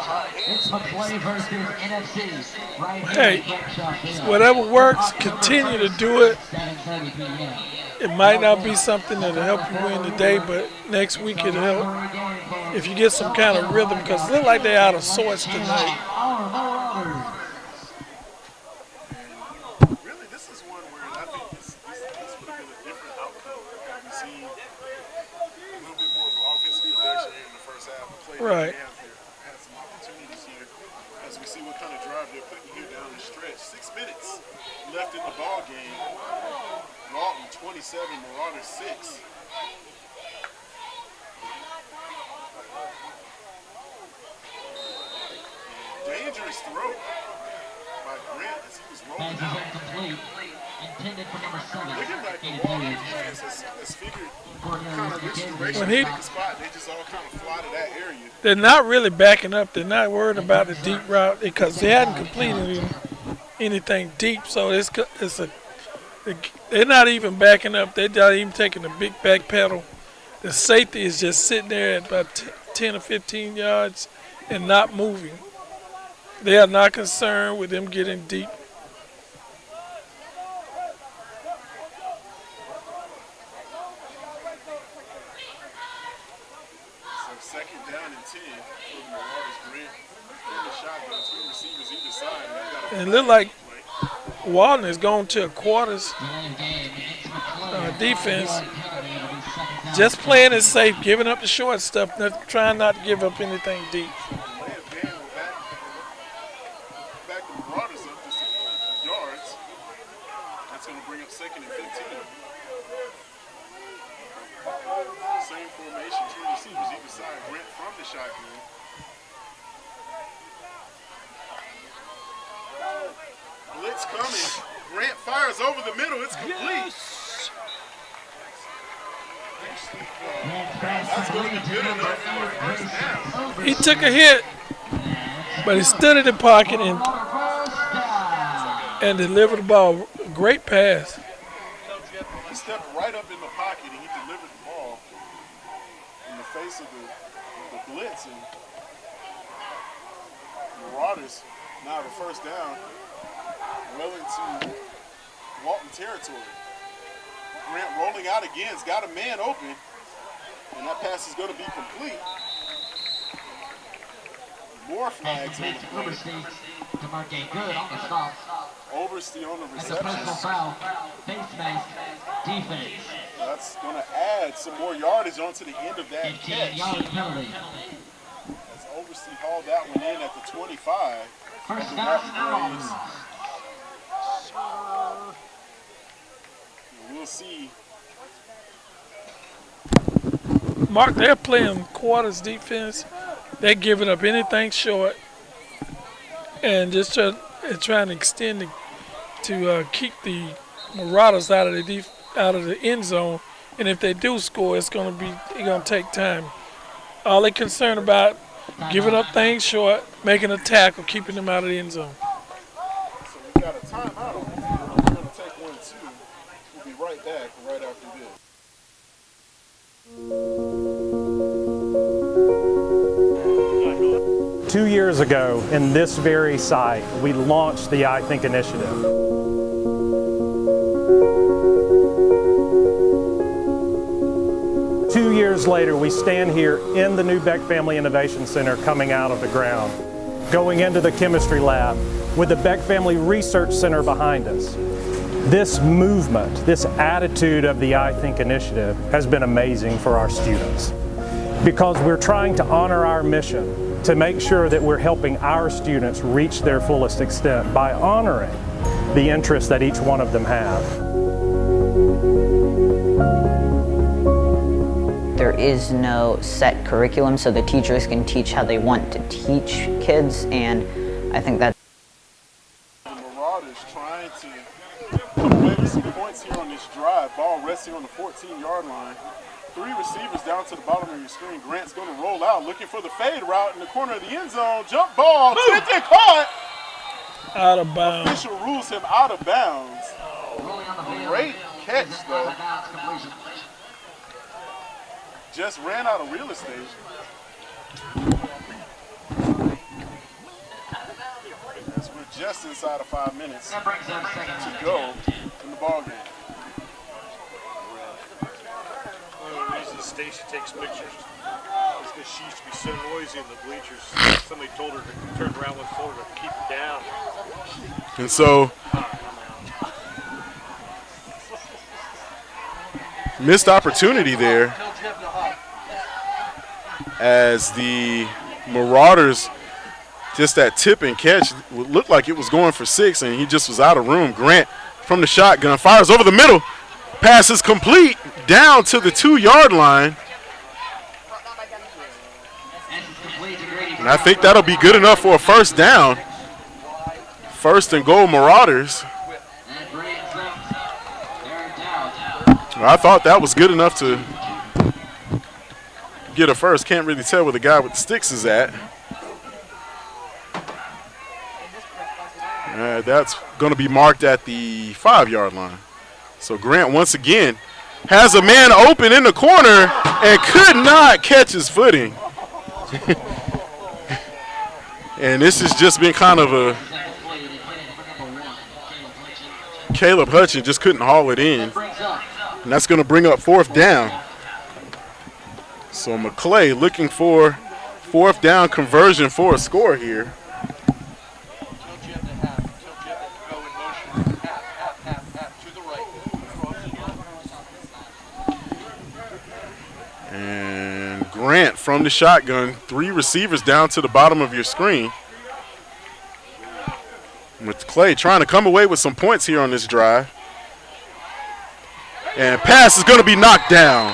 It's Maclay versus NFC. Right here Hey, at Frank Shaw Field. whatever works, continue to do it. 7:30 p.m. It might not be something that'll help you win today, but next week it'll help if you get some kind of rhythm, because it looks like they're out of sorts tonight. Our Marauders. Really, this is one where I think this would have been a different outcome. We see a little bit more of offensive production here in the first half. Right. Had some opportunities here as we see what kind of drive they're putting here down the stretch. 6 minutes left in the ball game. Walton 27, Marauder 6. Dangerous throw by Grant as he was rolling Pass out. is incomplete. Intended for number 7. Looking like the Walton defense has figured kind of restoration When he- the spot. They just all kind of fly to that area. They're not really backing up. They're not worried about the deep route because they hadn't completed anything deep. So they're not even backing up. They're not even taking a big back pedal. The safety is just sitting there at about 10 or 15 yards and not moving. They are not concerned with them getting deep. So 2nd down and 10 for the Marauders. Grant in the shotgun, 2 receivers either side. And And it looked like Walton is going to a quarters defense. Just playing it safe, giving up the short stuff, trying not to give up anything deep. back the Marauders up just a few yards. That's going to bring up 2nd and 15. Same formation, 2 receivers either side. Grant from the shotgun. Blitz coming. Grant fires over the middle. It's complete. That's going to be good enough for a first down. He took a hit, but he stood in the pocket and delivered the ball. Great pass. He stepped right up in the pocket and he delivered the ball in the face of the blitz. And Marauders now the first down, well into Walton territory. Grant rolling out again. He's got a man open, and that pass is going to be complete. More flags on the play. To mark a good on the stop. Overstay on the That's a personal reception. foul. Face mask. Defense. That's going to add some more yardage onto the end of that 15-yard catch. penalty. As Overstay hauled that one in at the 25. First of the down, Walton Braves. Marauders. We'll see. Mark, they're playing quarters defense. They're giving up anything short and just trying to extend it to keep the Marauders out of the end zone. And if they do score, it's going to take time. All they're concerned about giving up things short, making a tackle, keeping them out of the end zone. So we got a timeout. We're going to take 1-2. We'll be right back right after this. 2 years ago, in this very site, we launched the I Think initiative. Two years later, we stand here in the new Beck Family Innovation Center coming out of the ground, going into the chemistry lab with the Beck Family Research Center behind us. This movement, this attitude of the I Think initiative has been amazing for our students because we're trying to honor our mission to make sure that we're helping our students reach their fullest extent by honoring the interests that each one of them have. There is no set curriculum, so the teachers can teach how they want to teach kids, and I think that's Grant to come away with some points here on this drive. Ball resting on the 14-yard line. 3 receivers down to the bottom of your screen. Grant's going to roll out, looking for the fade route in the corner of the end zone. Jump ball, tipped and caught. Out of bounds. Official rules him out of bounds. Great catch, though. Just ran out of real estate. As we're just inside of 5 minutes to go in the ball game. One of the reasons Stacy takes pictures is because she used to be so noisy in the bleachers. Somebody told her to turn around and told her to keep it down. And so, missed opportunity there as the Marauders, just that tip and catch, looked like it was going for 6, and he just was out of room. Grant from the shotgun fires over the middle. Pass is complete down to the 2-yard line. And I think that'll be good enough for a first down. 1st and goal, Marauders. I thought that was good enough to get a first. Can't really tell where the guy with the sticks is at. That's going to be marked at the 5-yard line. So Grant once again has a man open in the corner and could not catch his footing. And this has just been kind of a Caleb Hutchins just couldn't haul it in. And that's going to bring up 4th down. So Maclay looking for 4th down conversion for a score here. And Grant from the shotgun, 3 receivers down to the bottom of your screen. With Clay trying to come away with some points here on this drive. And pass is going to be knocked down.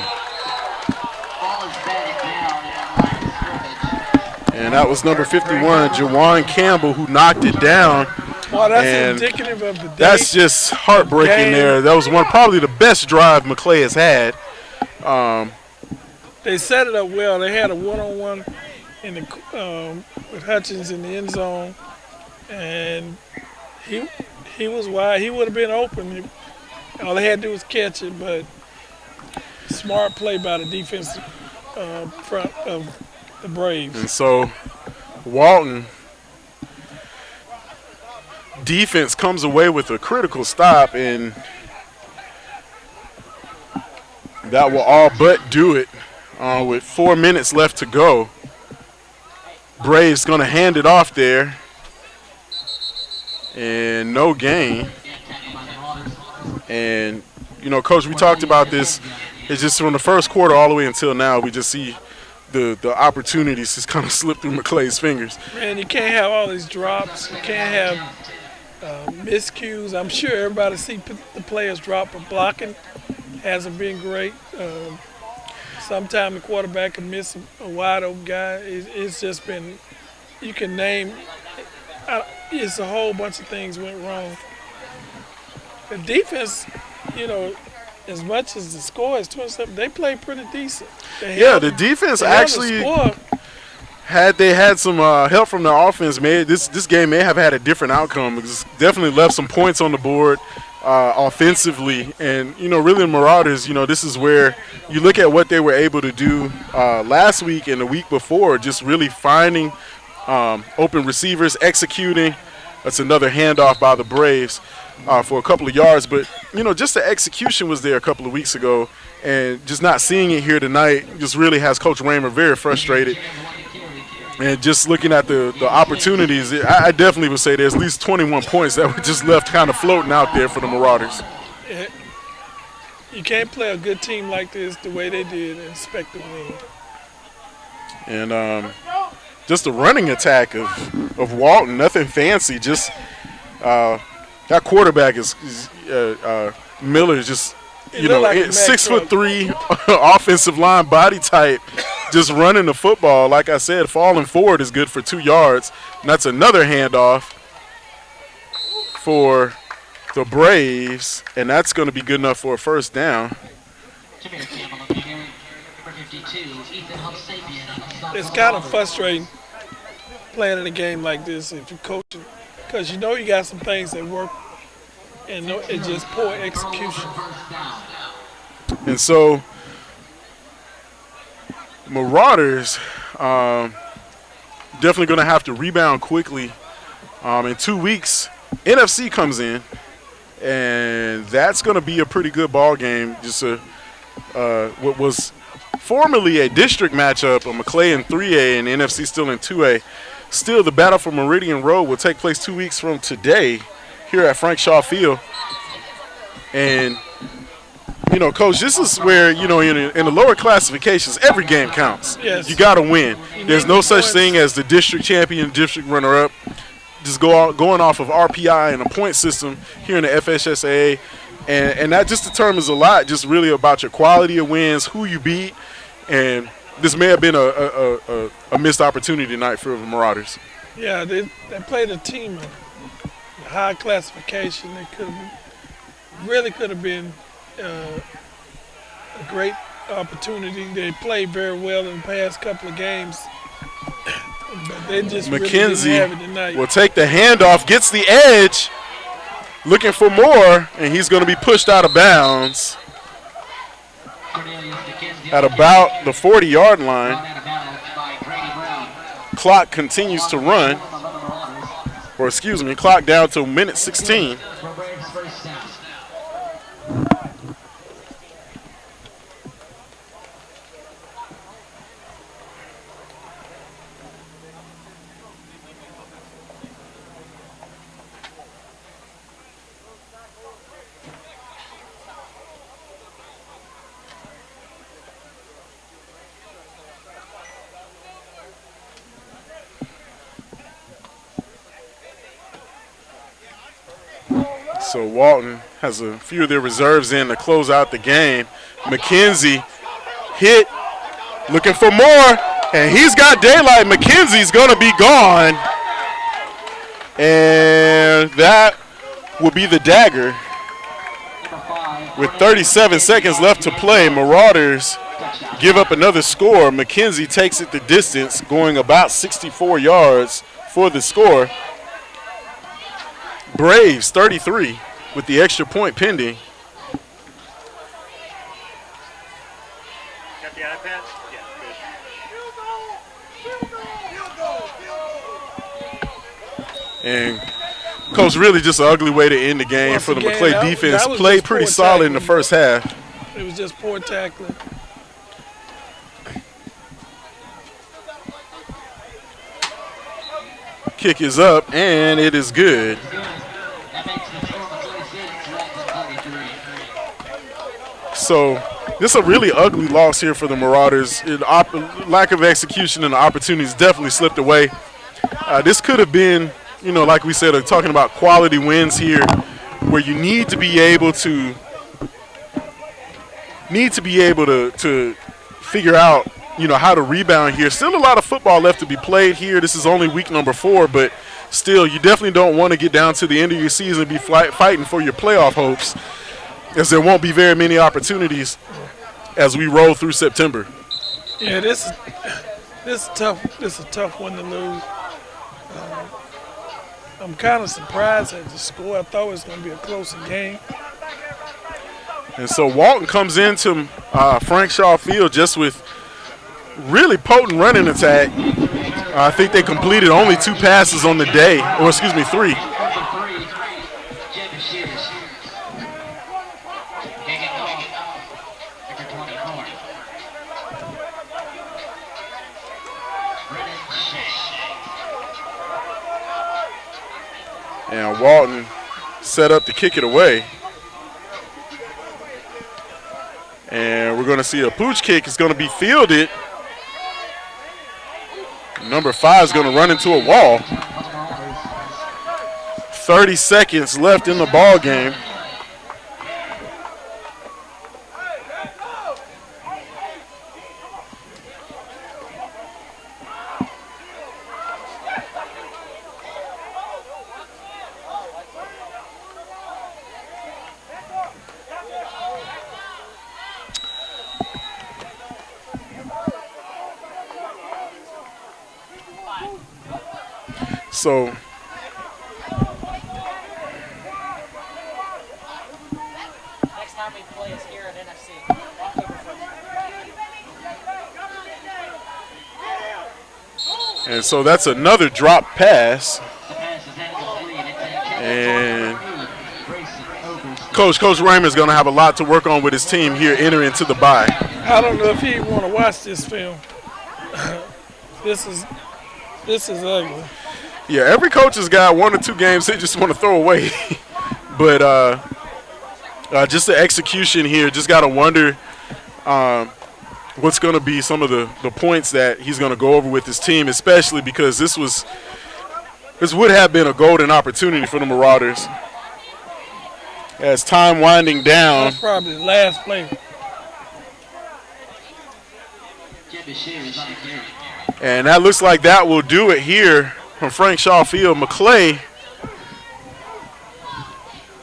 And that was number 51, Jawan Campbell, who knocked it down. Well, that's and indicative of the day. That's just heartbreaking there. That was probably the best drive Maclay has had. They set it up well. They had a one-on-one in the with Hutchins in the end zone, and he was wide. He would have been open. All they had to do was catch it, but smart play by the defensive front of the Braves. And so Walton defense comes away with a critical stop, and that will all but do it with 4 minutes left to go. Braves going to hand it off there, and no gain. And, you know, Coach, we talked about this. It's just from the first quarter all the way until now, we just see the opportunities just kind of slip through Maclay's fingers. Man, you can't have all these drops. You can't have miscues. I'm sure everybody see the players drop, but blocking hasn't been great. Sometimes the quarterback can miss a wide open guy. It's just been, you can name, it's a whole bunch of things went wrong. The defense, you know, as much as the score is 27, they played pretty decent. The defense actually, had they had some help from the offense, this game may have had a different outcome. It's definitely left some points on the board offensively. And, you know, really the Marauders, you know, this is where you look at what they were able to do last week and the week before, just really finding open receivers, executing. That's another handoff by the Braves for a couple of yards. But, you know, just the execution was there a couple of weeks ago, and just not seeing it here tonight just really has Coach Raymer very frustrated. And just looking at the opportunities, I definitely would say there's at least 21 points that were just left kind of floating out there for the Marauders. You can't play a good team like this the way they did and expect to win. And just the running attack of Walton, nothing fancy. Just that quarterback is Miller, just, you know, like 6'3", offensive line body type, just running the football. Like I said, falling forward is good for 2 yards. And that's another handoff for the Braves, and that's going to be good enough for a first down. It's kind of frustrating playing in a game like this if you're coaching, because you know you got some things that work, and it's just poor execution. And so, Marauders definitely going to have to rebound quickly. In 2 weeks, NFC comes in, and that's going to be a pretty good ball game. Just what was formerly a district matchup of Maclay in 3A and NFC still in 2A. Still, the battle for Meridian Road will take place 2 weeks from today here at Frank Shaw Field. And, you know, Coach, this is where, you know, in the lower classifications, every game counts. Yes. You got to win. There's no such thing as the district champion, district runner-up. Just going off of RPI and a point system here in the FHSAA. And that just determines a lot, just really about your quality of wins, who you beat. And this may have been a missed opportunity tonight for the Marauders. Yeah, they played a team of high classification. They could have been a great opportunity. They played very well in the past couple of games, but they just really didn't have it tonight. Will take the handoff, gets the edge, looking for more, and he's going to be pushed out of bounds at about the 40-yard line. Clock continues to run, or excuse me, clock down to minute 16. So Walton has a few of their reserves in to close out the game. McKenzie hit, looking for more, and he's got daylight. McKenzie's going to be gone. And that will be the dagger. With 37 seconds left to play, Marauders give up another score. McKenzie takes it the distance, going about 64 yards for the score. Braves 33 with the extra point pending. Got the iPad? Yeah, good. And Coach, really just an ugly way to end the game for the Maclay defense. Played pretty solid in the first half. It was just poor tackling. Kick is up, and it is good. So this is a really ugly loss here for the Marauders. Lack of execution and the opportunities definitely slipped away. This could have been, you know, like we said, talking about quality wins here, where you need to be able to figure out, you know, how to rebound here. Still a lot of football left to be played here. This is only week number 4, but still, you definitely don't want to get down to the end of your season and be fighting for your playoff hopes, as there won't be very many opportunities as we roll through September. Yeah, this is tough. This is a tough one to lose. I'm kind of surprised at the score. I thought it was going to be a closer game. And so Walton comes into Frank Shaw Field just with really potent running attack. I think they completed only 2 passes on the day, or excuse me, 3. And Walton set up to kick it away. And we're going to see a pooch kick. It's going to be fielded. Number 5 is going to run into a wall. 30 seconds left in the ball game. So Next time we play is here at NFC. and so that's another drop pass. And Coach Raymer is going to have a lot to work on with his team here entering into the bye. I don't know if he want to watch this film. This is ugly. Yeah, every coach has got 1 or 2 games they just want to throw away. But just the execution here, just got to wonder what's going to be some of the points that he's going to go over with his team, especially because this would have been a golden opportunity for the Marauders. As time winding down. That's probably the last play. And that looks like that will do it here from Frank Shaw Field. Maclay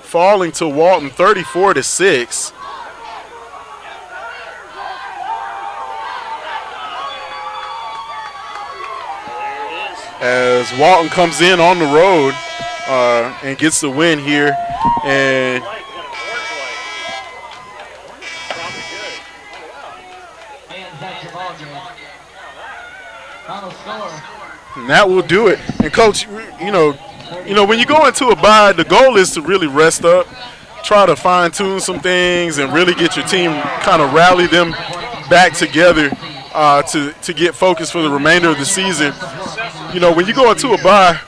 falling to Walton 34-6. As Walton comes in on the road and gets the win here. And that will do it. And Coach, you know, when you go into a bye, the goal is to really rest up, try to fine-tune some things, and really get your team, kind of rally them back together to get focused for the remainder of the season. You know, when you go into a bye,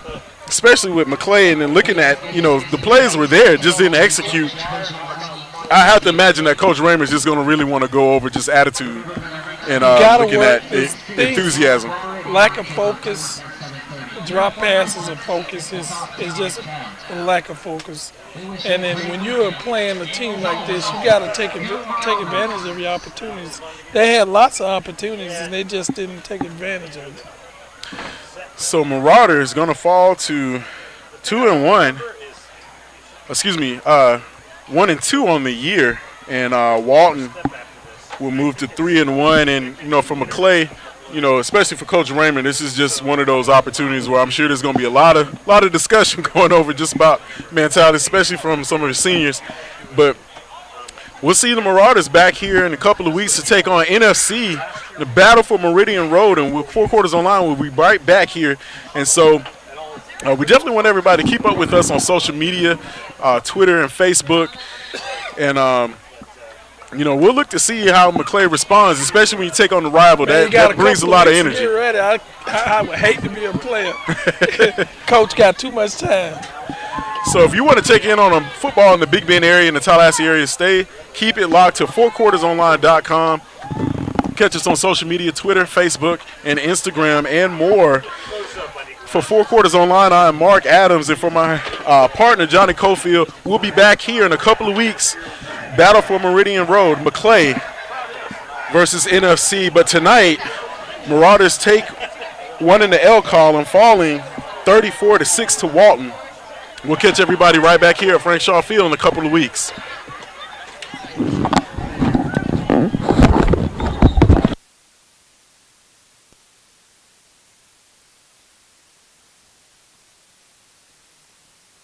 especially with Maclay, and then looking at, the plays were there, just didn't execute. I have to imagine that Coach Raymer is just going to really want to go over just attitude and looking at enthusiasm. Lack of focus, drop passes and focus is just a lack of focus. And then when you're playing a team like this, you got to take advantage of your opportunities. They had lots of opportunities, and they just didn't take advantage of it. So Marauder is going to fall to 2-1. Excuse me, 1-2 on the year, and Walton will move to 3-1. And for Maclay, especially for Coach Raymer, this is just one of those opportunities where I'm sure there's going to be a lot of discussion going over just about mentality, especially from some of the seniors. But we'll see the Marauders back here in a couple of weeks to take on NFC, the battle for Meridian Road, and with 4 Quarters Online, we'll be right back here. And so we definitely want everybody to keep up with us on social media, Twitter and Facebook. And, we'll look to see how Maclay responds, especially when you take on the rival. That brings a lot of energy. Get ready. I would hate to be a player. Coach got too much time. So if you want to check in on football in the Big Bend area and the Tallahassee area, keep it locked to 4quartersonline.com. Catch us on social media, Twitter, Facebook, and Instagram, and more. For 4 Quarters Online, I am Mark Adams, and for my partner, Johnny Cofield, we'll be back here in a couple of weeks. Battle for Meridian Road, Maclay versus NFC. But tonight, Marauders take one in the L column, falling 34-6 to Walton. We'll catch everybody right back here at Frank Shaw Field in a couple of weeks.